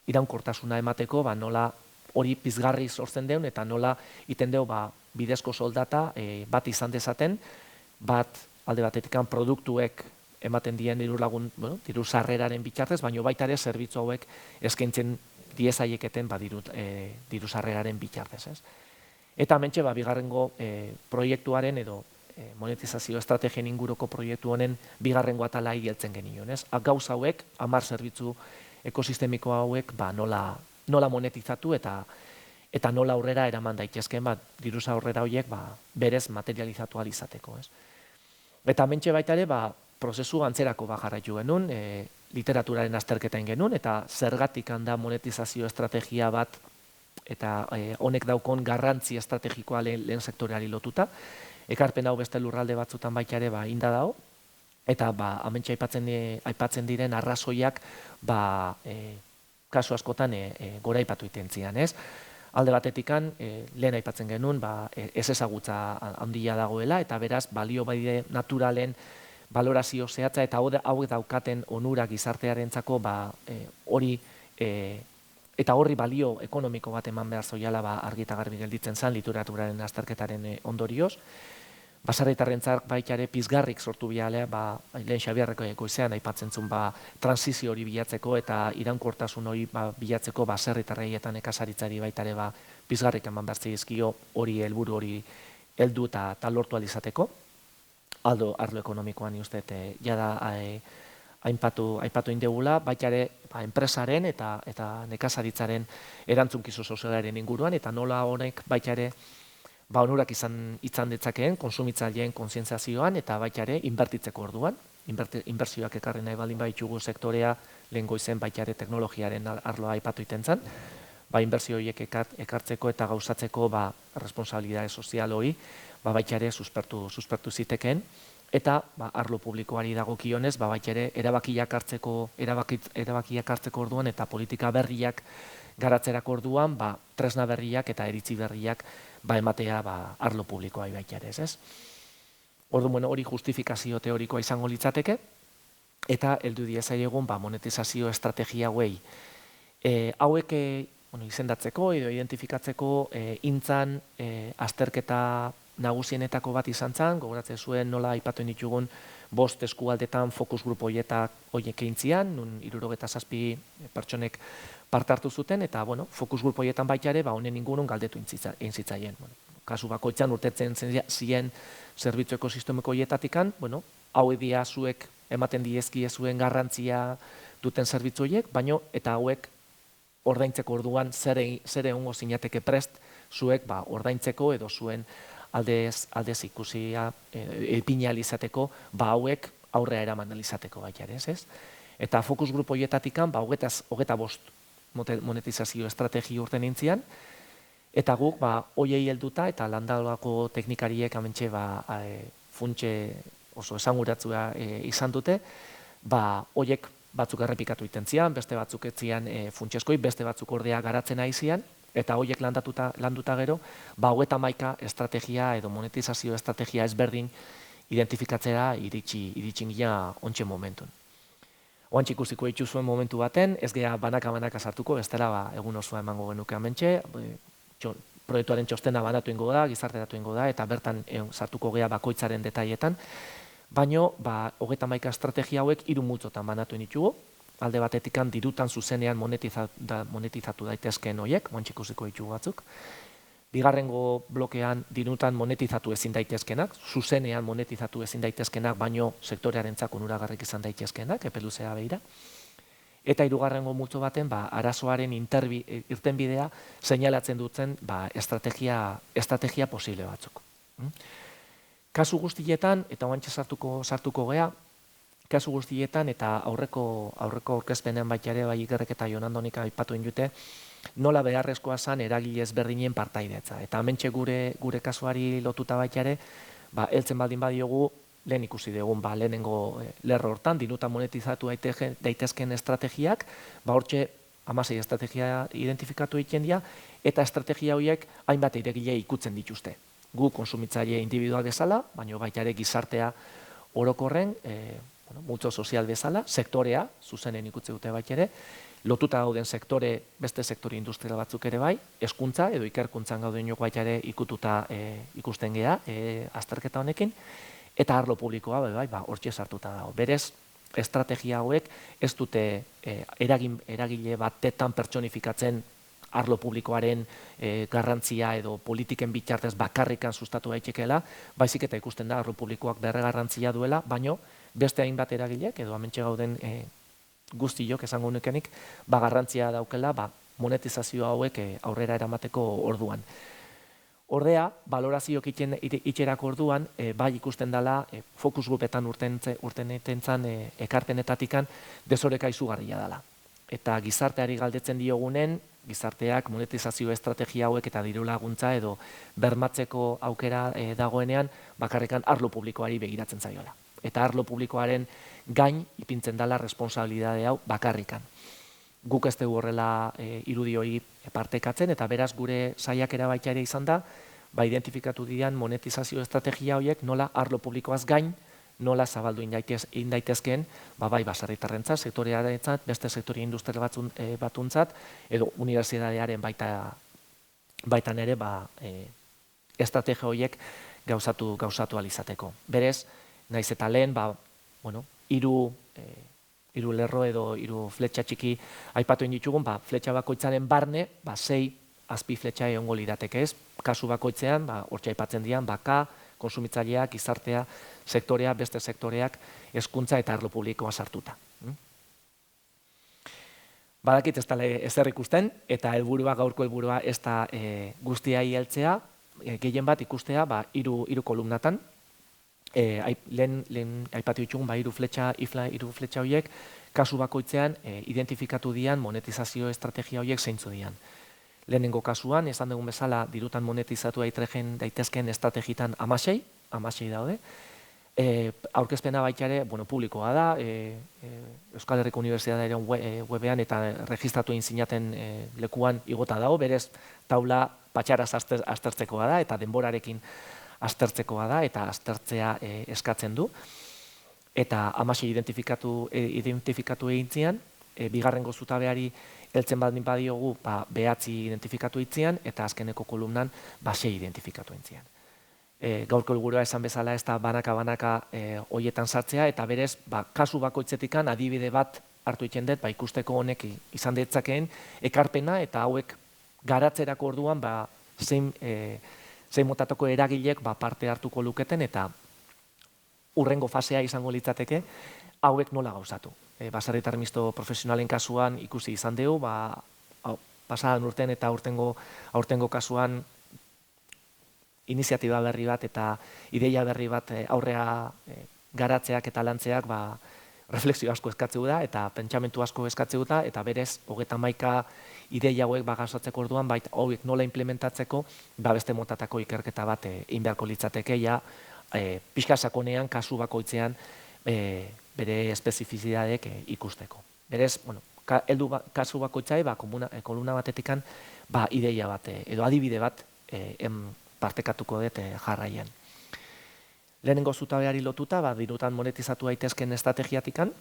iraunkortasuna emateko, nola hori pizgarri sortzen deun, eta nola egiten deu bidezko soldata bat izan dezaten, bat alde batetik produktuek ematen dien diru sarreraren bitartez, baina baita ere zerbitzu hauek eskaintzen diezaieketen diru sarreraren bitartez. Eta hementxe bigarrengo proiektuaren edo monetizazio estrategien inguruko proiektu honen bigarrengo atala heltzen genion. Gauza hauek, 10 zerbitzu ekosistemiko hauek nola monetizatu eta nola aurrera eraman daitezkeen diruza aurrera horiek berez materializatu ahal izateko. Eta hementxe baita ere prozesu antzerako jarraitu genuen, literaturaren azterketain genuen, eta zergatik handa monetizazio estrategia bat eta honek daukon garrantzi estrategikoa lehen sektoreari lotuta. Ekarpen hau beste lurralde batzutan baita ere inda dago, eta hementxe aipatzen diren arrazoiak kasu askotan goraipatu egiten zian. Alde batetikan, lehen aipatzen genuen, ez ezagutza handia dagoela, eta beraz, balio bide naturalen balorazio zehatza, eta hauek daukaten onura gizartearentzako hori eta horri balio ekonomiko bat eman behar zoiala argi eta garbi gelditzen zen literaturaren azterketaren ondorioz. Baserritarrentzat baita ere pizgarrik sortu bialea, lehen Xabierreko goizean aipatzen zuen transizio hori bilatzeko eta iraunkortasun hori bilatzeko baserritarrei eta nekazaritzari baita ere pizgarrik eman behar zaizkio hori helburu hori heldu eta lortu ahal izateko. Arlo ekonomikoan uste jada aipatu indegula, baita ere enpresaren eta nekazaritzaren erantzunkizu sozialaren inguruan, eta nola honek baita ere onurak izan ditzakeen konsumitzaileen kontzientziazioan eta baita ere inbertitzeko orduan. Inbertsioak ekarri nahi baldin baitugu sektorea lehen goizen baita ere teknologiaren arloa aipatu iten zen. Inbertsio horiek ekartzeko eta gauzatzeko responsabilitate sozial hori baita ere suspertu zitekeen. Eta arlo publikoari dagokionez baita ere erabakiak hartzeko orduan eta politika berriak garatzerako orduan tresna berriak eta iritzi berriak ematea arlo publikoa baita ere, ez? Orduan hori justifikazio teorikoa izango litzateke, eta heldu diezaiegun monetizazio estrategia hauei. Hauek izendatzeko edo identifikatzeko intzan azterketa nagusienetako bat izan zen, gogoratzen zuen nola aipatu ditugun 5 eskualdetan fokus grupo horiek eintzian, nun 77 pertsonek parte hartu zuten, eta fokus grupo horietan baita ere honen ingurun galdetu egin zitzaien. Kasu bakoitzan urtetzen ziren zerbitzu ekosistemiko horietatikan, hauek dira zuek ematen diezkie zuen garrantzia duten zerbitzu horiek, eta hauek ordaintzeko orduan zer egongo zinateke prest zuek ordaintzeko edo zuen aldez ikusia ipini ahal izateko hauek aurrera eraman ahal izateko baita ere, ez? Eta fokus grupo horietatikan 25 monetizazio estrategia urten intzian, eta guk hoiei helduta eta Landabako teknikariek hementxe funtse oso esanguratsua izan dute, hoiek batzuk errepikatu egiten zian, beste batzuk ez zian funtsezkoi, beste batzuk ordea garatzen ari zian, eta horiek landuta gero, 31 estrategia edo monetizazio estrategia ezberdin identifikatzera iritsi gila ontxe momentun. Oantxe ikusiko dituzuen momentu baten, ez geha banaka sartuko, bestela egun osoa emango genuke hementxe, proiektuaren txostena banatu ingo da, gizarteratu ingo da, eta bertan sartuko geha bakoitzaren detailetan, baino 31 estrategia hauek 3 multzotan banatu ditugu, alde batetikan dirutan zuzenean monetizatu daitezkeen horiek, oantxe ikusiko ditugu batzuk, Bigarrengo blokean dirutan monetizatu ezin daitezkenak, zuzenean monetizatu ezin daitezkenak, baino sektorearentzat onuragarrik izan daitezkenak, epe luzea begira. Eta hirugarrengo multzo baten arazoaren irtenbidea seinalatzen dutzen estrategia posible batzuk. Kasu guztietan, eta oantxe sartuko gea, kasu guztietan eta aurreko aurkezpenean baita ere bai Ikerrek eta Jon Andonik aipatu indute, nola beharrezkoa zen eragile ezberdinen partaidetza. Eta hementxe gure kasuari lotuta baita ere, heltzen baldin badiogu, lehen ikusi dugun lehenengo lerro hortan, dirutan monetizatu daitezken estrategiak, hortxe 16 estrategia identifikatu egiten dira, eta estrategia horiek hainbat eragile ikutzen dituzte. Gu konsumitzaile individual bezala, baina baita ere gizartea orokorren, multzo sozial bezala, sektorea, zuzenen ikutzen dute baita ere, lotuta dauden beste sektore industrial batzuk ere bai, hezkuntza edo ikerkuntzan gaudenok baita ere ikusten gea azterketa honekin, eta arlo publikoa hortxe sartuta dago. Berez, estrategia hauek ez dute eragile batetan pertsonifikatzen arlo publikoaren garrantzia edo politiken bitartez bakarrikan sustatu daitekeela, baizik eta ikusten da arlo publikoak berre garrantzia duela, baino beste hainbat eragileak edo hementxe gauden guztiok esango nukenik, garrantzia daukela monetizazio hauek aurrera eramateko orduan. Ordea, valorazioak itxerako orduan, bai ikusten dela, fokus grupetan urten etentzan ekarpenetatikan desoreka izugarria dela. Eta gizarteari galdetzen diogunen, gizarteak monetizazio estrategia hauek eta diru laguntza edo bermatzeko aukera dagoenean, bakarrekan arlo publikoari begiratzen zaiola. Eta arlo publikoaren gain ipintzen dela responsabilidade hau bakarrikan. Guk ez dugu horrela irudioi partekatzen, eta beraz gure saiakera baita ere izan da, identifikatu dian monetizazio estrategia horiek nola arlo publikoaz gain, nola zabaldu indaitezkeen, bai baserritarrentzat, sektorearentzat, beste sektore industrial batuntzat, edo unibertsitatearen baitan ere estrategia horiek gauzatu alizateko. Berez, naiz eta lehen, hiru lerro edo hiru fletxa txiki aipatu ditugun, fletxa bakoitzaren barne, 6 azpi fletxa egongo lirateke ez. Kasu bakoitzean, hortxe aipatzen dian, baka, konsumitzaileak, gizartea, sektorea, beste sektoreak, hezkuntza eta arlo publikoa sartuta. Badakit ez dela ezer ikusten, eta gaurko helburua ez da guztiai heltzea, gehien bat ikustea hiru kolumnatan, lehen aipatu ditugun hiru fletxa horiek, kasu bakoitzean identifikatu dian monetizazio estrategia horiek zeintzu dian. Lehenengo kasuan, esan dugun bezala, dirutan monetizatu daitezken estrategitan 16 daude. Aurkezpena baita ere, publikoa da, Euskal Herriko Unibertsitatearen webean eta registratu egin zinaten lekuan igota dago, berez taula patxaraz aztertzekoa da, eta denborarekin aztertzekoa da, eta aztertzea eskatzen du. Eta 16 identifikatu egin zian, bigarrengo zutabeari heltzen baldin badiogu, 9 identifikatu itzian, eta azkeneko kolumnan 6 identifikatu itzian. Gaurko helburua esan bezala ez da banaka hoietan sartzea, eta berez, kasu bakoitzetikan adibide bat hartu egiten dut, ikusteko honek izan ditzakeen ekarpena, eta hauek garatzerako orduan zein motatako eragilek parte hartuko luketen, eta urrengo fasea izango litzateke, hauek nola gauzatu. Baserritar misto profesionalen kasuan ikusi izan dugu, pasadan urten eta aurtengo kasuan iniziatiba berri bat eta ideia berri bat aurrea garatzeak eta lantzeak refleksio asko eskatzeu da eta pentsamentu asko eskatzeu da, eta berez 31 ideia hauek gauzatzeeko orduan, hauek nola implementatzeko, beste motatako ikerketa bat egin beharko litzateke, pixka sakonean kasu bakoitzean bere espezifizidadeek ikusteko. Berez, heldu kasu bakoitzai, kolumna batetikan, ideia bat, edo adibide bat partekatuko dut jarraian. Lehenengo zutabeari lotuta, dirutan monetizatu daitezken estrategiatikan,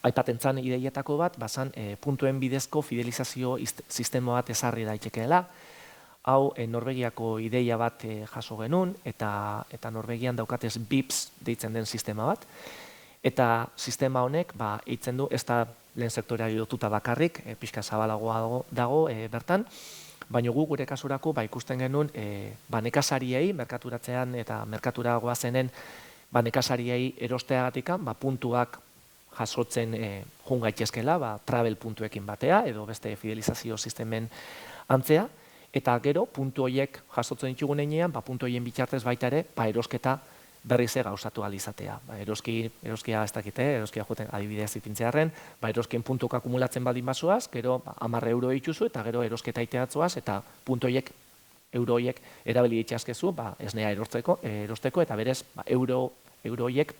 aipaten zan ideietako bat, puntuen bidezko fidelizazio sistema bat ezarri daitekeela. Hau, Norvegiako ideia bat jaso genuen, eta Norvegian daukatez BIPS deitzen den sistema bat. Eta sistema honek, eitzen du, ez da lehen sektoreari lotuta bakarrik, pixka zabalagoa dago bertan, Baina gu gure kasurako ikusten genuen nekazariei, merkaturatzean eta merkatura goazenen nekazariei erosteagatik puntuak jasotzen joan gaitezkela, travel puntuekin batea edo beste fidelizazio sistemen antzea, eta gero puntu horiek jasotzen ditugun einean, puntu horien bitartez baita ere, erosketa berriz gauzatu alizatea. Eroskia ez dakite, eroskia joten adibidez ipintzearen, eroskien puntuak akumulatzen baldin bazuaz, gero 10 euro dituzu eta gero erosketa iteatzuaz, eta puntu horiek, euro horiek erabili ditxaskezu, esnea erosteko, eta berez, euro horiek,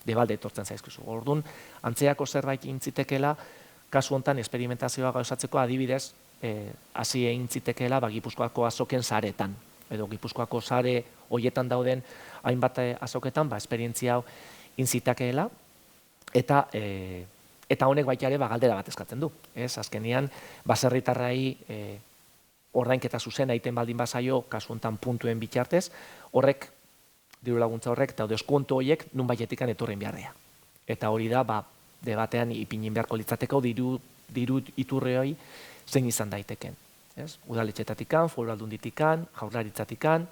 debalde etortzen zaizkizu. Orduan, antzeako zerbait intzitekela, kasu honetan esperimentazioa gauzatzeko adibidez, hasi egin zitekeela Gipuzkoako azoken saretan, edo Gipuzkoako sare horietan dauden hainbat azoketan esperientzia hau intzitakeela, eta honek baita ere galdera bat eskatzen du. Azkenean, baserritarrai ordainketa zuzena egiten baldin bazaio, kasu honetan puntuen bitartez, horrek, diru laguntza horrek, eta deskontu horiek nun baitetikan etorren beharrea. Eta hori da, debatean ipinin beharko litzateko diru iturre hori zein izan daiteken. Udaletxetatikan, foru aldunditikan, jaurlaritzatikan,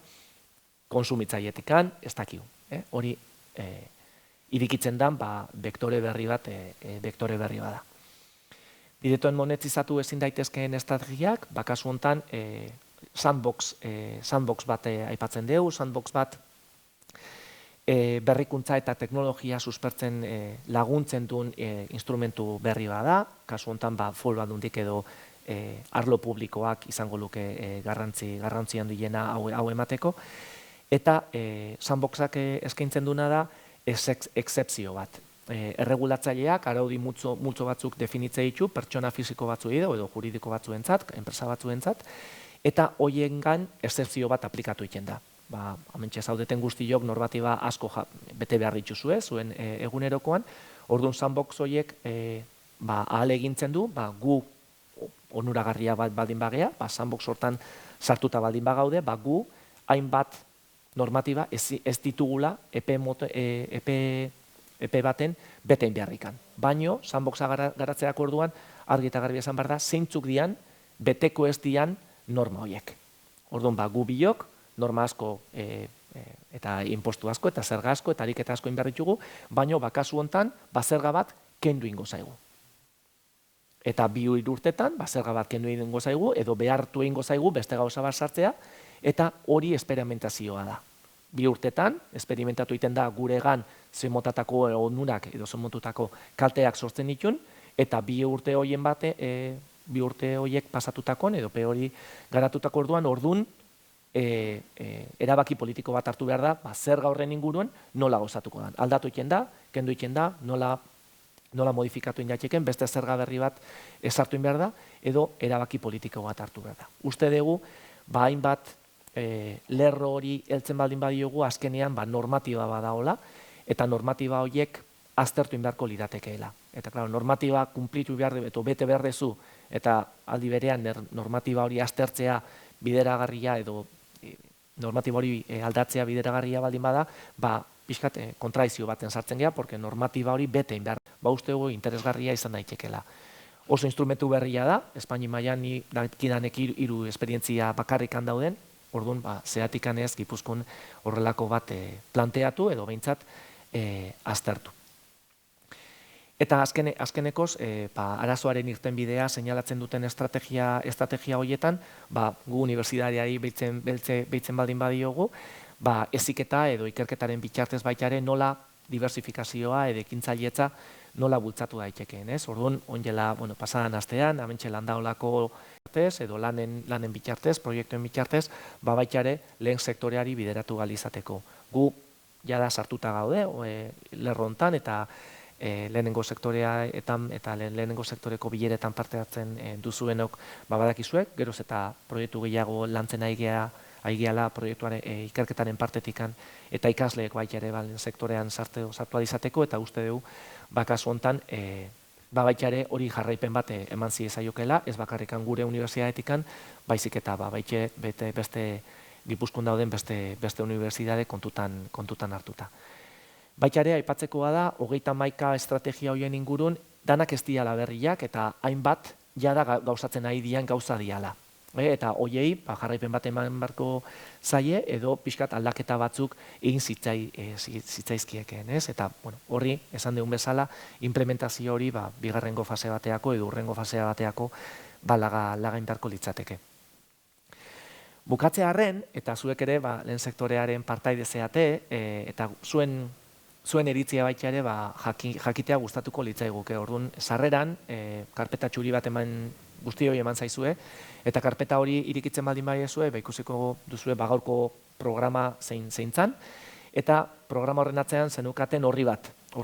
konsumitzailetikan, ez dakigu. Hori irikitzen dan, bektore berri bada. Diretoen monetizatu ezin daitezkeen estrategiak, kasu honetan, sandbox bat aipatzen dugu, sandbox bat berrikuntza eta teknologia suspertzen laguntzen duen instrumentu berri bada, kasu honetan foru aldundik edo arlo publikoak izango luke garrantzi handiena hau emateko, eta sandboxak eskaintzen duena da excepzio bat. Erregulatzaileak araudi multzo batzuk definitze ditu, pertsona fisiko batzu edo juridiko batzuentzat, enpresa batzuentzat, eta hoiengan excepzio bat aplikatu egiten da. Hementxe zaudeten guztiok normatiba asko bete behar dituzue, zuen egunerokoan, orduan sandbox horiek ahal egintzen du, gu onuragarria baldin bagea, sandbox hortan sartuta baldin bagaude, gu hainbat normatiba ez ditugula epe baten betein beharrikan. Baino, sandboxa garatzeak orduan, argi eta garbi esan behar da, zeintzuk dian, beteko ez dian norma horiek. Orduan, gu biok, norma asko eta impostu asko, eta zerga asko, eta ariketa asko inberritugu, baino, kasu honetan, zerga bat kendu ingo zaigu. Eta 2 urtetan, zerga bat kendu ingo zaigu, edo behartu ingo zaigu, beste gauza bat sartzea, eta hori esperimentazioa da. 2 urtetan, esperimentatu egiten da guregan zemotatako onurak edo zemotutako kalteak sortzen ditun, eta 2 urte horien bate, 2 urte horiek pasatutakon, edo hori garatutako orduan, erabaki politiko bat hartu behar da, zerga horren inguruen nola gauzatuko da. Aldatu egiten da, kendu egiten da, nola modifikatu inatxeken, beste zerga berri bat ezartu behar da, edo erabaki politiko bat hartu behar da. Uste dugu, hainbat lerro hori heltzen baldin badiogu, azkenean normatiba badaola, eta normatiba horiek aztertu beharko liratekeela. Eta, klaro, normatiba kumplitu behar du, bete behar dezu, eta aldi berean normatiba hori aztertzea bideragarria, edo normatiba hori aldatzea bideragarria baldin bada, pixkat kontraizio baten sartzen geha, porque normatiba hori bete behar. Uste dugu interesgarria izan daitekela. Oso instrumentu berria da, Espaini mailan dakidanek 3 esperientzia bakarrikan dauden, orduan, zeatikan ez, Gipuzkoan horrelako bat planteatu, edo behintzat aztertu. Eta azkenekoz, arazoaren irtenbidea seinalatzen duten estrategia horietan, gu unibertsitateari behitzen baldin badiogu, heziketa edo ikerketaren bitartez baita ere nola diversifikazioa edo ekintzailetza nola bultzatu daitekeen, ez? Orduan, onjela, pasadan astean, hementxe landaolako edo lanen bitartez, proiektuen bitartez, baita ere lehen sektoreari bideratu galizateko. Gu jada sartuta gaude, lerro hontan, eta lehenengo sektoreetan eta lehenengo sektoreko bileretan parte hartzen duzuenok badakizuek, geroz eta proiektu gehiago lantzen aigeala proiektuaren ikerketaren partetikan eta ikasleek baita ere sektorean sartu alizateko, eta uste dugu kasu honetan baita ere hori jarraipen bat eman ziezaiokela, ez bakarrikan gure unibertsitateetikan, baizik eta beste Gipuzkoan dauden beste unibertsitate kontutan hartuta. Baita ere, aipatzekoa da, 31 estrategia horien ingurun, danak ez diala berriak eta hainbat jada gauzatzen ari dian gauza diala. eta hoiei jarraipen bat eman barko zaie edo pixkat aldaketa batzuk egin zitzaizkiekeen, ez? Eta horri, esan dugun bezala, implementazio hori bigarrengo fase bateako edo hurrengo fase bateako laga indarko litzateke. Bukatzearren, eta zuek ere lehen sektorearen partaide zeate, eta zuen eritzia baita ere jakitea gustatuko litzaiguke. Orduan, sarreran, karpeta txuri bat guztioi eman zaizue, eta karpeta hori irikitzen baldin badiezue, ikusiko duzue gaurko programa zein zan, eta programa horren atzean zenukaten horri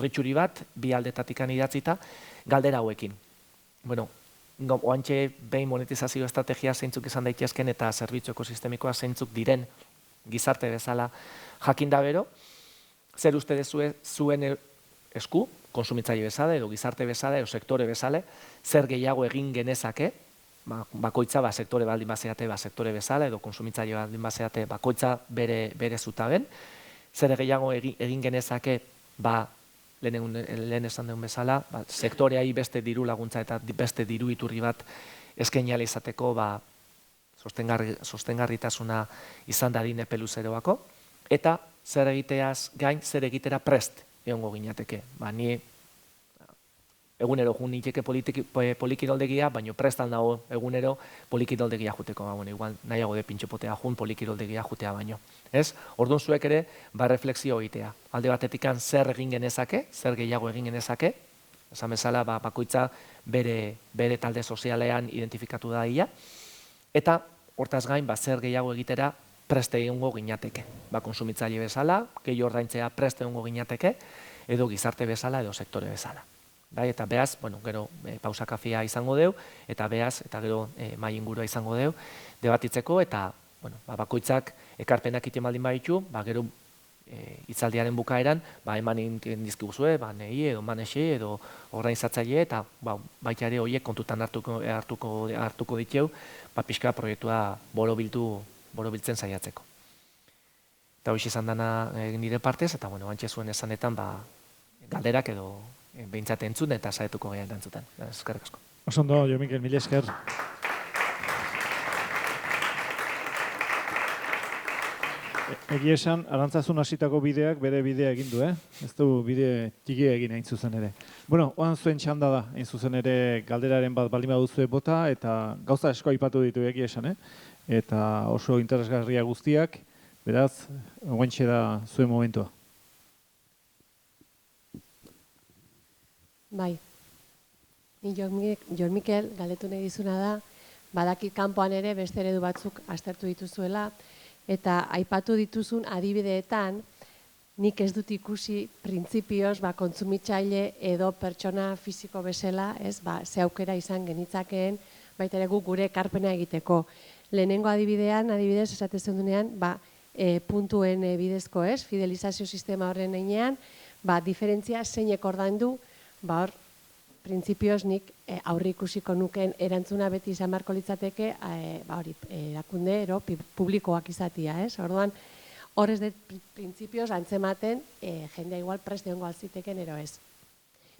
txuri bat, bi aldetatik idatzita, galdera hauekin. Oantxe behin monetizazio estrategia zeintzuk izan daitezken eta zerbitzu ekosistemikoa zeintzuk diren gizarte bezala jakinda bero, zer uste dezue zuen esku, konsumitzaile bezala edo gizarte bezala edo sektore bezala, zer gehiago egin genezake, bakoitza sektore baldin bazeate sektore bezala edo konsumitzaile baldin bazeate bakoitza bere zutaben, zer gehiago egin genezake lehen esan duen bezala, sektoreai beste diru laguntza eta beste diru iturri bat eskaini ahal izateko sostengarritasuna izan dadin epe luzeroako, eta zer egiteaz gain, zer egitera prest egongo ginateke. Ni egunero jun niteke polikiroldegia, baina prestan dago egunero polikiroldegia juteko. Igual nahiago de pintxopotea jun polikiroldegia jutea baino. Orduan zuek ere, refleksio egitea. Alde batetikan zer egin genezake, zer gehiago egin genezake, esan bezala bakoitza bere talde sozialean identifikatu da ia, eta hortaz gain, zer gehiago egitera preste egongo ginateke. Konsumitzaile bezala, gehi ordaintzea preste egongo ginateke, edo gizarte bezala, edo sektore bezala. Eta behaz, gero pausa kafea izango deu, eta behaz, eta gero mai ingurua izango deu, debatitzeko, eta bakoitzak ekarpenak iten baldin baditu, gero hitzaldiaren bukaeran, eman dizkiguzue, nehi edo manexi edo ordainzatzaile, eta baita ere horiek kontutan hartuko diteu, pixka proiektua borobiltzen saiatzeko. Eta hoxe izan dana nire partez, eta antxe zuen esanetan galderak edo behintzat entzun eta saietuko gehiagoan entzuten. Eskerrik asko. Osondo, Jo Mikel, mila esker. Egia esan, Arantzazun hasitako bideak bere bidea egin du, Ez du bide txikia egin hain zuzen ere. Oan zuen txanda da, hain zuzen ere galderaren bat baldin baduzue bota, eta gauza asko aipatu ditu egia esan, Eta oso interesgarria guztiak, beraz, guantxe da zuen momentua. Bai, ni Jon Mikel galdetu nahi dizuna da, badakit kanpoan ere beste eredu batzuk aztertu dituzuela, eta aipatu dituzun adibideetan, nik ez dut ikusi printzipioz kontsumitzaile edo pertsona fisiko bezala, ze aukera izan genitzakeen, baita ere gure ekarpena egiteko. Lehenengo adibidean, adibidez, esatezen dunean, puntuen bidezko, fidelizazio sistema horren einean, diferentzia zeinek ordaindu, hor, printzipioz nik aurri ikusiko nuken erantzuna beti izan beharko litzateke, erakunde, publikoak izatia, Orduan, horrez dut printzipioz antzematen, jendea igual prest egongo alziteken ero ez.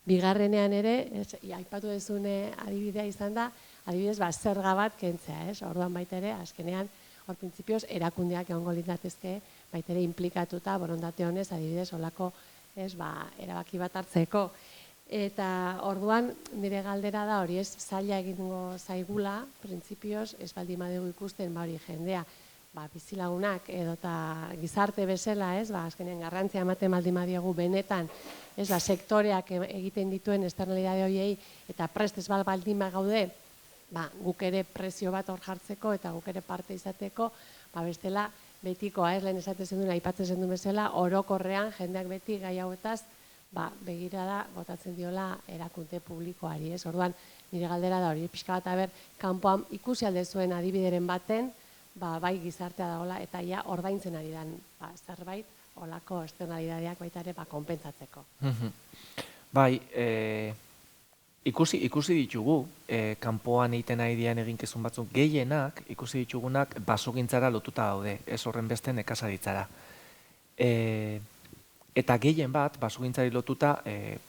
Bigarrenean ere, aipatu dezune adibidea izan da, adibidez, zerga bat kentzea, Orduan baita ere, azkenean, hor printzipioz erakundeak egongo litzatezke, baita ere implikatuta, borondate honez, adibidez, olako, erabaki bat hartzeko. Eta orduan nire galdera da hori zaila egingo zaigula, printzipioz, ez baldin badugu ikusten hori jendea, bizilagunak edo gizarte bezala, azkenean garrantzia ematen baldin badiegu benetan, sektoreak egiten dituen externalidade horiei eta prest ez baldin bagaude, guk ere prezio bat hor jartzeko eta guk ere parte izateko, bestela betikoa, lehen esatezen duen, aipatzen duen bezala, orokorrean jendeak beti gai hauetaz begirada botatzen diola erakunde publikoari, Orduan, nire galdera da hori, pixka bat kanpoan ikusi alde zuen adibideren baten, bai gizartea dagoela eta ja ordaintzen ari dan zerbait, olako externalidadeak baita ere konpentsatzeko. Bai, ikusi ditugu, kanpoan egiten ari dian eginkizun batzuk gehienak, ikusi ditugunak basogintzara lotuta daude, ez horren beste nekazaritzara. Eta gehien bat, basogintzari lotuta,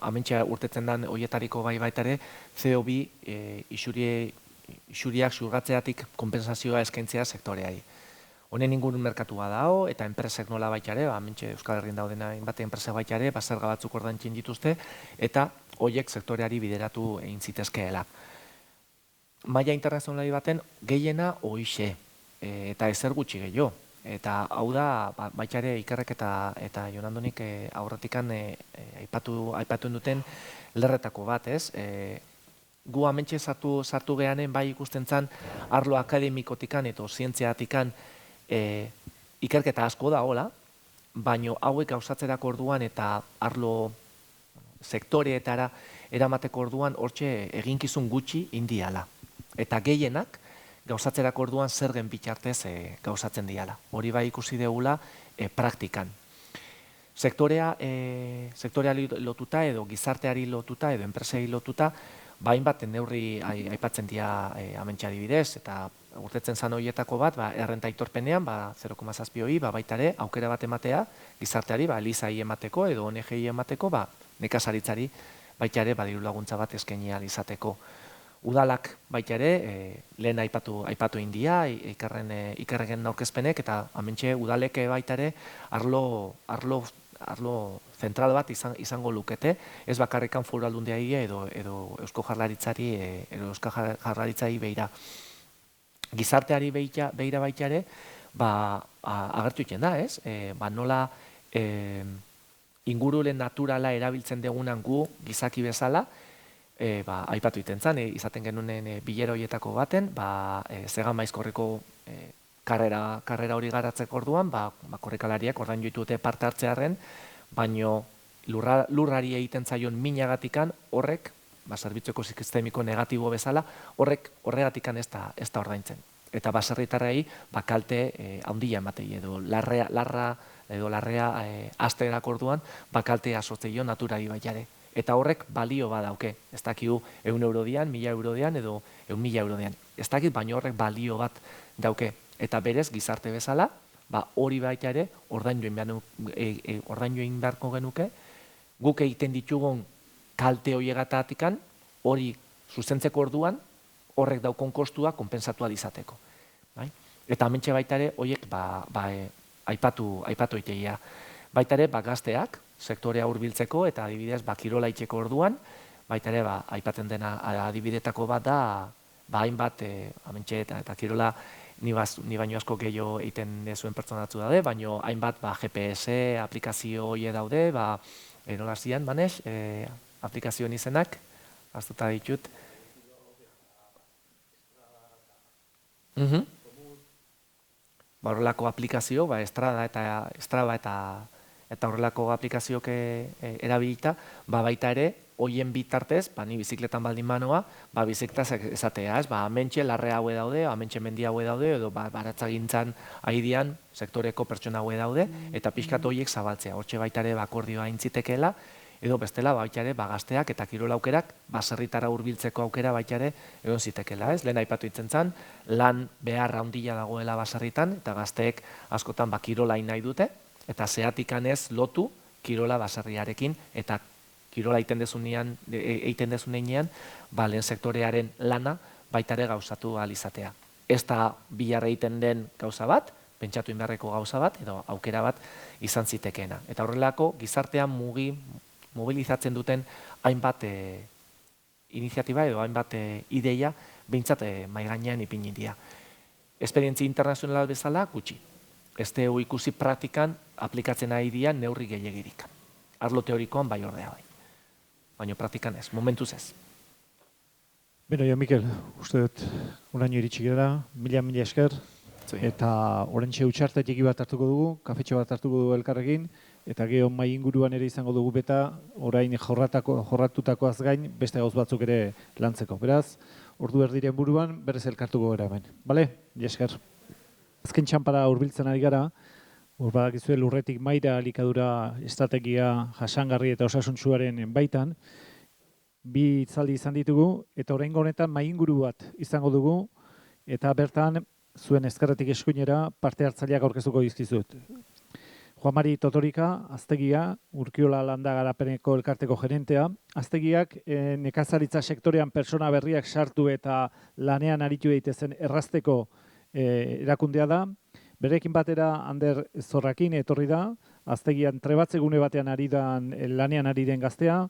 amentsa urtetzen den horietariko bai baitare, CO2 isuri isuriak xurgatzeatik konpensazioa eskaintzea sektoreari. Honen ingurun merkatua dago, eta enpresek nola baitare, mentxe Euskal Herrian daudena hainbat enpresek baitare, zerga batzuk ordaintzen dituzte, eta horiek sektoreari bideratu egin zitezkeela. Maila internazionali baten gehiena hoixe, eta ezer gutxi gehiago. Eta hau da, baitare Ikerrek eta Jon Andonik aurretikan aipatu duten lerretako bat, ez? Gu amentxe sartu gehanen bai ikusten zan arlo akademikotikan eta zientziatikan ikerketa asko dagoela, baino hauek gauzatzerako orduan eta arlo sektoreetara eramateko orduan hortxe eginkizun gutxi indiala. Eta gehienak gauzatzerako orduan zergen bitartez gauzatzen diala. Hori bai ikusi degula praktikan. Sektoreari lotuta edo gizarteari lotuta edo enpresei lotuta, hainbat neurri aipatzen dira amentxe adibidez, eta urtetzen zan horietako bat, errenta aitorpenean, 0,7 hori, baitare, aukera bat ematea, gizarteari, elizai emateko edo ONG-i emateko, nekazaritzari baitare, diru laguntza bat eskaini ahal izateko. Udalak baitare, lehen aipatu india, ikerregen aurkezpenek, eta amentxe udalek baitare, arlo zentral bat izango lukete, ez bakarrikan Foru Aldundiari edo Eusko Jaurlaritzari beira. Gizarteari beira baitare, agertu iten da, ez? Nola ingurule naturala erabiltzen degunan gu gizaki bezala, aipatu iten zan, izaten genuen bilero horietako baten, Zegan Maizkorriko karrera hori garatzeko orduan, korrikalariak ordaindu ditute parte hartzearen, baino lurrari egiten zaion minagatikan horrek, zerbitzu ekosistemiko negatibo bezala, horregatikan ez da ordaintzen. Eta baserritarrei kalte handia ematei edo larrea asterak orduan kalte asotzeio naturari baitare. Eta horrek balio badauke. Ez dakigu 100 euro dian, 1000 euro dian edo 1000 euro dian. Ez dakit, baina horrek balio bat dauke. Eta berez gizarte bezala, hori baita ere ordaindu egin beharko genuke, guk egiten ditugun kalte horiegatatik hori zuzentzeko orduan, horrek daukon kostua konpensatua izateko. Eta hementxe baita ere, horiek aipatu eitegia. Baita ere, gazteak, sektorea hurbiltzeko eta adibidez, kirola itxeko orduan, baita ere, aipatzen dena adibidetako bat da, hainbat, hementxe eta kirola, ni baino asko gehiago egiten zuen pertsonatzu daude, baino hainbat GPS aplikazio hori daude, nola zian, Manex, aplikazioen izenak, aztuta ditut. Horrelako aplikazio, Strava eta horrelako aplikazioak erabilita, baita ere, hoien bitartez, ni bizikletan baldin manoa, bizikletaz esatea, amentxe larre haue daude, amentxe mendi haue daude, edo baratzagintzan aidian sektoreko pertsona haue daude, eta pixkat horiek zabaltzea. Hortxe baita ere akordioa intzitekeela, edo bestela baita ere gazteak eta kirol aukerak baserritara hurbiltzeko aukera baita ere egon zitekeela. Lehen aipatu itzen zen, lan behar handia dagoela baserritan, eta gazteek askotan kirola nahi dute, eta zeatikan ez lotu kirola baserriarekin, eta kirola egiten dezunean, lehen sektorearen lana baita ere gauzatu ahal izatea. Ez da bihar egiten den gauza bat, pentsatu inberreko gauza bat, edo aukera bat izan zitekeena. Eta horrelako gizartean mobilizatzen duten hainbat iniziatiba edo hainbat ideia behintzat maigainean ipini dira. Esperientzia internazional bezala gutxi. Ez dugu ikusi praktikan aplikatzen ari dira neurri gehiegirik. Arlo teorikoan bai ordea bai. Baina praktikan ez, momentuz ez. Beno, jo, Mikel, uste dut uraino iritsi gara, mila esker, eta orentxe utxarte txiki bat hartuko dugu, kafetxo bat hartuko dugu elkarrekin, eta geho mai inguruan ere izango dugu beta, orain jorratutakoaz gain, beste gauz batzuk ere lantzeko. Beraz, ordu erdiren buruan, berez elkartuko gara hemen. Bale? Mila esker. Azken txanpara hurbiltzen ari gara, badakizue lurretik maira elikadura estrategia jasangarri eta osasuntsuaren baitan, bi hitzaldi izan ditugu, eta oraingo honetan mai inguru bat izango dugu, eta bertan zuen ezkerretik eskuinera parte hartzaileak aurkeztuko dizkizut. Juan Mari Totorika, Aztegia, Urkiola Landa Garapeneko elkarteko gerentea. Aztegiak nekazaritza sektorean pertsona berriak sartu eta lanean aritu daitezen errazteko erakundea da. Berekin batera Ander Zorrakin etorri da, Aztegian trebatzegune batean lanean ari den gaztea.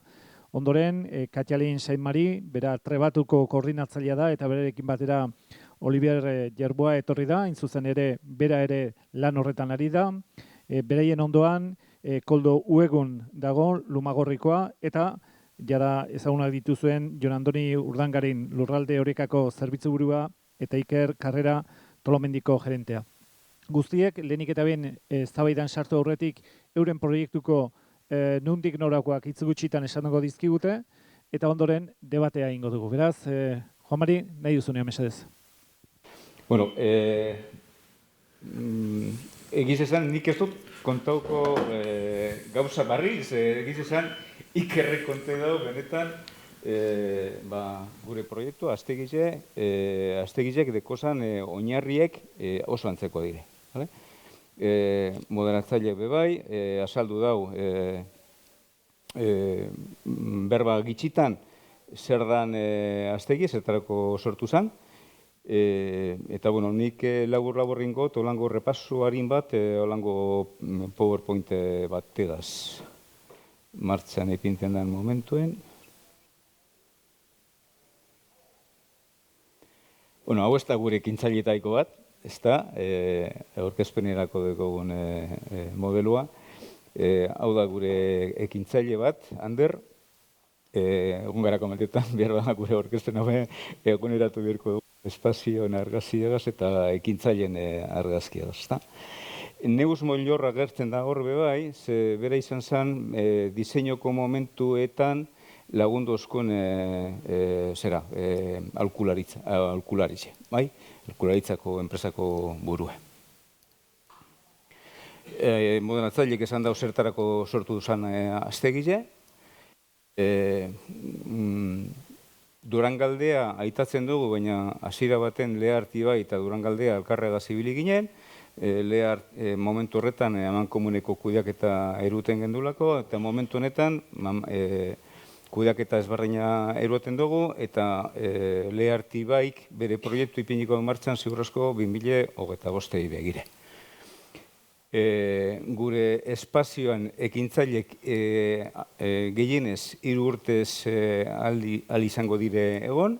Ondoren, Katialin Sainmari, bera trebatuko koordinatzailea da, eta berekin batera Olivier Jerboa etorri da, hain zuzen ere, bera ere lan horretan ari da. Beraien ondoan, Koldo Uegun dago, Lumagorrikoa, eta jara ezagunak dituzuen Jon Andoni Urdangarin lurralde horekako zerbitzuburua eta Iker Karrera Tolomendiko gerentea. Guztiek, lehenik eta behin eztabaidan sartu aurretik, euren proiektuko nundik norakoak hitz gutxitan esango dizkigute, eta ondoren debatea egingo dugu. Beraz, Juan Mari, nahi duzunean mesedez. Bueno, egiz esan, nik ez dut kontauko gauza barriz, egiz esan, Ikerrek konte dau, benetan, gure proiektu, Aztegizek dekozan oinarriek oso antzeko dire. Moderatzaile bebai, azaldu dau, berba gitxitan, zer dan Aztegiz, zertarako sortu zen, eta, bueno, nik labur-laburringo, olango repasu harin bat, olango PowerPoint bat tegaz martxan epintzen den momentuen. Bueno, hau ez da gure ekintzailetaiko bat, ez da, aurkezpenerako dugun modelua. Hau da gure ekintzaile bat, Ander, egun gara komentetan, behar da gure aurkezpen hau eguneratu birko dugu espazioen argazkiagaz eta ekintzaileen argazkiagaz, ez da. Neus Mollorra gertzen da hor bebai, ze bera izan zen diseinoko momentuetan lagundu oskun aholkularitza, bai? Aholkularitzako enpresako burua. Modernatzaileek esan dau zertarako sortu duzan Aztegile. Durangaldea aitatzen dugu, baina hasiera baten Leharti bai eta Durangaldea elkarrega zibili ginen. Lehar momentu horretan amankomuneko kudeaketa eruten gendulako, eta momentu honetan kudeaketa ezberdina eruten dugu, eta Leharti baik bere proiektu ipiniko martxan ziurrezko 2025 begire. Gure espazioan ekintzailek gehienez 3 urtez ahal izango dire egon,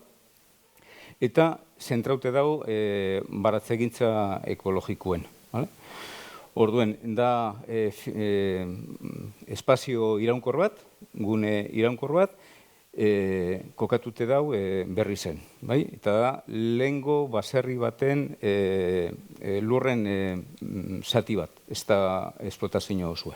eta zentraute dago baratzegintza ekologikoen. Orduen, da espazio iraunkor bat, gune iraunkor bat, kokatute dau berri zen. Eta da, lehengo baserri baten lurren zati bat, ez da esplotazio osue.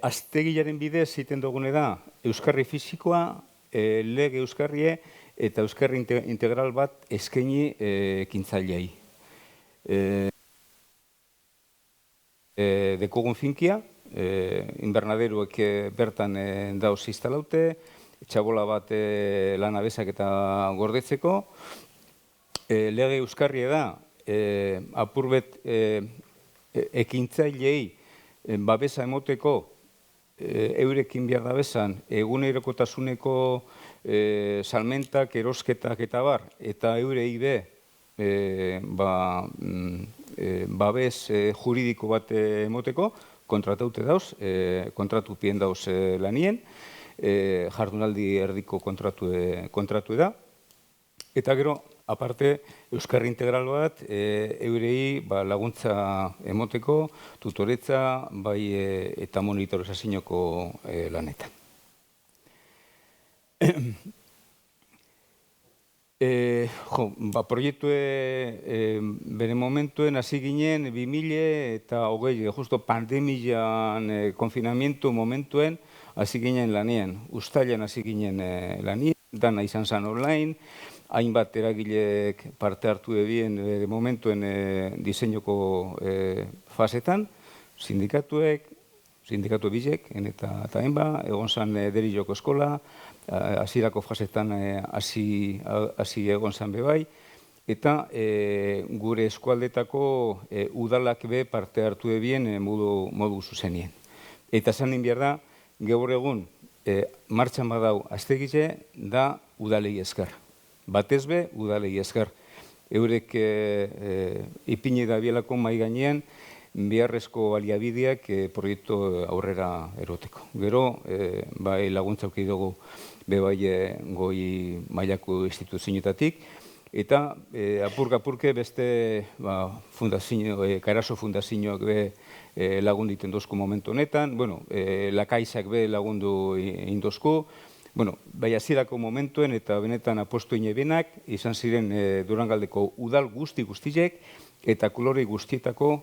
Aztegilaren bidez egiten dugune da, euskarri fisikoa, lege euskarrie, eta euskarri integral bat eskaini ekintzailei. Dekogun finkia, invernaderuek bertan dauz instalaute, txabola bat lanabezak eta gordetzeko. Lege euskarrie da, apurbet ekintzailei babesa emoteko eurekin behar da bezan, egunerokotasuneko salmentak, erosketak eta bar, eta eurei be babes juridiko bat emoteko, kontrataute dauz, kontratu pien dauz lanien, jardunaldi erdiko kontratu da. Eta gero, aparte, euskarri integral bat, eurei laguntza emoteko, tutoretza, bai eta monitorizazioako lanetan. Proiektue bere momentuen hasi ginen 2020, justo pandemian konfinamientu momentuen hasi ginen lanien. Uztailan hasi ginen lanien, dana izan zen online, hainbat eragilek parte hartu ebien bere momentuen diseinoko fasetan, sindikatu bizek, eta hainba, egon zen Deriloko eskola, hasierako fasetan hasi egon zen bebai, eta gure eskualdetako udalak be parte hartu ebien modu zuzenien. Eta zan din behar da, gaur egun martxan badau astegize da udalei esker. Batez be, udalei esker. Eurek ipini da bielako mai gainean, beharrezko baliabideak proiektu aurrera eroteko. Gero, bai laguntza auki dugu bai goi mailako instituzioetatik, eta apurka-apurke beste Karaso fundazioak be lagunditen dozku momentu honetan, Lakaizak be lagundu indozku, bai hasierako momentuen eta benetan apostu inebenak izan ziren Durangaldeko udal guztiek eta kolore guztietako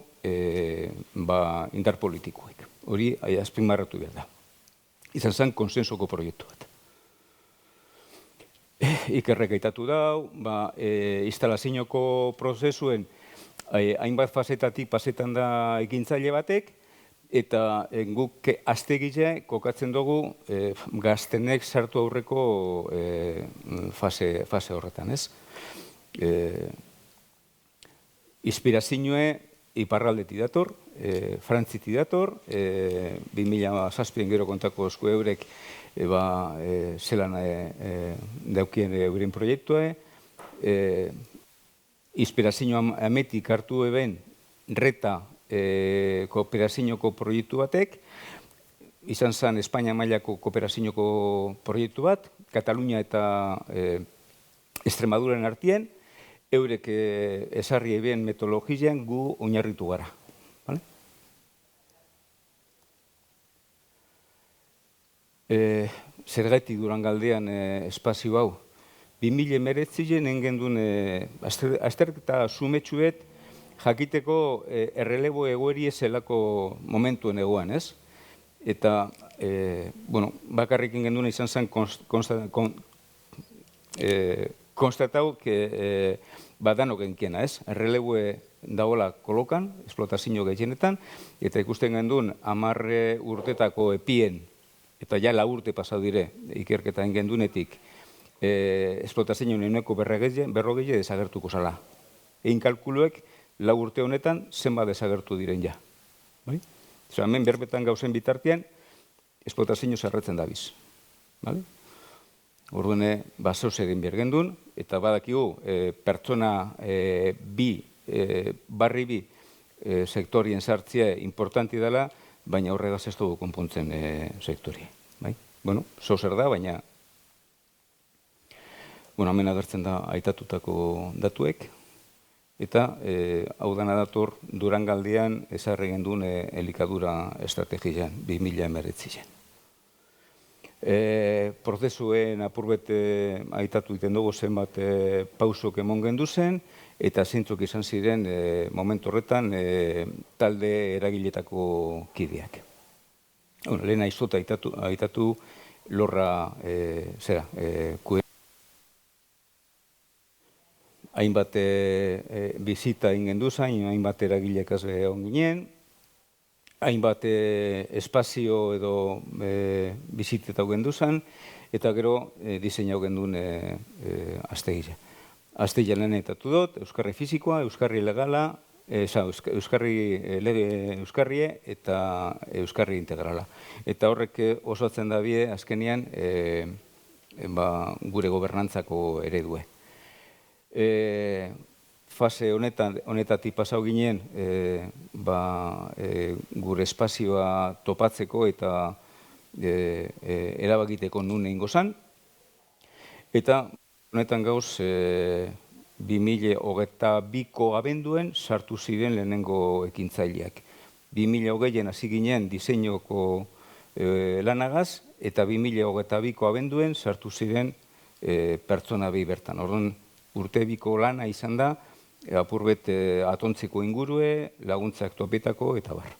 indar politikoek. Hori azpimarratu behar da. Izan zen konsensoko proiektu bat. Ikerrek aitatu dau, instalazioko prozesuen hainbat fasetatik pasetan da ekintzaile batek, eta guk astegile kokatzen dugu gaztenek sartu aurreko fase horretan, ez? Inspirazioe iparraldetik dator, Frantzitik dator, 2007 gero kontako esku eurek zelan daukien euren proiektua, inspirazioa ametik hartu eben reta kooperazioko proiektu batek, izan zen Espainia mailako kooperazioko proiektu bat, Katalunia eta Extremaduren artien, eurek esarri eben metodologian gu oinarritu gara. Zergatik Durangaldean espazio hau. 2019 engen duen azterketa sumetxuet jakiteko errelebo egoeri zelako momentuen egoan, ez? Eta, bakarrik engen duen izan zen konstatau badanok enkiena, ez? Erreleboe dagoela kolokan, esplotazio gehienetan, eta ikusten genduen 10 urtetako epien, eta ja 4 urte pasau dire ikerketa engen duenetik, esplotazio neuneko berrogei desagertuko zala. Egin kalkuluek 4 urte honetan zenbat desagertu diren ja. Hemen berbetan gauzen bitartean, esplotazio zerretzen dabiz. Orduan, basoz egin bergendun, eta badakigu pertsona barri bi sektorien sartzea importanti dela, baina horregaz ez dugu konpontzen sektori. Zozer da, baina hemen agertzen da aitatutako datuek, eta hau dana dator Durangaldean ezarri gendun elikadura estrategian 2019. Prozesuen apurbet aitatu iten dugu zenbat pausok emon gendu zen, eta zintzuk izan ziren momentu horretan talde eragiletako kideak. Lehen aizota aitatu lorra kuen. Hainbat bizita ingen duzain, hainbat eragilekaz egon ginen, hainbat espazio edo biziteta hau genduzan, eta gero diseinau gendun astegila. Astegila lehen aitatu dut, euskarri fizikoa, euskarri legala, euskarrie eta euskarri integrala. Eta horrek osatzen da bie, azkenean, gure gobernantzako eredue. Fase honetatik pasau ginen gure espazioa topatzeko eta erabakiteko nun egingo zan. Eta honetan gauz 2022ko abenduen sartu ziren lehenengo ekintzaileak. 2020an hasi ginen diseinoko lanagaz eta 2022ko abenduen sartu ziren pertsona bi bertan. Orduan, urte biko lana izan da, apurbet atontzeko ingurue, laguntzak topetako, eta bar.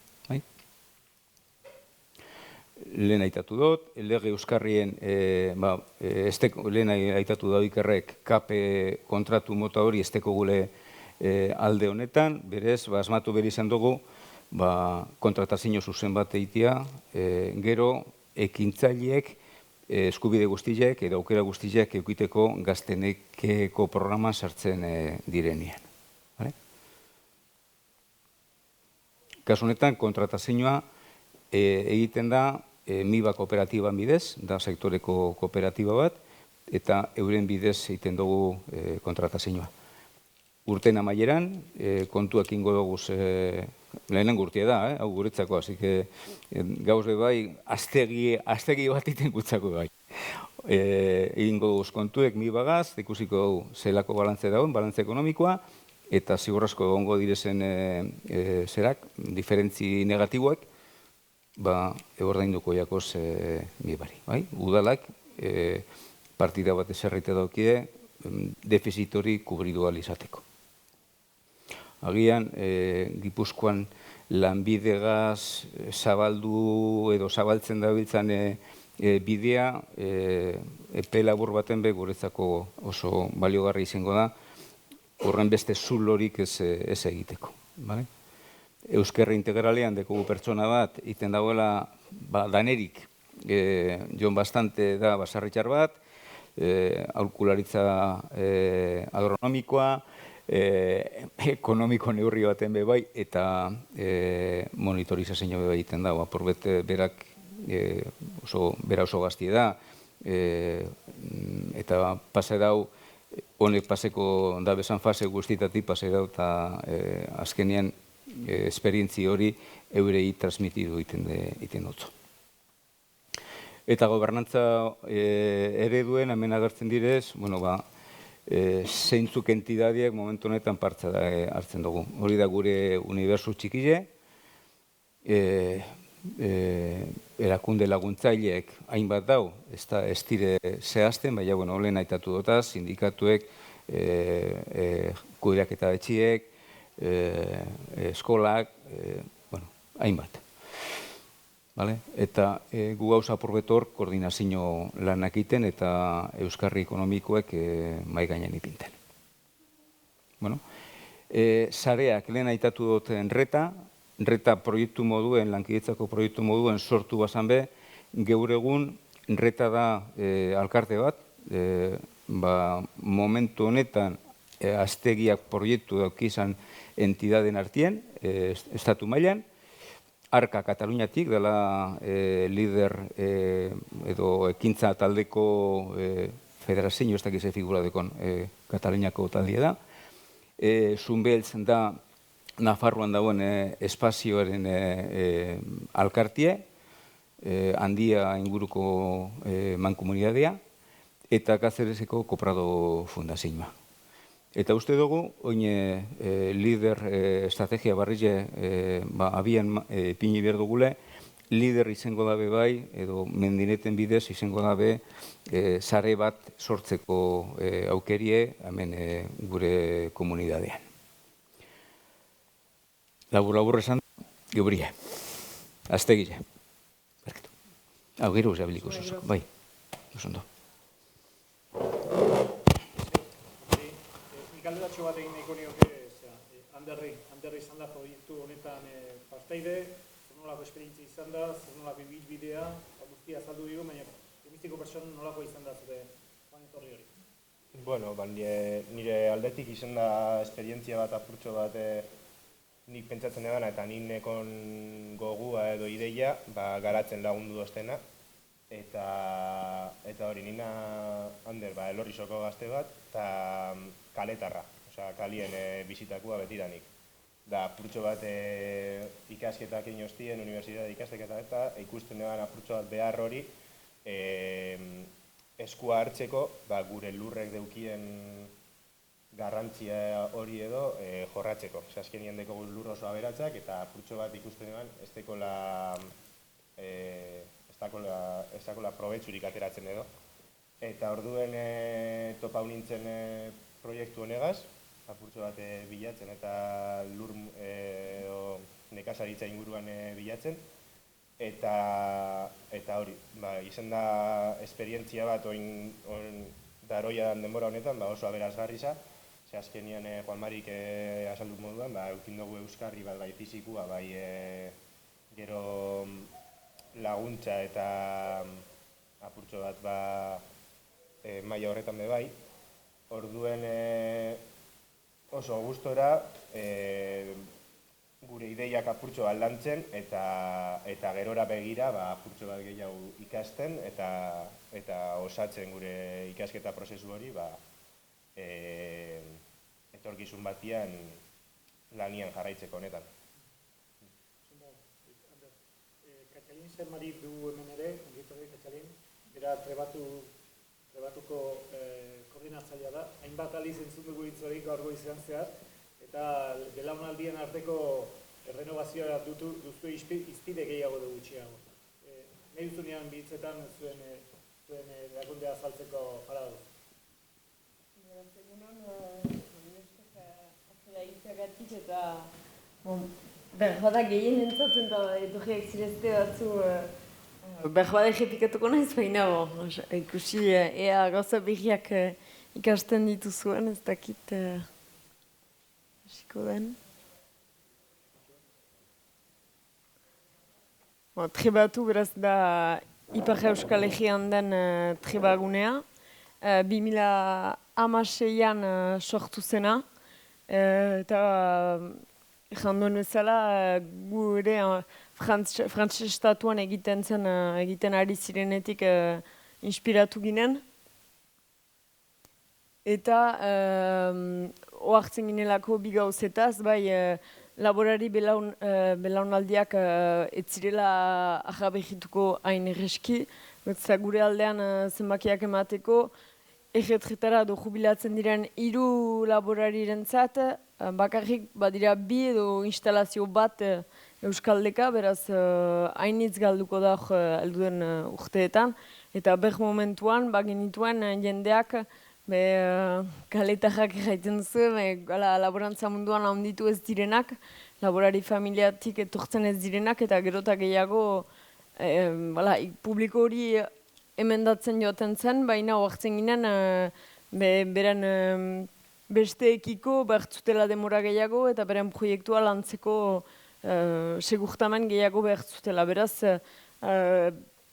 Lehen aitatu dut, lege euskarrien, lehen aitatu da ikerrek, kape kontratu mota hori esteko gule alde honetan, berez, asmatu beri izan dugu, kontratazio zuzen bat eitea, gero ekintzaileek eskubide guztiek edo aukera guztiek eukiteko gaztenekeko programa sartzen direnean. Kasu honetan, kontratazioa egiten da MIBA kooperatiban bidez, da sektoreko kooperatiba bat, eta euren bidez egiten dugu kontratazioa. Urten amaieran, kontuak ingo dugu lehenengo urtea da, hau guretzako, hasi que gauz bai, aztegi bat iten gutzako bai. Egingo dugu kontuek MIBagaz, ikusiko dugu zelako balantze dagoen, balantze ekonomikoa, eta zigorrazko egongo direzen zerak, diferentzi negatiboak, ordainduko jakoz MIBari. Udalak partida bat eserrite daukie defizit hori kubridu ahal izateko. Agian, Gipuzkoan lanbidegaz zabaldu edo zabaltzen dabiltzan bidea, epe labur baten be guretzako oso baliogarri izango da, horren beste zulorik ez egiteko. Euskerra integralean dekogu pertsona bat, iten dagoela danerik, jon bastante da basarritxar bat, aholkularitza agronomikoa, ekonomiko neurri baten be bai, eta monitorizazio be bai iten dago. Apurbet berak bera oso gaztie da, eta pase dau, honek paseko da bezan fase guztitatik pase dau, eta azkenean esperientzi hori eurei transmitidu iten dutzu. Eta gobernantza ereduen, hemen agertzen direz, zeintzuk entidadiak momentu honetan partza hartzen dugu. Hori da gure unibertsu txikile, erakunde laguntzaileek hainbat dau, ez dire zehazten, baina olen aitatu dutaz, sindikatuek, kudeaketa etxiek, eskolak, hainbat. Eta gu gauza apurbetor koordinazio lanak iten eta euskarri ekonomikoek mai gainen ipinten. Sareak lehen aitatu duten reta proiektu moduen, lankidetzako proiektu moduen sortu bazan be, gaur egun reta da alkarte bat, momentu honetan aztegiak proiektu daukizan entidaden artien, estatu mailan, Arka Kataluniatik dela lider edo ekintza taldeko federazio, ez dakize figura dekon Kataluniako taldea da. Zunbeltz da Nafarroan dagoen espazioaren alkartie, handia inguruko mankomunidadea, eta Kazerezeko Koprado Fundazioa. Eta uste dugu, oin lider estrategia barrile abian pini behar dugule, lider izango dabe bai, edo mendineten bidez izango dabe sare bat sortzeko aukerie, hemen gure komunidadean. Labur esan, geubrie, aztegile. Hau, gero usabiliko zuzko, bai, osondo. Galderatxo bat egin nahiko nioke, Anderri izan da proiektu honetan parteide, zer nolako esperientzia izan da, zer nolako ibilbidea, guztia azaldu digu, baina demistiko pertson nolako izan da zure etorri hori? Nire aldetik izan da esperientzia bat, apurtxo bat nik pentsatzen edan, eta nik nekon gogua edo ideia garatzen lagundu doztena. Eta hori, nina Ander, elorrizoko gazte bat, eta kaletarra, kalien bizitakua betiranik. Da, apurtxo bat ikasketak egin hostien, unibertsitate ikasteketa eta ikusten edan apurtxo bat behar hori eskua hartzeko, gure lurrek deukien garrantzia hori edo jorratzeko. Azkenien deko lur oso aberatzak eta apurtxo bat ikusten edan ez dakola probetxurik ateratzen edo. Eta orduen topau nintzen proiektu honegaz, apurtxo bat bilatzen eta lur nekazaritza inguruan bilatzen. Eta hori, izan da esperientzia bat daroia denbora honetan oso aberazgarri za. Azkenian Juan Marik azaldu moduan, eukin dugu euskarri bat, bai fizikua, bai gero laguntza eta apurtxo bat maila horretan be bai. Orduen oso gustora gure ideiak apurtxo bat lantzen eta gerora begira apurtxo bat gehiago ikasten eta osatzen gure ikasketa prozesu hori etorkizun batian lanian jarraitzeko honetan. Katxalin zer marit du hemen ere, ongitorri Katxalin, bera trebatuko koordinatzailea da. Hainbat aliz entzun dugu hitz hori gaur goizean zehar, eta belaunaldien arteko renovazioa duztu izpide gehiago dugu gutxiago. Nahi duzunean bitzetan zuen erakundea azaltzeko jara duzu. Itxagatik eta berbada gehien entzatzen da etorriak zirezte batzu berbada ejepikatuko nahiz baina ikusi ea gauza berriak ikasten dituzuen ez dakit hasiko den. Trebatu beraz da Ipar Euskal Herrian den trebagunea. 2016an sortu zena. Eta janduen bezala gu ere Frantses estatuan egiten ari zirenetik inspiratu ginen. Eta ohartzen ginelako bi gauzetaz, bai laborari belaunaldiak ez zirela ahabegituko hain erreski, gure aldean zenbakiak emateko, erretretara edo jubilatzen diren 3 laborarirentzat, bakarrik badira 2 edo instalazio bat euskaldeka, beraz hainitz galduko da helduen urteetan, eta ber momentuan bagenituen jendeak kaletarrak egiten duzu, laborantza munduan handitu ez direnak, laborari familiatik etortzen ez direnak, eta gerota gehiago publiko hori emendatzen joaten zen, baina oartzen ginen beren besteekiko behartzutela demora gehiago eta beren proiektua lantzeko segurtamen gehiago behartzutela. Beraz,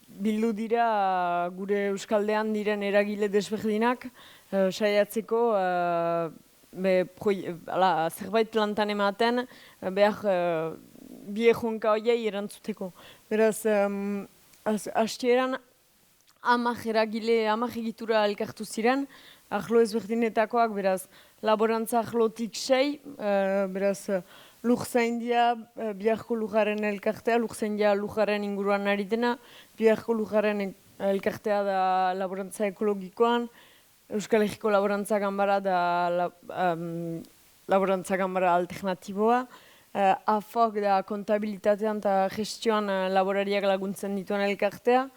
bildu dira gure euskaldean diren eragile desberdinak saiatzeko zerbait lantan ematen behar bi erronka horiei erantzuteko. Beraz, hastieran 10 eragile, 10 egitura elkartu ziren, ahlo ezberdinetakoak, beraz, laborantza ahlotik 6, beraz, lurzaindia, biharko lujaren elkartea, lurzaindia lujaren inguruan ari dena, biharko lujaren elkartea da laborantza ekologikoan, Euskal Herriko laborantza ganbara da laborantza ganbara alternatiboa, AFOK da kontabilitatean eta gestioan laborariak laguntzen dituen elkartea,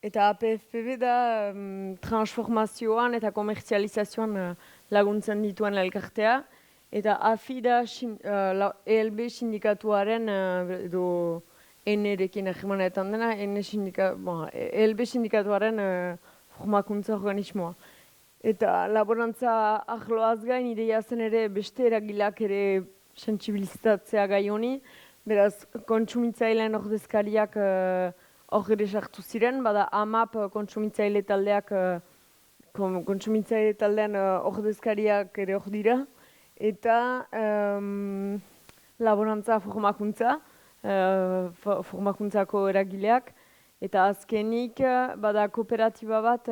eta APFPB da transformazioan eta komertzializazioan laguntzen dituen elkartea, eta AFI da ELB sindikatuaren edo N-rekin egemanetan dena, ELB sindikatuaren formakuntza organismoa. Eta laborantza ahloaz gain, ideia zen ere beste eragileak ere sentsibiliztatzea gai honi, beraz kontsumitzaileen ordezkariak hor ere sartu ziren, bada AMAP kontsumitzaile taldeak, kontsumitzaile taldean ordezkariak ere hor dira, eta laborantza formakuntza, formakuntzako eragileak, eta azkenik bada kooperatiba bat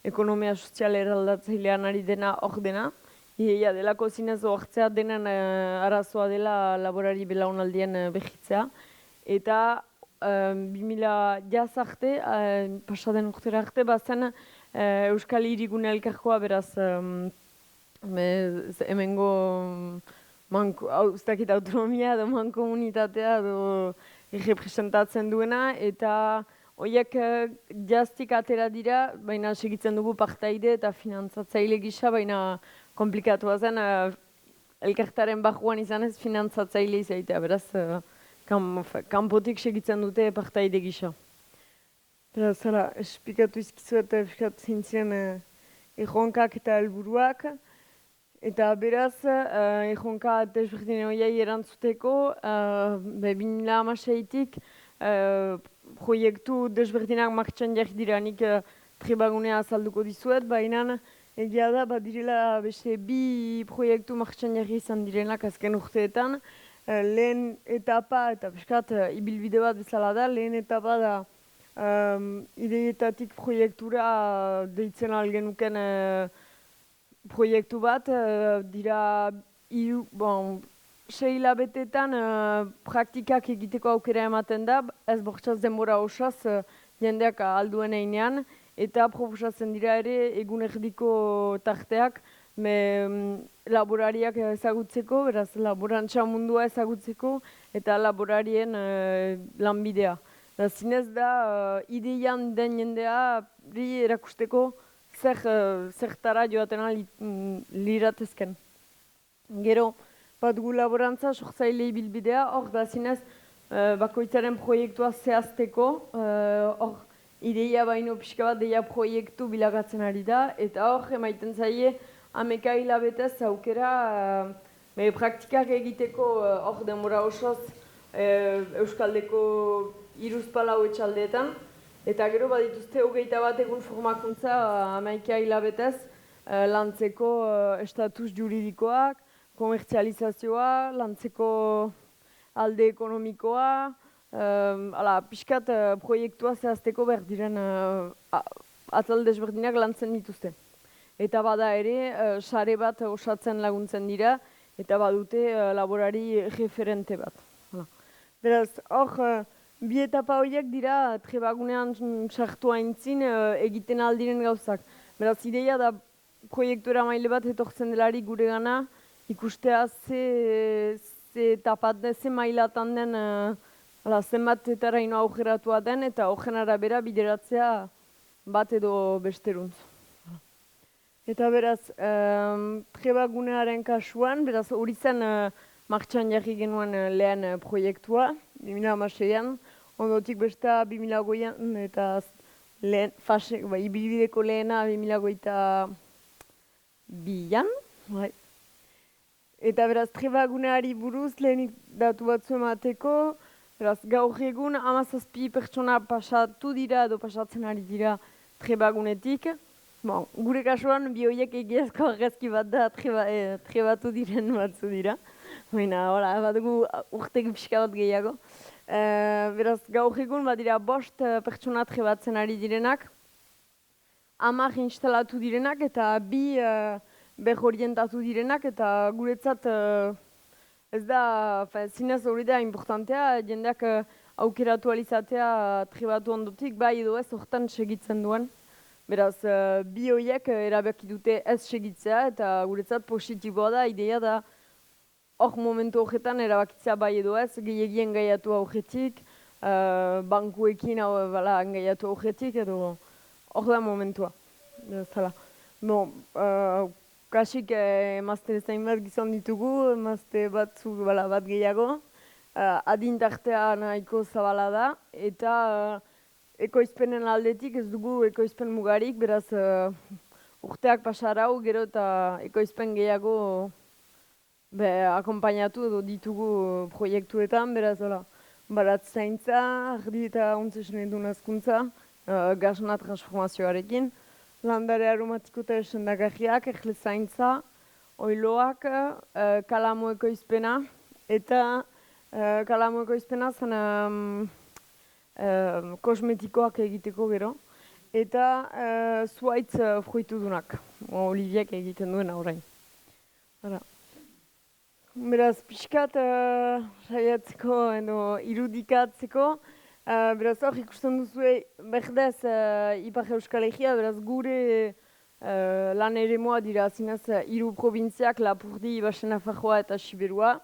ekonomia sozial eraldatzailean ari dena hor dena, ia delako zinez ohartzea denen arazoa dela laborari belaunaldien behitzea, eta 2000 jaz arte, pasaden urtera arte, bazen Euskal Hirigune elkarkoa, beraz hemengo ustakit autonomia edo mankomunitatea edo errepresentatzen duena, eta horiek jaztik atera dira, baina segitzen dugu partaide eta finantzatzaile gisa, baina komplikatua zen elkartaren barruan izan ez finantzatzaile izaitea, beraz kanpotik segitzen dute partaide gisa. Beraz, esplikatu izkizu eta esplikatu zintzen erronkak eta helburuak, eta beraz, erronka desberdin horiei erantzuteko, 2016-tik proiektu desberdinak martxan jarri dira, nik trebagunea azalduko dizuet, baina egia da, badirela beste 2 proiektu martxan jarri izan direnak azken urteetan. Lehen etapa, eta piskat ibilbide bat bezala da, lehen etapa da ideietatik proiektura deitzen algenuken proiektu bat, dira 6 hilabetetan praktikak egiteko aukera ematen da, ez bortxaz denbora osaz jendeak alduen einean, eta proposatzen dira ere egun erdiko tarteak laborariak ezagutzeko, beraz laborantza mundua ezagutzeko, eta laborarien lanbidea. Zinez da, ideian den jendea erakusteko zertara joaten liratezken. Gero, bat gu laborantza, sortzaile ibilbidea, hor da zinez, bakoitzaren proiektua zehazteko, hor ideia baino pixka bat deia proiektu bilagatzen ari da, eta hor emaiten zaie, 11 hilabetez aukera praktikak egiteko hor denbora osoz Euskaldeko 3-4 etxaldeetan, eta gero badituzte 21 egun formakuntza 11 hilabetez lantzeko estatus juridikoak, komertzializazioa, lantzeko alde ekonomikoa, pixkat proiektua zehazteko behar diren atal desberdinak lantzen dituzte. Eta bada ere, sare bat osatzen laguntzen dira, eta badute laborari referente bat. Beraz, hor, 2 etapa horiek dira trebagunean sartu aintzin egiten aldiren gauzak. Beraz, ideia da proiektura maile bat etortzen delari gure gana, ikustea ze mailatan den, zenbatetara ino aukeratua den, eta horren arabera bideratzea bat edo besteruntz. Eta beraz, trebagunearen kasuan, beraz hori zen martxan jarri genuen lehen proiektua, 2016an, ondotik besta 2008an, eta ibilbideko lehena 2022an. Eta beraz, trebaguneari buruz lehenik datu batzu emateko, beraz, gaur egun 17 pertsona pasatu dira edo pasatzen ari dira trebagunetik. Gure kasuan, bi horiek egiazko argazki bat da trebatu diren batzu dira. Baina, badugu urtegi pixka bat gehiago. Beraz, gaur egun badira 5 pertsona trebatzen ari direnak, 10 instalatu direnak eta 2 berrorientatu direnak, eta guretzat ez da, zinez hori da importantea, jendeak aukeratu alizatea trebatu ondotik, bai edo ez hortan segitzen duen. Beraz, 2 horiek erabaki dute ez segitzea, eta guretzat positiboa da, ideia da hor momentu horretan erabakitzea bai edo ez, gehiagien gaiatu aurretik, bankuekin gaiatu aurretik, edo hor da momentua. Kasik emazte zain bat gizon ditugu, emazte batzuk bat gehiago, adintartea nahiko zabala da, eta ekoizpenen aldetik ez dugu ekoizpen mugarik, beraz urteak pasarau gero eta ekoizpen gehiago akompainatu edo ditugu proiektuetan, beraz baratz zaintza, ardi eta ontzesen edun azkuntza, gasna transformazioarekin, landare aromatiko eta esendagarriak, erle zaintza, oiloak, kalamo ekoizpena, eta kalamo ekoizpena zen kosmetikoak egiteko gero, eta zuaitz fruitudunak, Oliviek egiten duen orain. Beraz, pixkat saiatzeko edo irudikatzeko, beraz hor ikusten duzue berdez Ipar Euskal Herria, beraz gure lan ere moa dira zinez 3 probintziak, Lapurdi, Basen-Nafarroa eta Siberua.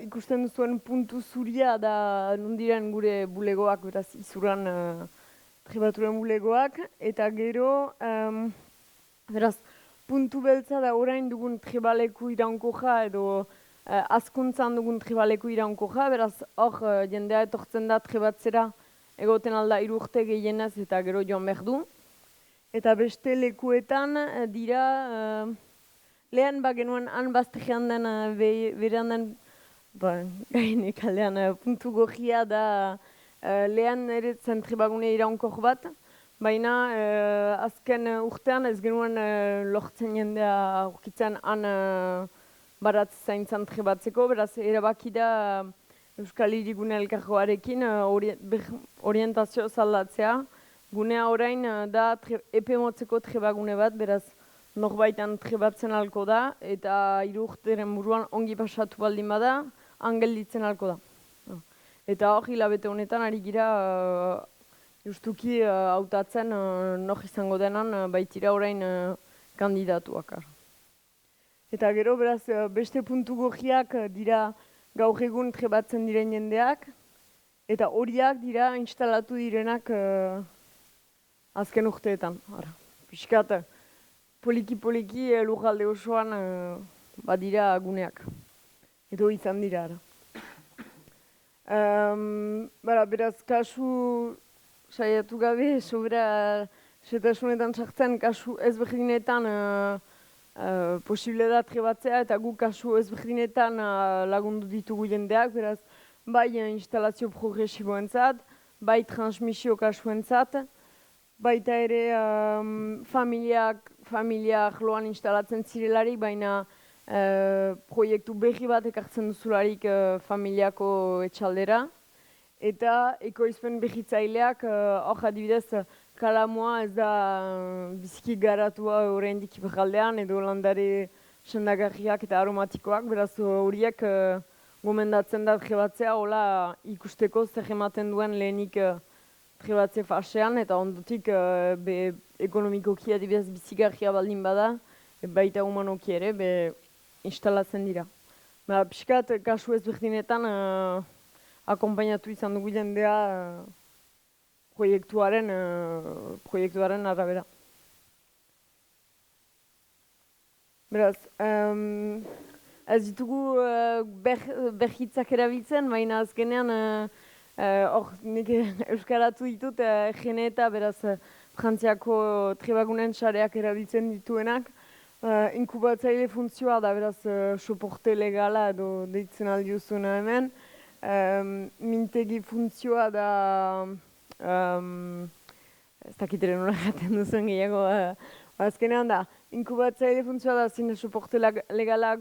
Ikusten duzuen puntu zuria da nondiren gure bulegoak, beraz izuran trebaturen bulegoak, eta gero, beraz, puntu beltza da orain dugun trebaleku iraunkoja edo azkuntzan dugun trebaleku iraunkoja, beraz hor jendea etortzen da trebatzera egoten alda 3 urte gehienez eta gero joan behar du. Eta beste lekuetan dira, lehen genuen han baztegean den berean den gainek aldean puntu gorria da lehen ere zen trebagune iraunkor bat, baina azken urtean ez genuen lortzen jendea aurkitzen han baratz zaintzan trebatzeko, beraz erabaki da Euskal Hirigune Elkargoarekin orientazio zaldatzea. Gunea orain da epe motzeko trebagune bat, beraz norbaitan trebatzen alko da, eta 3 urteren buruan ongi pasatu baldin bada, gelditzen alko da. Eta hor, hilabete honetan ari gira justuki hautatzen nor izango denan baitira orain kandidatuak. Eta gero, beraz, beste puntu gorriak dira gaur egun trebatzen diren jendeak, eta horiak dira instalatu direnak azken urteetan. Piskat, poliki-poliki lurralde osoan badira guneak. Edo izan dira. Beraz, kasu saiatu gabe, sobera setasunetan sartzen, kasu ezberdinetan posible da trebatzea, eta gu kasu ezberdinetan lagundu ditugu jendeak, beraz, bai instalazio progresiboentzat, bai transmisio kasuentzat, baita ere familiak loan instalatzen zirelarik, baina proiektu berri bat ekartzen duzularik familiako etxaldera. Eta ekoizpen berritzaileak, hor adibidez, Kalamoa ez da biziki garatua oraindik iparraldean, edo landare sendagarriak eta aromatikoak, beraz horiek gomendatzen da trebatzea, hola ikusteko zer ematen duen lehenik trebatze fasean, eta ondotik ekonomikoki adibidez bizigarria baldin bada, baita humanoki ere, instalatzen dira. Piskat, kasu ezberdinetan akompainatu izan dugu jendea proiektuaren arabera. Beraz, ez ditugu berhitzak erabiltzen, baina azkenean nik euskaratu ditut geneta, beraz, Frantziako trebagunen sareak erabiltzen dituenak. Inkubatzaile funtzioa da, beraz, soporte legala edo deitzen aldiuzuna hemen. Mintegi funtzioa da, ez dakitere nola jaten duzuen gehiago, azkenean da, inkubatzaile funtzioa da zine soporte legala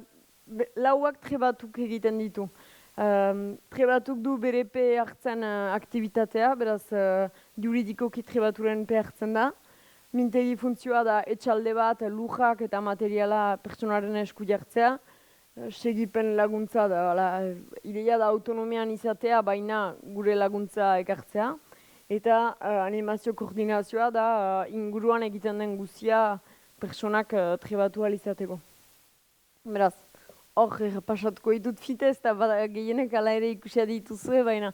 lauak trebatuk egiten ditu. Trebatuk du bere pe hartzen aktivitatea, beraz juridikoki trebaturen pe hartzen da. Mintegi funtzioa da etxalde bat, lujak eta materiala pertsonaren esku jartzea. Segipen laguntza da, ideia da autonomian izatea, baina gure laguntza ekartzea. Eta animazio koordinazioa da inguruan egiten den guzia pertsonak trebatu izateko. Beraz, hor pasatuko ditut fitez, eta gehienek ala ere ikusia dituzue, baina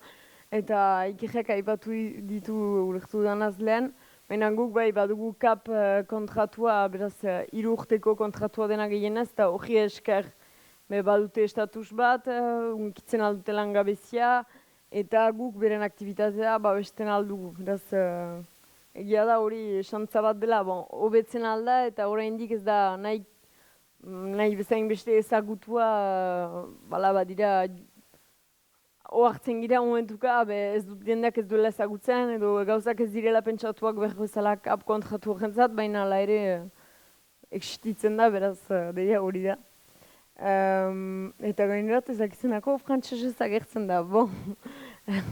eta ikerrek aipatu ditu ulertu danaz lehen, baina guk bai badugu kap kontratua, beraz 3 urteko kontratua dena gehienez, eta hori esker badute estatus bat, unkitzen aldute langabezia, eta guk beren aktivitatea babesten aldugu. Beraz, egia da hori xantza bat dela, hobetzen alda, eta oraindik ez da nahi bezain beste ezagutua, badira, ohartzen gira momentuka, ez dut jendeak ez duela ezagutzen, edo gauzak ez direla pentsatuak behar bezala kap kontratu horrentzat, baina ala ere existitzen da, beraz, deia hori da. Eta gainerat ezakizenako frantsesez agertzen da,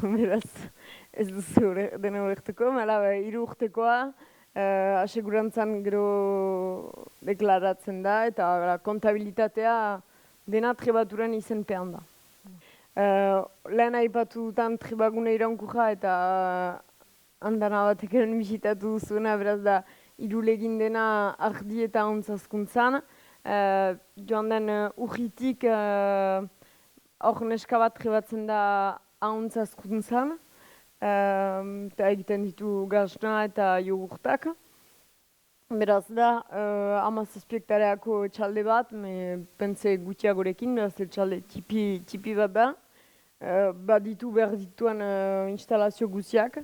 beraz, ez duzu dena ulertuko, 3 urtekoa, asegurantzan gero deklaratzen da, eta kontabilitatea dena trebaturen izenpean da. Lehen aipatu dutan trebagune iraunkurra eta handana batekaren bisitatu duzuena, beraz da, irulegin dena ardi eta ontzazkuntzan. Joan den urritik hor neska bat trebatzen da ahontzazkuntzan, eta egiten ditu gazna eta jogurtak. Beraz da, 17 hektareako etxalde bat, pentsa gutxiagorekin, beraz etxalde tipi bat da. Baditu behar dituen instalazio guztiak.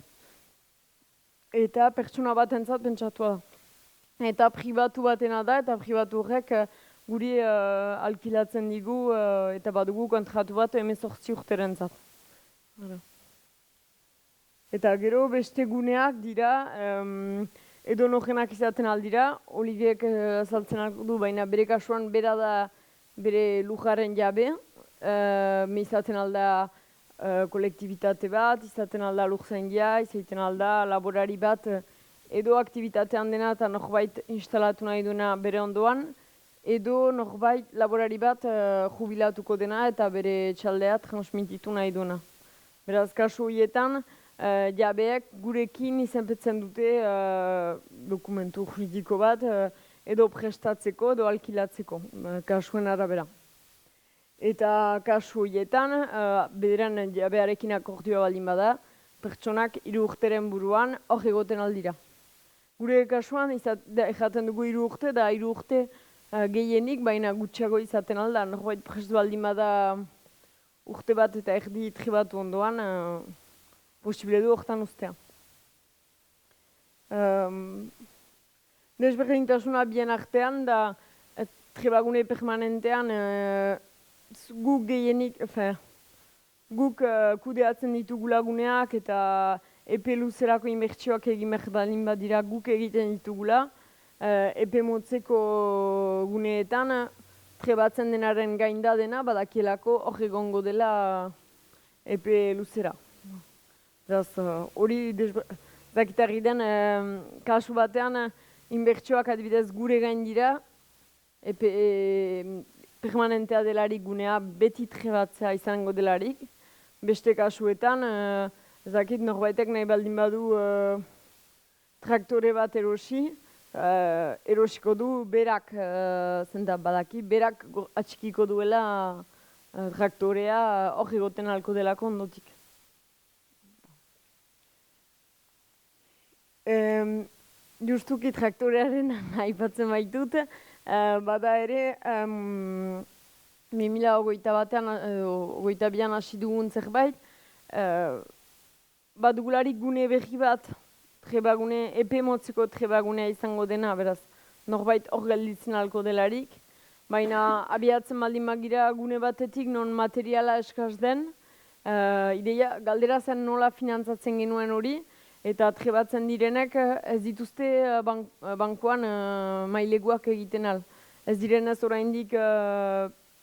Eta pertsona bat entzat pentsatua da. Eta pribatu batena da, eta pribatu horrek guri alkilatzen digu eta badugu kontratu bat 18 urterentzat. Eta gero beste guneak dira, edo nogenak izaten aldira, Oliviek azaltzen du, baina bere kasuan bera da bere lujaren jabe, izaten alda kolektibitate bat, izaten alda lujzaindia, izaten alda laborari bat, edo aktivitatean dena eta norbait instalatu nahi duena bere ondoan, edo norbait laborari bat jubilatuko dena eta bere txaldea transmititu nahi duena. Beraz, kasu horietan, jabeek gurekin izenpetzen dute dokumentu juridiko bat edo prestatzeko edo alkilatzeko, kasuen arabera. Eta kasu horietan, bederan jabearekin akordioa baldin bada, pertsonak 3 urteren buruan hor egoten aldira. Gure kasuan jaten dugu 3 urte, da 3 urte gehienik, baina gutxiago izaten alda. Norbait prest baldin bada urte bat eta erdi tribatu ondoan, posible du hortan ustea. Desberdintasuna bien artean da trebagune permanentean guk gehienik, guk kudeatzen ditugu laguneak eta epe luzerako inbertsioak egin behar balin badira guk egiten ditugula. Epe motzeko guneetan trebatzen denaren gainda dena badakielako hor egongo dela epe luzera. Hori dakitarri den kasu batean inbertsioak adibidez gure gain dira, permanentea delarik gunea beti trebatzea izango delarik. Beste kasuetan, ezakit norbaitek nahi baldin badu traktore bat erosi, erosiko du berak, zenta badaki, berak atxikiko duela traktorea hor egoten halko delako ondotik. Justuki traktorearen aipatzen baitut, bada ere 2022an hasi dugun zerbait, badugularik gune berri bat, trebagune, epe motzeko trebagunea izango dena, beraz, norbait hor gelditzen halko delarik, baina abiatzen baldin bagira gune batetik non materiala eskaz den, ideia galdera zen nola finantzatzen genuen hori, eta trebatzen direnek ez dituzte bankuan maileguak egiten al. Ez direnez oraindik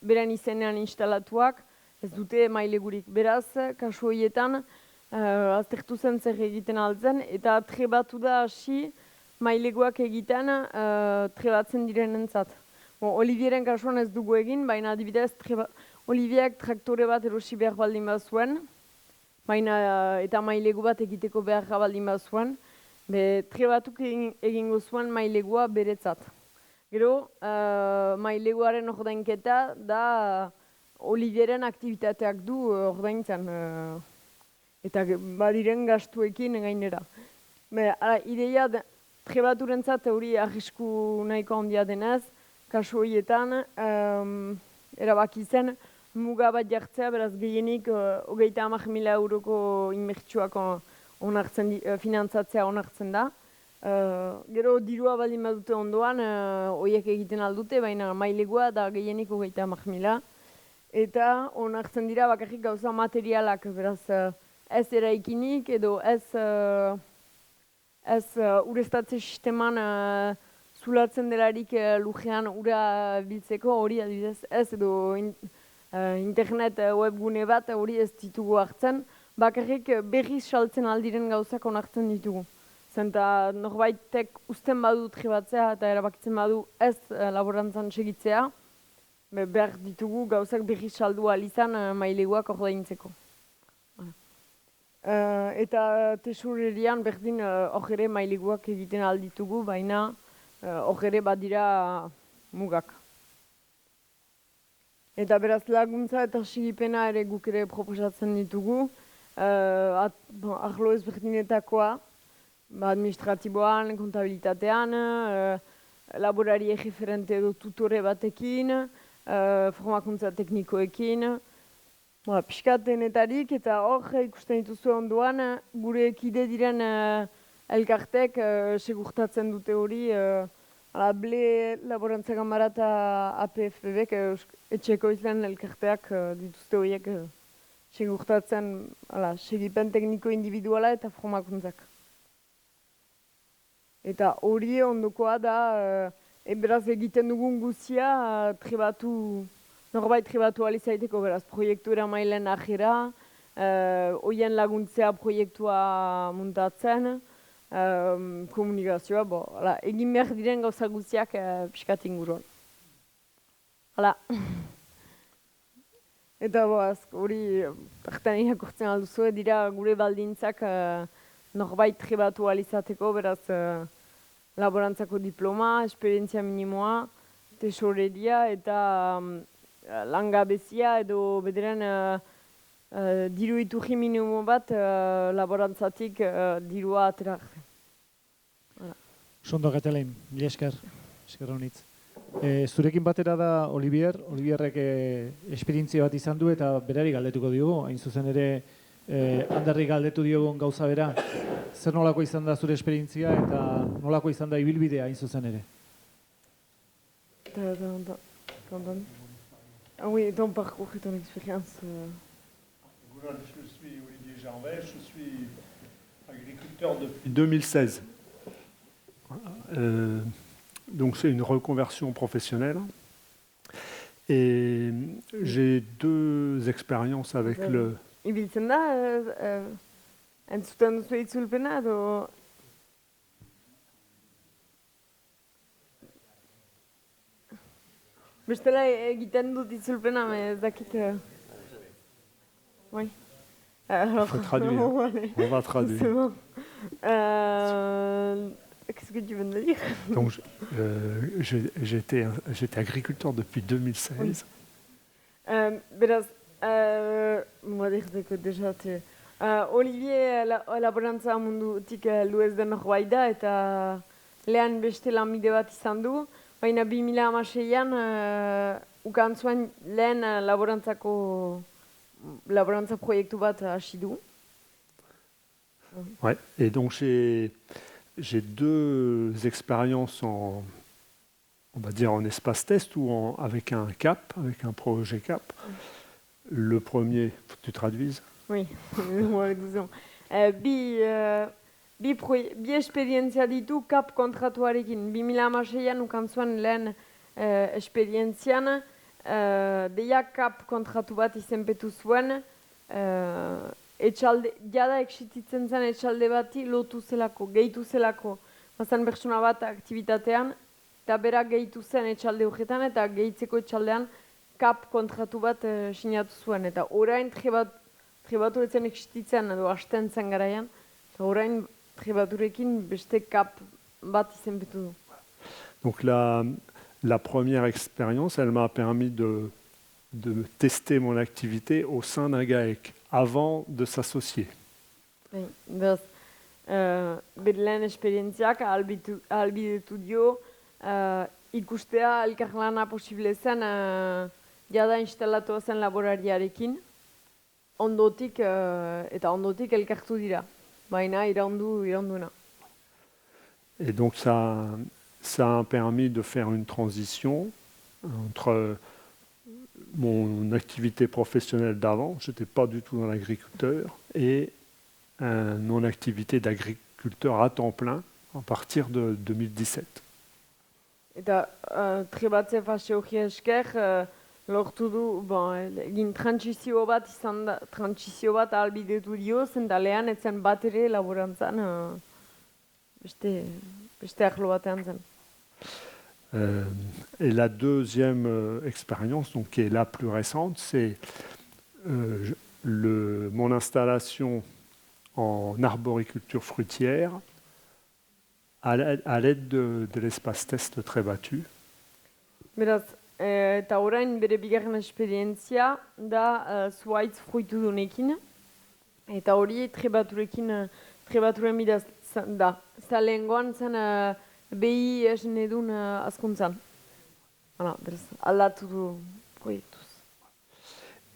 beren izenean instalatuak, ez dute mailegurik. Beraz, kasu horietan, aztertu zen zer egiten altzen, eta trebatu da hasi maileguak egiten trebatzen direnentzat. Olivieren kasuan ez dugu egin, baina adibidez Olivierak traktore bat erosi behar baldin bazuen, baina eta mailegu bat egiteko behar baldin bazuen, trebatuk egingo zuen mailegua beretzat. Gero, maileguaren ordainketa da Olivieren aktivitateak du ordaintzen. Eta badiren gastuekin gainera. Ideia trebaturentzat hori arrisku nahiko handia denez, kasu horietan erabaki zen muga bat jartzea, beraz gehienik 30.000 euroko inbertsioak finantzatzea onartzen da. Gero dirua baldin badute ondoan, horiek egiten aldute, baina mailegua da gehienik 30.000. Eta onartzen dira bakarrik gauza materialak, beraz ez eraikinik edo ez ureztatze sisteman zulatzen delarik lujean ura biltzeko hori adibidez ez edo internet webgune bat hori ez ditugu hartzen, bakarrik berriz saltzen aldiren gauzak onartzen ditugu. Zenta norbaitek uzten badu trebatzea eta erabakitzen badu ez laborantzan segitzea, behar ditugu gauzak berriz saldu alizan maileguak ordaintzeko. Eta tesorerian berdin hor ere maileguak egiten alditugu, baina hor ere badira mugak. Eta beraz laguntza eta sigipena ere guk ere proposatzen ditugu, arlo ezberdinetakoa, administratiboan, kontabilitatean, laborari erreferente edo tutore batekin, formakuntza teknikoekin, pixkat denetarik, eta hor ikusten dituzu ondoan, gure kide diren elkartek segurtatzen dute hori ble laborantza gamara eta APFB-ek etxeko izan elkarteak dituzte horiek segurtatzen segipen tekniko individuala eta formakuntzak. Eta hori ondokoa da, beraz egiten dugun guzia norbait trebatu alizaiteko, beraz proiektura mailen ajera, hoien laguntzea proiektua muntatzen, komunikazioa, egin behar diren gauza guztiak pixkat inguruan. Hala. Eta hori bertan irakurtzen alduzu, dira gure baldintzak norbait trebatu alizateko, beraz laborantzako diploma, esperientzia minimoa, tesoreria eta langabezia edo bederen diru iturri minimo bat laborantzatik dirua atera. Sondo Katalin, mila esker honitz. Zurekin batera da Olivierrek esperientzia bat izan du eta berari galdetuko diogu, hain zuzen ere Anderri galdetu diogun gauza bera. Zer nolako izan da zure esperientzia eta nolako izan da ibilbidea hain zuzen ere? Oui, ton parcours et ton expérience. Je suis Olivier Gervais, je suis agriculteur depuis 2016. Donc c'est une reconversion professionnelle. Et j'ai 2 expériences avec le... Ibiltzen da, entzuten duzu itzulpena edo... Bestela egiten dut itzulpena, ez dakit... Oui. On va traduire. On va traduire. C'est bon. Qu'est-ce que tu viens de dire? Donc, j'étais agriculteur depuis 2016. Beraz, moderteko desate. Olivier laborantza mundutik luez den norbait da eta lehen beste lanbide bat izan du, baina 2016an ukan zuen lehen laborantza proiektu bat hasi du. Ouais, et donc j'ai 2 expériences on va dire en espace test ou avec un CAP, avec un projet CAP. Le premier, faut que tu traduises. Oui, bi esperientzia ditu CAP kontratuarekin. 2016an ukan zuen lehen esperientzian, deia CAP kontratu bat izenpetu zuen, jada existitzen zen etxalde bati lotu zelako, gehitu zelako, bazan pertsona bat aktibitatean, eta bera gehitu zen etxalde horretan, eta gehitzeko etxaldean CAP kontratu bat sinatu zuen. Eta orain trebatu etzen existitzen edo hasten zen garaian, eta orain trebaturekin beste CAP bat izenpetu du. Donc la première expérience, elle m'a permis de tester mon activité au sein d'un GAEC, avant de s'associer. Beraz, lehen esperientziak ahalbidetu dio ikustea elkarlana posible zen jada instalatua zen laborariarekin, ondotik elkartu dira, baina iraunduena. Et donc ça a permis de faire une transition entre mon activité professionnelle d'avant, je n'étais pas du tout dans l'agriculteur, et mon activité d'agriculteur à temps plein à partir de 2017. Eta trebatze fase hori esker lortu du, egin trantsizio bat ahalbidetu dio, zentalean etzen bat ere laborantzan beste arlo batean zen. Et la deuxième expérience, donc, qui est la plus récente, c'est mon installation en arboriculture fruitière à l'aide de l'espace test très battu. Beraz, eta orain bere bigarren esperientzia da zuhaitz fruitudunekin, eta hori trebaturen bidaz da. Zalengoan zen behi esen edun askuntzan. Aldatu du proiektuz.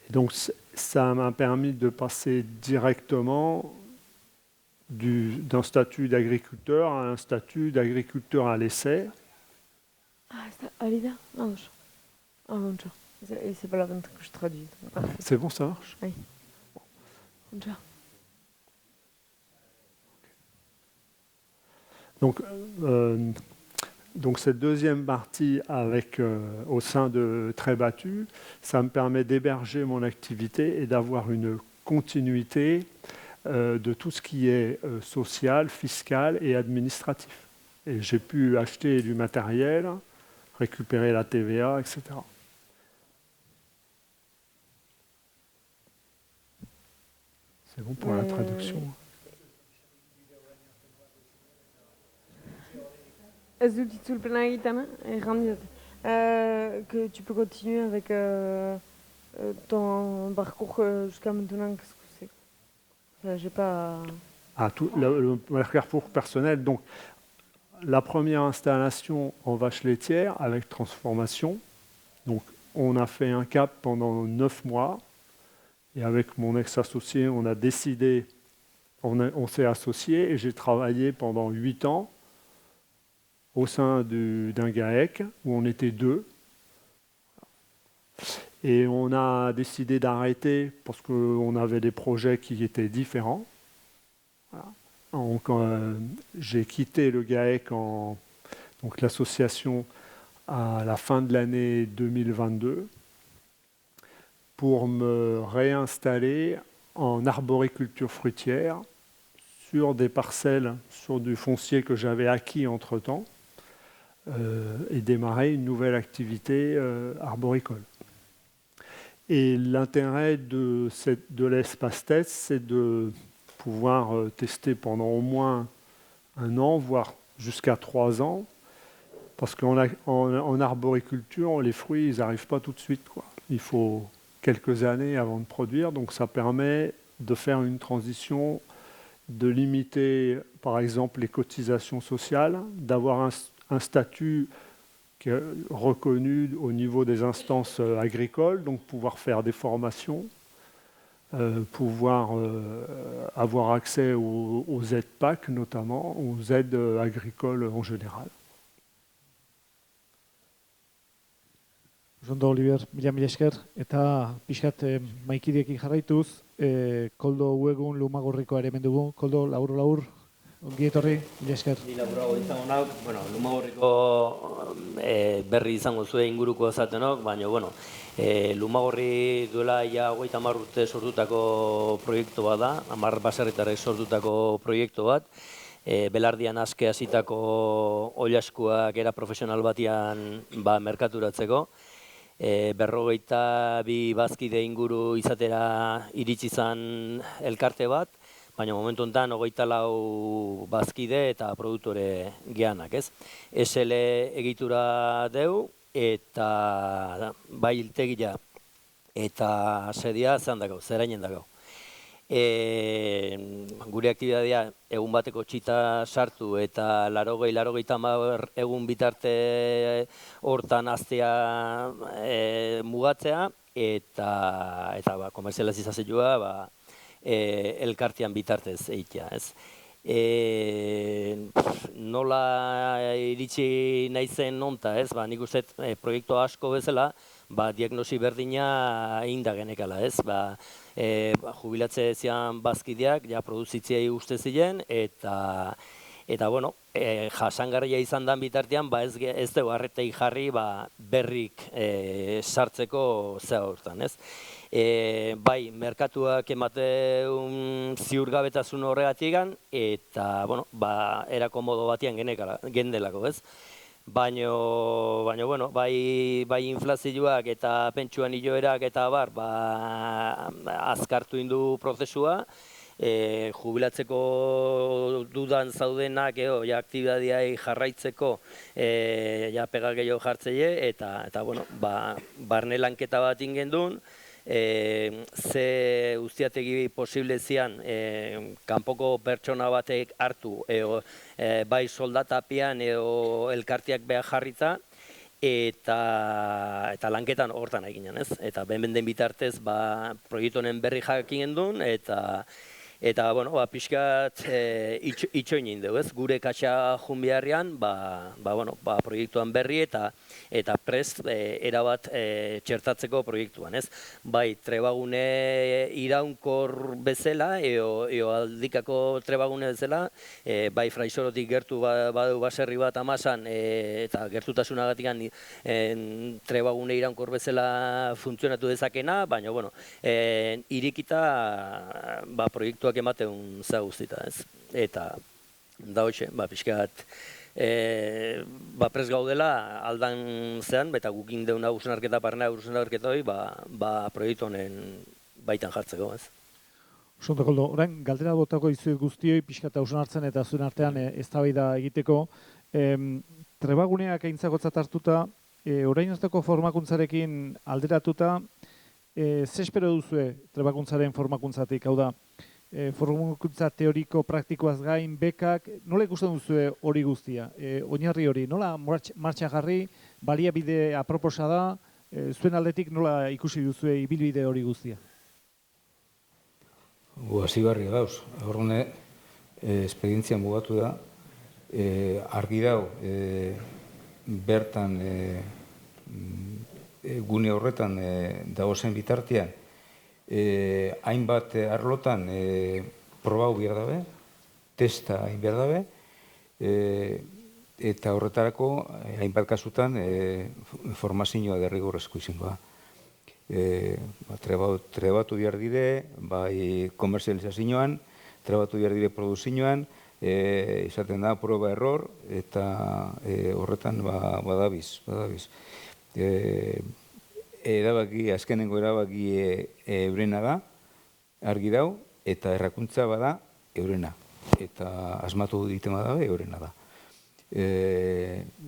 Donc ça m'a permis de passer directement d'un statut d'agriculteur à un statut d'agriculteur à l'essai. Alida? Vamos. Ah, bonjour. C'est pas la peine que je traduise. C'est bon, ça marche? Oui. Bonjour. Donc cette deuxième partie avec, au sein de Très Battu, ça me permet d'héberger mon activité et d'avoir une continuité de tout ce qui est social, fiscal et administratif. Et j'ai pu acheter du matériel, récupérer la TVA, etc. C'est bon pour la traduction. Ez dut itzulpena egiten, que tu peux continuer avec ton parcours jusqu'à maintenant, qu'est-ce que c'est? J'ai pas... Le parcours personnel, donc la première installation en vache laitière avec transformation. Donc on a fait un cap pendant 9 mois et avec mon ex-associé, on a décidé, on s'est associé et j'ai travaillé pendant 8 ans au sein d'un GAEC où on était 2. Et on a décidé d'arrêter parce qu'on avait des projets qui étaient différents. Voilà. Donc, j'ai quitté le GAEC, donc l'association, à la fin de l'année 2022 pour me réinstaller en arboriculture fruitière sur des parcelles, sur du foncier que j'avais acquis entre-temps et démarrer une nouvelle activité arboricole. Et l'intérêt de l'espace test, c'est de pouvoir tester pendant au moins 1 an, voire jusqu'à 3 ans, parce qu'en arboriculture, les fruits, ils n'arrivent pas tout de suite, quoi. Il faut quelques années avant de produire, donc ça permet de faire une transition, de limiter, par exemple, les cotisations sociales, d'avoir un statut qui est reconnu au niveau des instances agricoles, donc pouvoir faire des formations, pouvoir avoir accès aux aides PAC notamment, aux aides agricoles en général. Ondo, Oliver, mila esker, eta pixkat maikidiekin jarraituz, Koldo Uegun Lumagorrikoa ere hemen dugu. Koldo, labur, ongi etorri, mila esker. Ni laburago izango nauk, Lumagorriko berri izango zuen inguruko ezatenok, baina, Lumagorri duela ja 30 urte sortutako proiektu bat da, 10 baserritarrek sortutako proiektu bat, belardian aske hasitako oilaskuak era profesional batian merkaturatzeko. 52 bazkide inguru izatera iritsi zan elkarte bat, baina momentu honetan 24 bazkide eta produktore geanak, ez? SL egitura deu eta bai hiltegia eta sedia zerainen dago. Gure aktibitatea egun bateko txita sartu eta 80 egun bitarte hortan aztea mugatzea eta komerzializazioa elkartean bitartez egitea, ez? Nola iritsi naizen honta, ez? Nik uste proiektu asko bezala, diagnosi berdina egin da genekala, ez? Jubilatze zian bazkideak, produzitziei uste ziren, eta jasangarria izan den bitartean, ez dugu harretei jarri berrik sartzeko zea hortan, ez? Bai, merkatuak emateun ziurgabetasun horregatik, eta, erako modo batian gendelako, ez? Baina, bai inflazioak eta pentsuan iloerak eta azkartu indu prozesua, jubilatzeko dudan zaudenak, aktibitateai jarraitzeko pega gehiago jartzeie, eta barne lanketa bat ingendun, ze guztiategi posible zian kanpoko pertsona batek hartu, bai soldatapean edo elkarteak behar jarritza, eta lanketan hortan eginen, ez? Eta behin den bitartez proiektu honen berri jakin gendun, eta Eta, bueno, pixkat itxoin egin dugu, ez? Gure katxa jun beharrean, proiektuan berri eta prest erabat txertatzeko proiektuan, ez? Bai, trebagune iraunkor bezala, eo aldikako trebagune bezala, bai Fraisorotik gertu badu baserri bat Amasan, eta gertutasunagatikan trebagune iraunkor bezala funtzionatu dezakena, baina, bueno, irikita proiektuak ematen za guztita, ez? Eta, da hoxe, pixkat, prest gaudela aldan zean, eta gukin deuna hausnarketa parnea hausnarketa hori, proiektu honen baitan jartzeko, ez? Oso, Koldo, orain, galdera botako izuet guztioi, pixkat hausnartzen eta zuen artean eztabaida egiteko, trebaguneak aintzakotzat hartuta, orain arteko formakuntzarekin alderatuta, ze espero duzue trebakuntzaren formakuntzatik, hau da, formakuntza teoriko praktikoaz gain, bekak, nola ikusten duzue hori guztia? Oinarri hori, nola martxa jarri, baliabide aproposa da, zuen aldetik nola ikusi duzue ibilbide hori guztia? Hasigarria dauz, horrene esperientzia mugatu da, argi dau, bertan gune horretan dagozen bitartean, hainbat arlotan probau behar dabe, testa hain behar dabe, eta horretarako hainbat kasutan formazioa derrigorrezko izango da. Trebatu behar dire, bai komerzializazioan, trebatu behar dire produzioan, izaten da proba error, eta horretan badabiz. Azkenengo erabaki eurena da, argi dau, eta errakuntza bada eurena. Eta asmatu ditema dabe eurena da.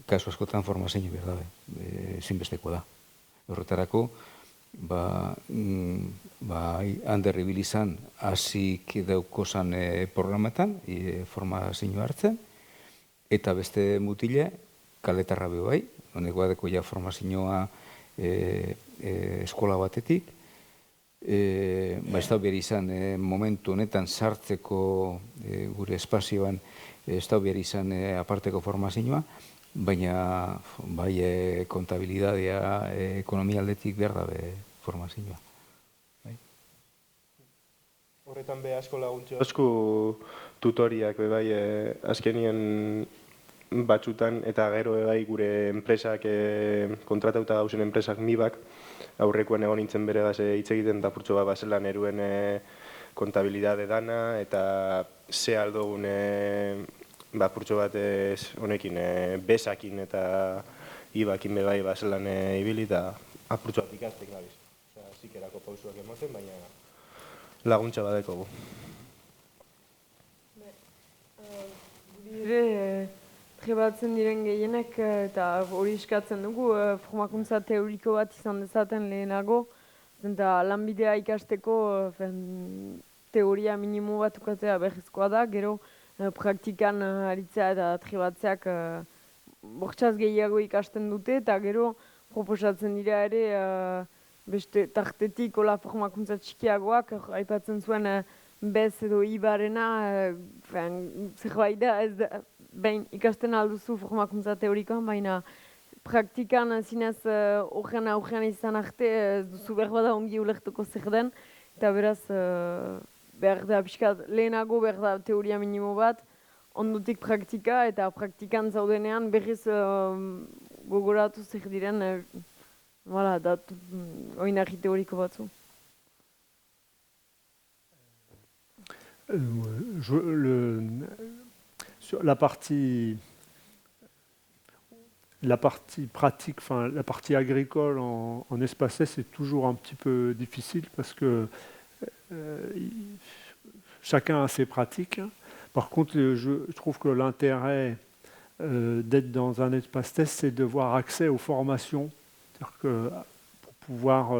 Kasu askotan formazio behar dabe, zinbesteko da. Horretarako, hander ibilizan hasik daukozan programetan, formazio hartzen, eta beste mutile, kaletarra be bai, honek badeko ja formazioa eskola batetik, ez da behar izan momentu honetan sartzeko gure espazioan ez da behar izan aparteko formazioa, baina bai kontabilidadea, ekonomia aldetik behar dabe formazioa. Horretan be asko laguntze asko tutoriak be bai azkenien batzutan eta gero bai gure enpresak kontratauta dauzen enpresak MIBak aurrekoan egon nintzen bere gaze hitz egiten da purtsu bat bazelan eruen kontabilidade dana eta ze aldogun purtsu bat honekin besakin eta ibakin be bai bazelan ibili eta apurtsu bat ikasten gabiz. Zikerako pausuak emoten, baina laguntza badekogu. Trebatzen diren gehienek eta hori eskatzen dugu formakuntza teoriko bat izan dezaten lehenago, eta lanbidea ikasteko teoria minimo bat ukatzea berrizkoa da, gero praktikan aritzea eta trebatzeak bortxaz gehiago ikasten dute, eta gero proposatzen dira ere beste tartetik hola formakuntza txikiagoak, aipatzen zuen bez edo ibarena, zerbait da, ez da, behin ikasten alduzu formakuntza teorikoan, baina praktikan zinez horrean izan arte duzu behar da ongi ulertuko zer den, eta beraz behar da pixkat lehenago behar da teoria minimo bat, ondotik praktika, eta praktikan zaudenean berriz gogoratu zer diren oinarri teoriko batzu. Sur la partie pratique, enfin la partie agricole en espacé, c'est toujours un petit peu difficile parce que chacun a ses pratiques. Par contre, je trouve que l'intérêt d'être dans un espace test, c'est d'avoir accès aux formations. C'est-à-dire que pour pouvoir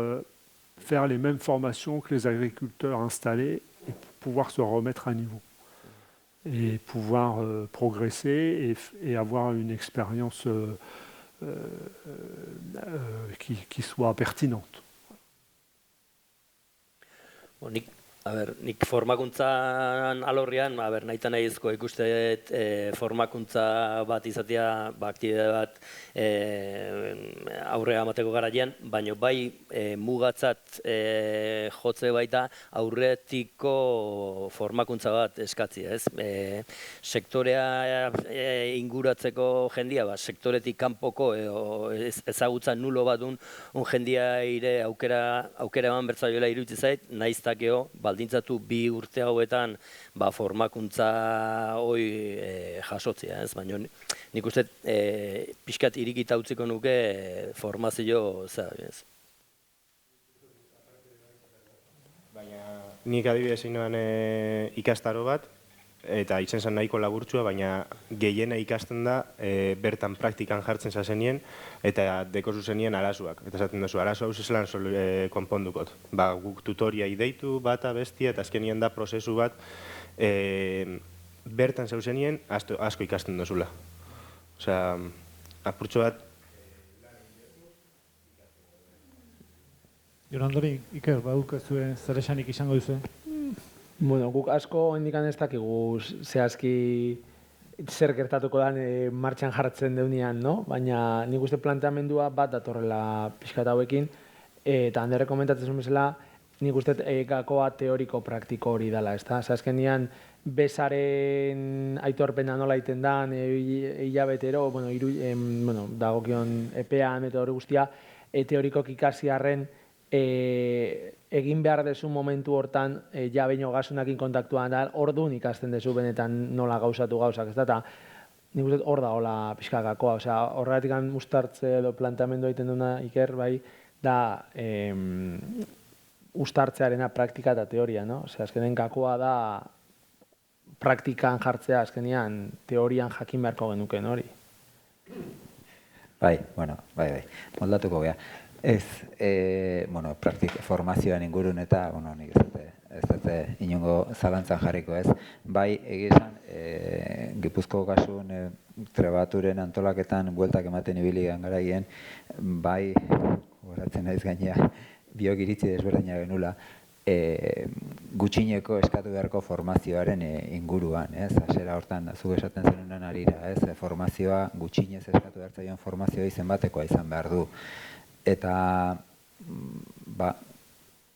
faire les mêmes formations que les agriculteurs installés et pour pouvoir se remettre à niveau. Et pouvoir progresser et avoir une expérience qui soit pertinente. Nik nik formakuntzan alorrian, nahita nahizko ikusteet formakuntza bat izatea, aktibitate bat aurrea amateko garaian, baina bai mugatzat jotze baita aurretiko formakuntza bat eskatzia, ez? Sektorea inguratzeko jendia, sektoretik kanpoko ezagutza nulo bat un jendia ire aukera eman bertzaioela iruditzen zait, naiztakeo baldintzatu 2 urte hauetan formakuntza hoi jasotzea, ez? Baina nik uste pixkat irikita utziko nuke formazio ez? Baina nik adibidez inoan ikastaro bat, eta izen zen nahiko laburtsua, baina gehiena ikasten da bertan praktikan jartzen zazenien eta deko zuzenien arazoak. Eta esaten duzu, arazo hau zelan konpondukot. Guk tutoriai deitu, bata, bestia, eta azkenien da prozesu bat bertan zeuzenien asko ikasten duzula. Osea, apurtxo bat... Jorandori, Iker, baduk zuen zer esanik izango duzu? Bueno, guk asko indikan ez dakigu zehazki zer gertatuko dan martxan jartzen deunean, no? Baina nik uste planteamendua bat datorrela pixkat hauekin, eta handere komentatzen zuen bezala, nik uste gakoa teoriko-praktiko hori dela, ez da? Azkenean, bezaren aitorpena nola iten dan, hilabetero, dagokion epean eta hori guztia, teorikok ikasiarren egin behar dezu momentu hortan ja behin gasunakin kontaktuan da, orduan ikasten dezu benetan nola gauzatu gauzak, ez da, eta nik uste hor da hola pixka gakoa, horregatik ustartze edo planteamendu egiten duna Iker, bai, da ustartzearena praktika eta teoria, no? Azkenen gakoa da praktikan jartzea, azkenean teorian jakin beharko genuken hori. Bai, moldatuko geha. Ez, formazioan ingurun eta, nik ez dute inongo zalantzan jarriko ez. Bai, egizan, Gipuzko kasun trebaturen antolaketan bueltak ematen ibiligan garaien, bai, horatzen naiz gainea, biok iritzi desberdina genula, gutxineko eskatu beharko formazioaren inguruan, ez? Hasera hortan, zuk esaten zenunan arira, ez? Formazioa, gutxinez eskatu behar zaion formazioa izen batekoa izan behar du. Eta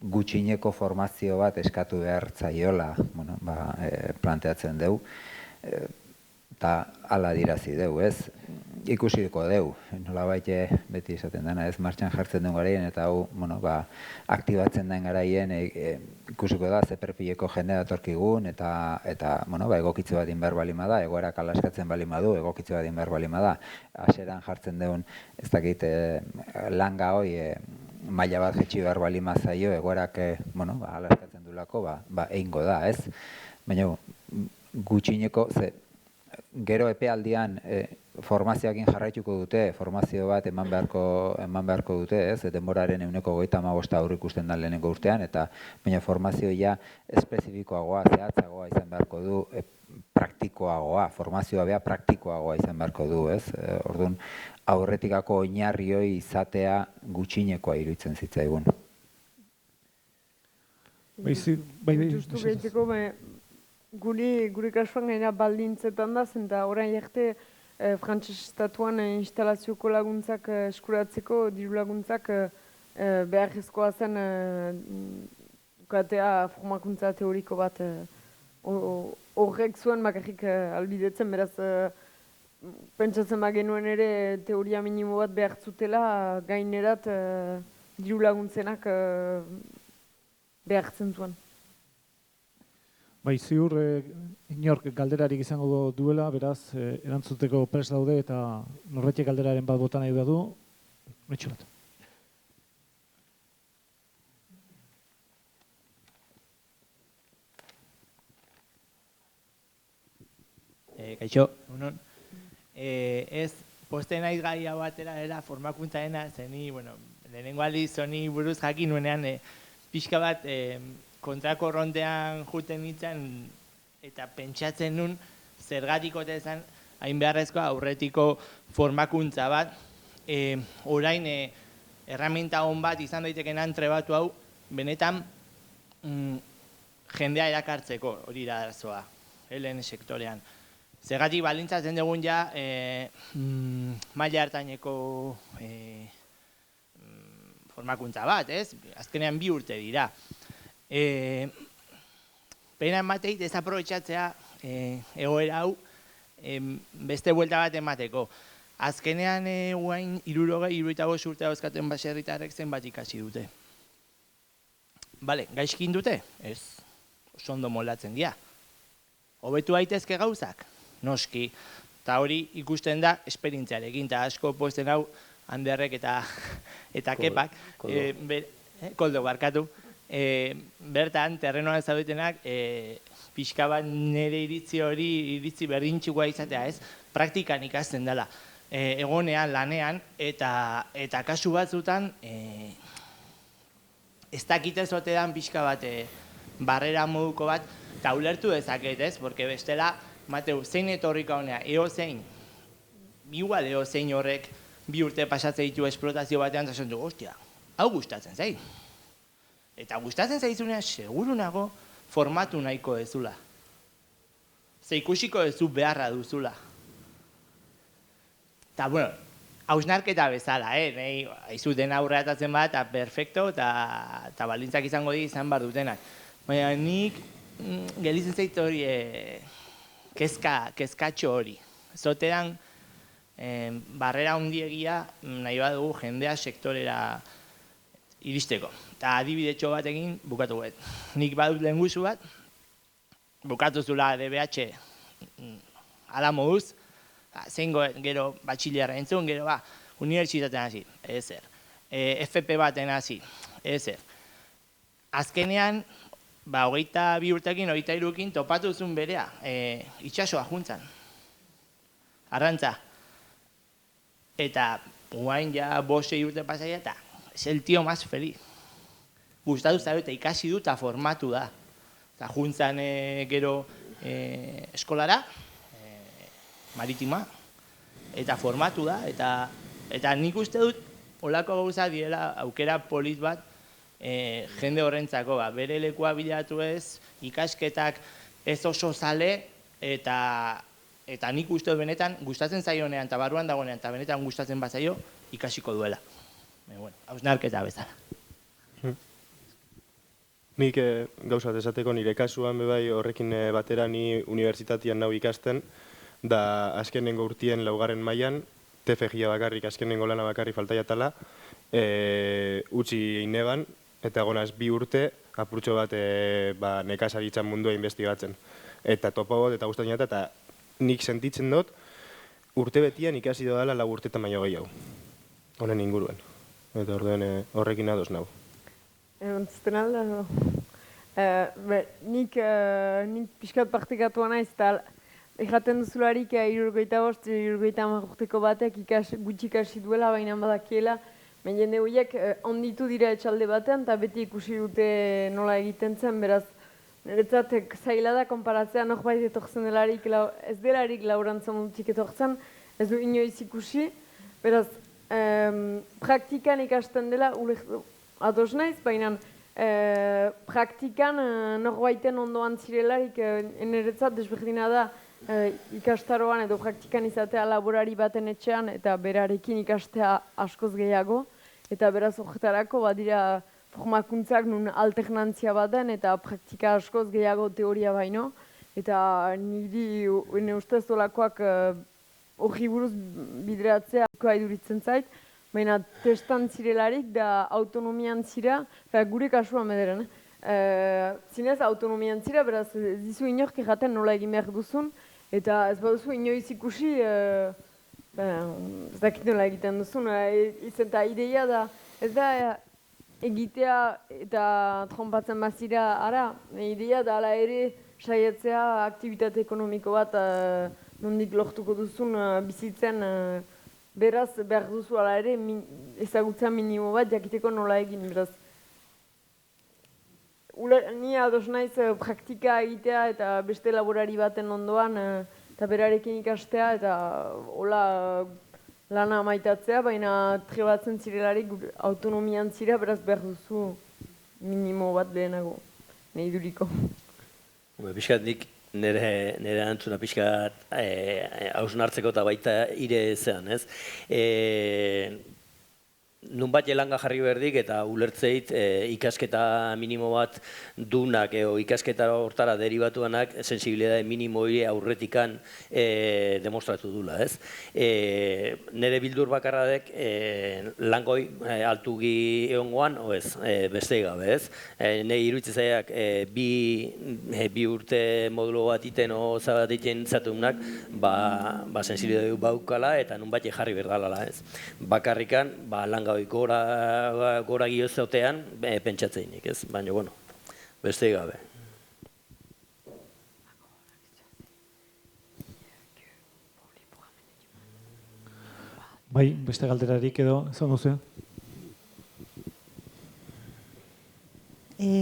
gutxineko formazio bat eskatu behar zaiola planteatzen deu, eta hala dirazi deu, ez? Ikusiko deu, nolabait beti esaten dena, ez martxan jartzen duen garaien, eta hau aktibatzen den garaien ikusiko da, ze perfileko jende datorkigun, eta egokitze bat inber balima da, egoerak alaskatzen balima du, egokitze bat inber balima da, haseran jartzen duen, ez dakit, langa hoi, maila bat jetxi behar balima zaio, egoerak alaskatzen dulako, egingo da, ez? Baina gutxineko, gero epealdian formazioakin jarraituko dute, formazio bat eman beharko dute, ez? Denboraren 135 aurre ikusten da lehenengo urtean, eta baina formazioa espezifikoagoa, zehatzagoa izan beharko du, praktikoagoa, formazioa beha praktikoagoa izan beharko du, ez? Orduan, aurretikako oinarrioi izatea gutxinekoa iruditzen zitzaigun. Justu gehitzeko, guri kasuan gaina baldintzetan da, zenta orain jarte frantses estatuan instalazioko laguntzak eskuratzeko, diru laguntzak beharrezkoa zen dukatea formakuntza teoriko bat horrek zuen bakarrik albidetzen, beraz pentsatzen genuen ere teoria minimo bat behar zutela gainerat diru laguntzenak behartzen zuen. Bai, ziur inork galderarik izango duela, beraz, erantzuteko prest daude eta norretik galderaren bat bota nahi du, metxo bat. Kaixo, unon. Ez, poste naiz gaia batera dela formakuntzarena, zeni, lehenengo aldiz honi buruz jakin nuenean, pixka bat kontrako rondean juten nintzen eta pentsatzen nun zergatik ote zen hain beharrezkoa aurretiko formakuntza bat. Orain erraminta hon bat izan daitekenan trebatu hau, benetan jendea erakartzeko, hori da arazoa, lehen sektorean. Zergatik balintzatzen dugun ja, maila hartaineko formakuntza bat, ez? Azkenean 2 urte dira. Pena emateit desaprobetxatzea egoera hau beste buelta bat emateko. Azkenean guain 65 urte dauzkaten baserritarrek zenbat ikasi dute. Bale, gaizkin dute? Ez, oso ondo moldatzen dira. Hobetu daitezke gauzak? Noski. Eta hori ikusten da esperientziarekin, eta asko posten hau Anderrek eta Kepak, Koldo barkatu, bertan terrenoan zaudetenak pixka bat nire iritzi berdintxikoa izatea, ez? Praktikan ikasten dela. Egonean, lanean, eta kasu batzutan ez dakite zotean pixka bat barrera moduko bat, eta ulertu dezaket, ez? Porque bestela, Mateu, zein etorrika honea, igual zein horrek 2 urte pasatzen ditu esplotazio batean, eta zontu, ostia, hau gustatzen zai. Eta gustatzen zaizunean, seguru nago, formatu nahiko dezula. Ze ikusiko dezu beharra duzula. Eta, bueno, hausnarketa bezala, nahi, haizu dena aurreatatzen bat, eta perfecto, eta balintzak izango izan bar dutenak. Baina nik gelitzen zait hori kezkatxo hori. Zotean, barrera handiegia nahi badugu jendea sektorera iristeko. Eta adibidetxo bat egin bukatu bet. Nik badut lehenguzu bat, bukatu zula DBH ala moduz, zein gero batxilerra entzun, gero unibertsitatean hasi, ezer. FP baten hasi, ezer. Azkenean, 22 urtekin, 23 urtekin topatu zuen berea, itxasoa juntzan. Arrantza. Eta guain ja 5-6 urte pasaia eta es el tío más feliz. Gustatu zabe eta ikasi du eta formatu da. Eta juntzan gero eskolara, maritima, eta formatu da. Eta nik uste dut, olako gauza direla aukera polit bat, jende horrentzako, bere lekua bilatu ez, ikasketak ez oso zale, eta nik uste dut benetan gustatzen zaionean, eta barruan dagoenean, eta benetan gustatzen bazaio, ikasiko duela. Hausnarketa bezala. Nik gauza esateko nire kasuan bebai horrekin batera ni unibertsitatean nau ikasten, da azkenengo urtien 2. mailan, TFG bakarrik, azkenengo lana bakarrik falta jatala, utzi ineban, eta egonaz 2 urte, apurtxo bat nekazaritzan mundua investigatzen. Eta topagot eta gustatzen jata, eta nik sentitzen dut, urte betian ikasi dodala 4 urtetan baino gehiago. Honen inguruen. Eta horrekin ados nau. Entzuten alda? Nik pixkat partekatu naiz, eta erraten duzularik 65 urteko batek gutxi ikasi duela, baina badakiela, jende horiek onditu dira etxalde batean, eta beti ikusi dute nola egiten zen, beraz, niretzat zaila da konparatzea norbait etortzen delarik, ez delarik laurantza mundutik etortzen, ez du inoiz ikusi, beraz, praktikan ikasten dela, ados naiz, baina praktikan norbaiten ondoan zirelarik, niretzat desberdina da ikastaroan edo praktikan izatea laborari baten etxean, eta berarekin ikastea askoz gehiago, eta beraz horretarako badira formakuntzak nun alternantzia baten, eta praktika askoz gehiago teoria baino, eta niri ustez olakoak hori buruz bideratzea iduritzen zait, baina testan zirelarik da autonomian zira, gure kasuan mederen, zinez autonomian zira, beraz ez dizu inork erraten nola egin behar duzun, eta ez baduzu inoiz ikusi, ez dakit nola egiten duzun, eta ideia da, ez da egitea eta trompatzen bazira ara, ideia da ala ere saietzea aktibitate ekonomiko bat nondik lortuko duzun bizitzen, beraz behar duzu ala ere ezagutza minimo bat jakiteko nola egin, beraz. Ni ados naiz praktika egitea eta beste laborari baten ondoan eta berarekin ikastea eta hola lana maitatzea, baina trebatzen zirelarik autonomian zira, beraz behar duzu minimo bat lehenago, nahi duriko. Pixkat nik nire erantzuna pixkat hausnartzeko eta baita ire zean, ez? Nunbat langa jarri berdik eta ulertzeit ikasketa minimo bat dunak edo ikasketa hortara derivatuanak sensibilidade minimo hori aurretikan demostratu dula, ez? Nire bildur bakarradek langoi altugi egongoan, o ez, beste gabe, ez? Nire iruditzen zaiak bi urte modulo bat iten o zabat iten zatunak, sensibilidade baukala eta nunbat jarri berdalala, ez? Bakarrikan, langa gora giozotean pentsatzeinik, ez? Baina, bueno, beste gabe. Bai, beste galderarik edo, zon duzue?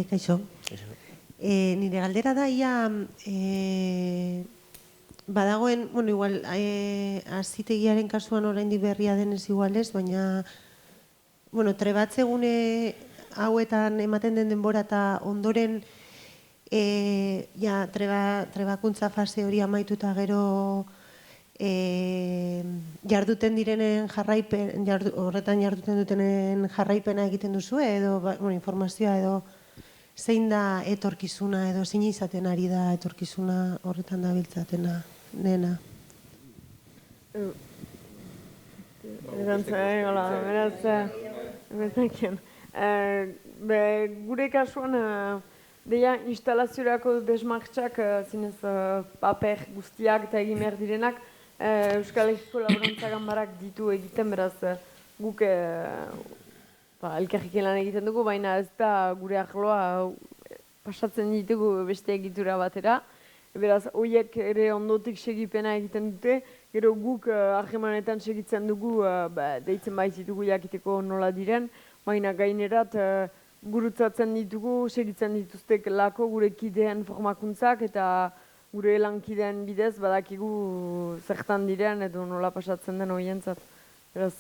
Kaixo. Nire galdera da, ia badagoen, bueno, igual, azitegiaren kasuan oraindik berria denez igualez, baina bueno, trebatzegune hauetan ematen den denbora eta ondoren trebakuntza fase hori amaituta gero jarduten direnen jarraipen, horretan jarduten dutenen jarraipena egiten duzu edo informazioa edo zein da etorkizuna edo zein izaten ari da etorkizuna horretan dabiltzatena dena. Gure kasuan, deia instalaziorako desmartxak, zinez paper guztiak eta egin behar direnak, Euskal Herriko Laborantza Ganbarak ditu egiten, beraz guk elkarrekin lan egiten dugu, baina ez da gure arloa pasatzen ditugu beste egitura batera. Beraz, horiek ere ondotik segipena egiten dute, gero guk harremanetan segitzen dugu, deitzen baititugu jakiteko nola diren, baina gainerat gurutzatzen ditugu, segitzen dituztek lako gure kideen formakuntzak eta gure lankideen bidez badakigu zertan diren edo nola pasatzen den horientzat. Beraz,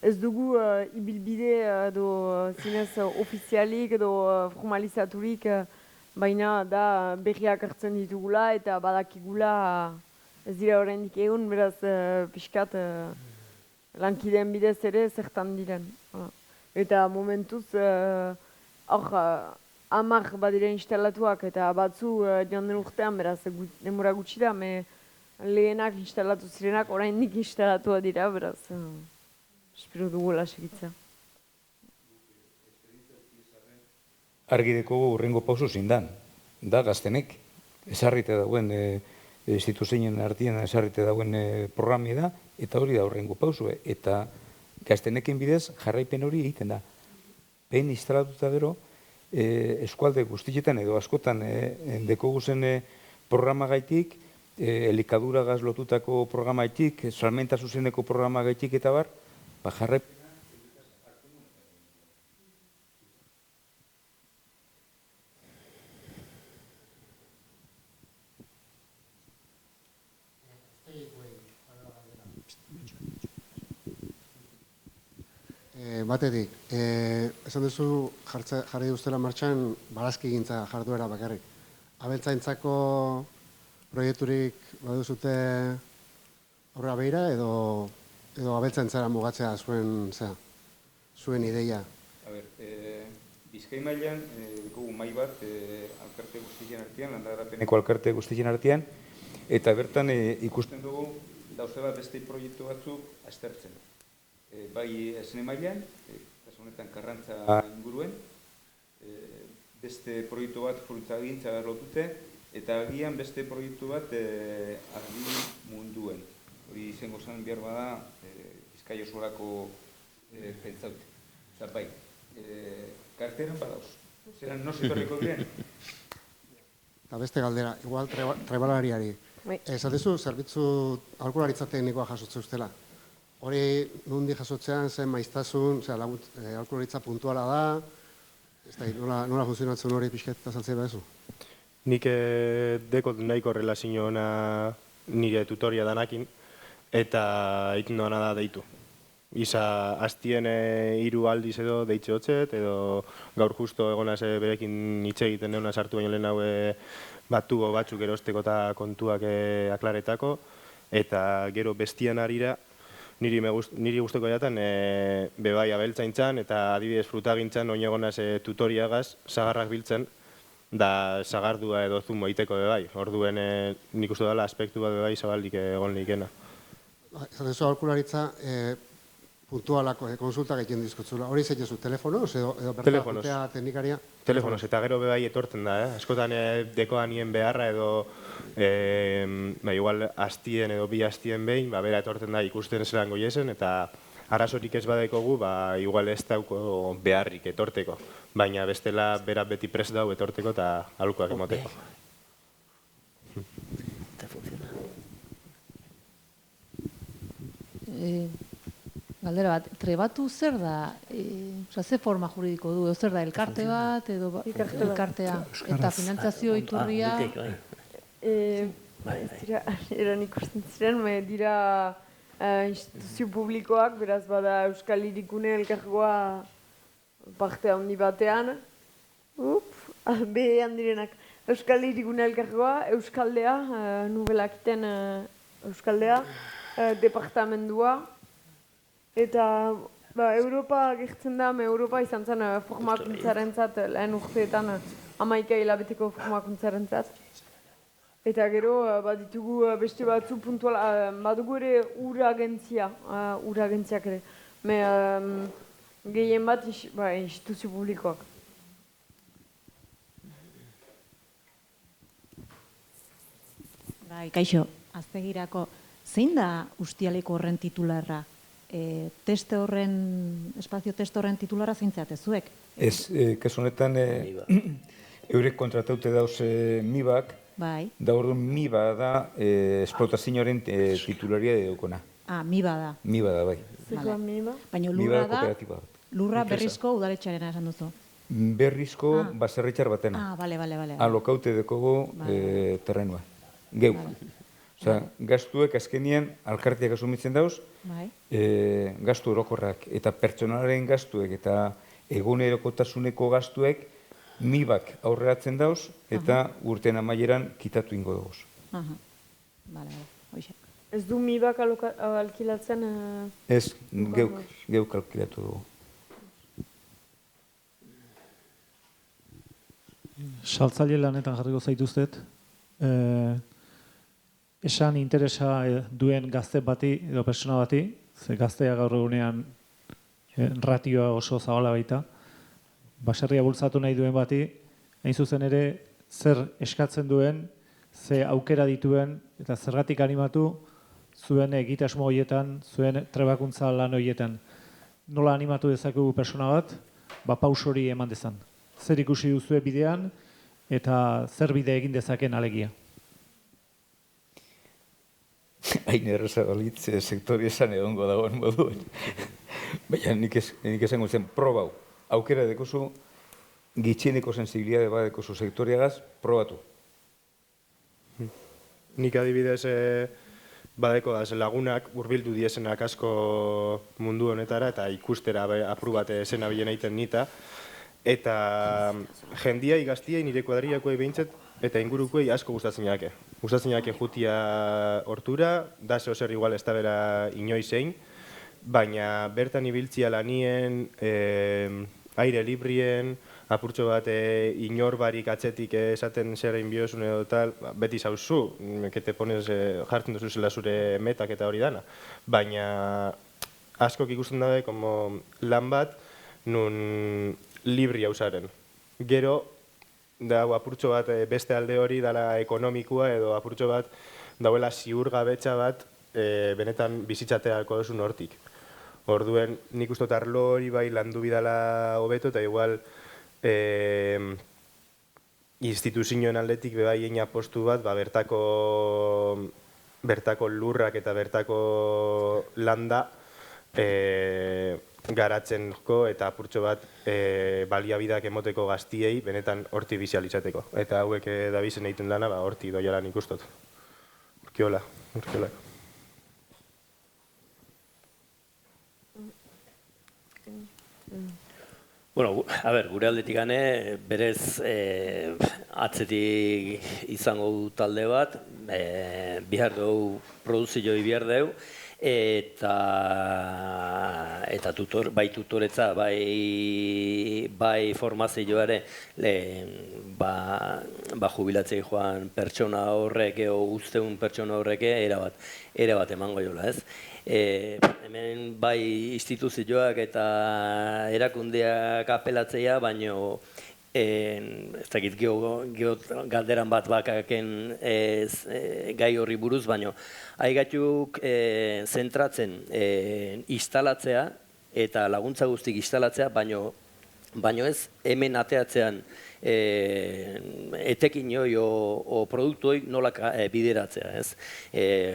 ez dugu ibilbide edo zinez ofizialik edo formalizaturik, baina da berriak hartzen ditugula eta badakigula ez dira oraindik egun, beraz pixkat lankideen bidez ere zertan diren. Eta momentuz, hor, 10 badire instalatuak eta batzu joan den urtean, beraz denbora gutxi da, lehenak instalatu zirenak oraindik instalatua dira, beraz espero dugula segitza. Argi dekogu urrengo pausu zindan, da gaztenek, esarrite dauen instituzioen artean esarrite dauen programia da, eta hori da urrengo pausu, eta gaztenekin bidez jarraipen hori egiten da. Behin instalatuta gero, eskualde guztietan edo askotan dekogu zen programagaitik, elikadura gaz lotutako programaitik, salmenta zuzeneko programagaitik eta bar, jarraipen. Batetik, esan duzu jarri duztela martxan barazki gintza jarduera bakarrik. Abeltzaintzako proiekturik baduzute aurrera begira edo abeltzaintzara mugatzea zuen ideia? Bizkai mailan dugu mai bat alkarte guztien artean, landarapeneko alkarte guztien artean, eta bertan ikusten dugu dauze bat beste proiektu batzuk aztertzen. Bai esne mailan, kasu honetan Karrantza inguruen, beste proiektu bat fruitagintza lotute, eta agian beste proiektu bat argi munduen. Hori izango zen behar bada Bizkai osorako pentsaute. Eta bai, karteran badauz. Zeran nosi torriko diren? Eta beste galdera, igual trebalariari. Esatezu, zerbitzu aholkularitza teknikoa jasotzen ustela. Hori nundi jasotzean zen maiztasun, aholkularitza puntuala da, nola funtzionatzen hori pixket azaltzea behazu? Nik dekot nahiko relazio ona nire tutoria danakin, eta egiten doana da deitu. Iza hastien 3 aldiz edo deitxe hotzet, edo gaur justo egonaz berekin hitz egiten neuna sartu baino lehen haue batugo batzuk erosteko eta kontuak aklaretako, eta gero bestian arira, niri guztoko jaten bebai abeltzaintzan eta adibidez frutagintzan oin egonaz tutoriagaz sagarrak biltzen, da sagardua edo zumo iteko bebai. Orduen nik uste dela aspektu bat bebai zabaldik egon likena. Zaten zu aholkularitza puntualako konsultak egiten dizkotzula. Hori zeitezu, telefonoz edo bertatea teknikaria? Telefonoz, eta gero bebai etortzen da, askotan dekoa nien beharra edo igual hastien edo 2 hastien behin, bera etortzen da ikusten zelango jesen, eta arazorik ez badekogu, igual ez dauko beharrik etorteko. Baina bestela bera beti prest dau etorteko eta aholkuak emoteko. Galdera bat, trebatu zer da, ze forma juridiko du, zer da, elkarte bat, edo elkartea, eta finantzazio iturria? Eran ikusten ziren, dira instituzio publikoak, beraz bada Euskal Hirigune elkargoa parte handi batean, behean direnak, Euskal Hirigune elkargoa, Euskaldea, nubelakiten Euskaldea, departamendua, eta Europa gertzen da, Europa izan zen formakuntzaren zat, lehen urteetan 11 hilabeteko formakuntzaren zat. Eta gero, ditugu beste batzu puntual, badugu ere uragentziak ere. Gehien bat instituzio publikoak. Kaixo, aztegirako, zein da Ustialeko horren titularra? Espazio teste horren titularra zein zeatezuek? Ez, kasu honetan, eurek kontrataute dauz MIBak, da orduan MIBA da esplotazioaren titularia edukona. MIBA da. MIBA da, bai. Zekoa MIBA? Baina lurra da, lurra Berrizko udaletxarena esan duzu. Berrizko baserritxar batena. Bale. Alokaute dekogu terrenua. Geuk. Osa, gastuek azkenien alkartiak asumitzen dauz, gastu orokorrak eta pertsonalaren gastuek eta egunerokotasuneko gastuek MIBak aurreratzen dauz eta urtean amaieran kitatu ingo dauz. Ez du MIBak alkilatzen? Ez, geuk alkilatu dugu. Saltzaile lanetan jarriko zaituztet, esan interesa duen gazte bati edo persona bati, ze gaztea gaur egunean ratioa oso zabala baita, baserria bultzatu nahi duen bati, hain zuzen ere zer eskatzen duen, ze aukera dituen eta zergatik animatu zuen egitasmo horietan, zuen trebakuntza lan horietan. Nola animatu dezakegu persona bat, paus hori eman dezan. Zer ikusi duzue bidean eta zer bide egin dezaken alegia. Hain erraza balitz, sektori esan egongo dagoen moduen. Baina nik esango zen, probau, aukera dekozu, gitxieneko sensibilidade bat dekozu sektoriagaz, probatu. Nik adibidez badeko da lagunak hurbildu diesenak asko mundu honetara eta ikustera apru bat esena bilen egiten nita. Eta jendiai, gaztiai, nire kuadriakoei behintzet, eta ingurukoei asko gustatzen jake. Gustatzen jake jutia hortura, da zehozer igual ez da bera inoizein, baina bertan ibiltzia lanien, aire librien, apurtxo bat inor barik atzetik esaten zerein biozun edo tal, beti zauzu, kete ponez jartzen duzu zela zure metak eta hori dana. Baina askok ikusten dabe, como lan bat, nun libri hausaren. Gero, da apurtxo bat beste alde hori dala ekonomikua edo apurtxo bat dauela ziurgabetxa bat benetan bizitzateako duzu hortik. Orduen nik uste arlo hori bai landu bidala hobeto eta igual instituzioen aldetik bebaien apostu bat bertako lurrak eta bertako landa garatzenko eta apurtxo bat baliabideak emoteko gaztiei benetan horti bizializateko. Eta hauek dabizen egiten lana, horti doia lan ikustot. Urkiola. Bueno, gure aldetik gane, berez atzetik izango du talde bat, bihar dugu produzioi bihar dugu, eta bai tutoretza, bai formazioare, jubilatzei joan pertsona horrek, guzteun pertsona horrek, erabat emango jola, ez? Hemen bai instituzioak eta erakundeak apelatzea, baino ez dakit galderan bat bakaken gai horri buruz, baino haigatuk zentratzen instalatzea eta laguntza guztik instalatzea, baino ez hemen ateatzean etekin joi o produktoi nolak bideratzea, ez?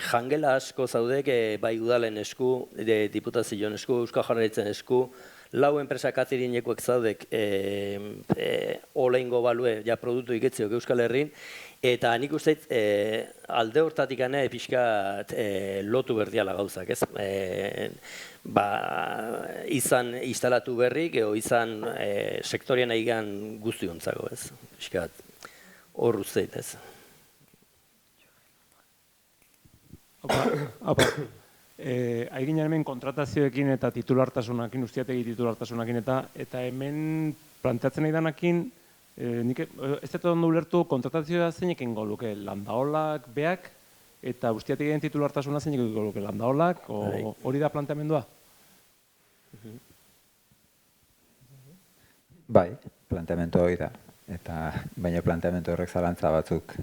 Jangela asko zaudek bai udalen esku, diputazioen esku, Euskal Jaurlaritzaren esku, 4 enpresa katerinekuek zaudek oleingo balue ja produktu iketziok Euskal Herrin, eta nik uste alde hortatik gane pixkat lotu berdiala gauzak, ez? Izan instalatu berrik, izan sektorian aigan guztiontzako, ez? Pixkat hor uzteit, ez? Aiginen hemen kontratazioekin eta titulartasunakin, ustiategi titulartasunakin, eta hemen planteatzen nahi danakin, ez dut ondo ulertu kontratazioa zeinek ingo luke, landaolak, beak, eta ustiategien titulartasuna zeinek ingo luke, landaolak, hori da planteamendua? Bai, planteamendu hori da. Baina planteamendu horrek zalantza batzuk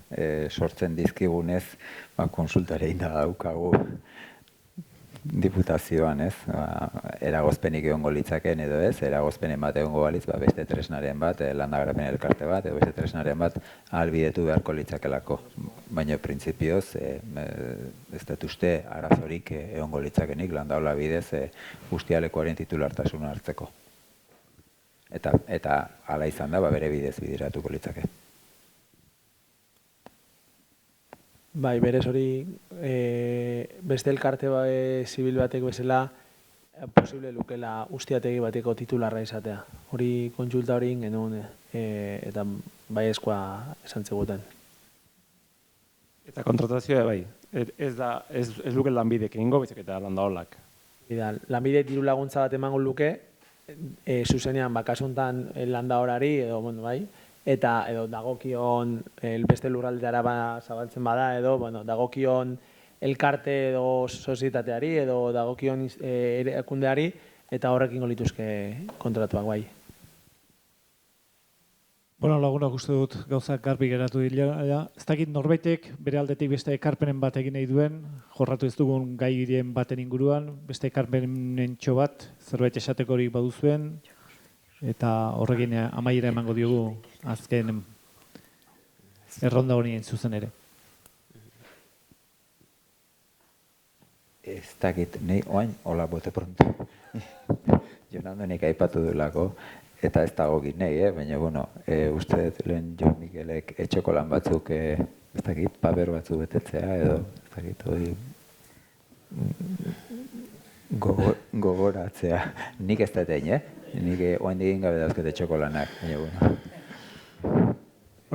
sortzen dizkigunez, konsultare inda daukagu diputazioan, ez? Eragozpenik egongo litzaken edo ez, eragozpenen bat egongo balitz, beste tresnaren bat, landagarapen elkarte bat, edo beste tresnaren bat ahalbidetu beharko litzakelako. Baina printzipioz, ez dut uste arazorik egongo litzakenik landaola bidez ustialekoaren titulartasuna hartzeko. Eta hala izan da, bere bidez bideratuko litzake. Bai, berez hori beste elkarte zibil batek bezala posible lukela ustiategi bateko titularra izatea. Hori kontsulta hori genuen eta bai eskoa esan zeguten. Eta kontratazioa bai, ez luke lanbidek egingo, baizik eta landaolak. Lanbide diru laguntza bat emango luke, zuzenean bakasuntan landaorari edo bai, eta edo dagokion beste lurraldetara zabaltzen bada edo dagokion elkarte edo sozietateari edo dagokion erakundeari eta horrekin lituzke kontratuak bai. Bueno, lagunak uste dut gauzak garbi geratu dira. Ez dakit norbaitek bere aldetik beste ekarpenen bat egin nahi duen, jorratu ez dugun gairien baten inguruan, beste ekarpenen bat, zerbait esateko hori baduzuen, eta horrekin amaiera emango diogu azken erronda honien zuzen ere. Ez dakit, nahi oain, hola bote pronto. Jonandonik aipatu duelako, eta ez dago ginei, baina, uste dut lehen Jon Mikelek etxoko lan batzuk, ez dakit, paper batzuk betetzea, edo, ez dakit, hori gogoratzea. Nik ez dut egin, nik oain digin gabe dauzkete etxoko lanak, baina,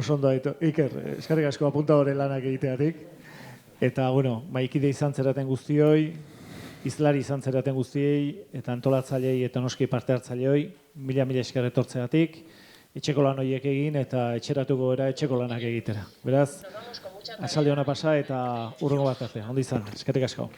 Oso ondo, Iker, eskarrik asko apunta hori lanak egiteatik. Eta, maikide izan zeraten guztioi, izlari izan zeraten guztiei, eta antolatzailei eta noski parte hartzaileoi, mila esker etortzeatik, etxeko lan horiek egin eta etxeratuko gara etxeko lanak egitera. Beraz, asalde hona pasa eta urrengo bat arte. Ondo izan, eskerrik asko.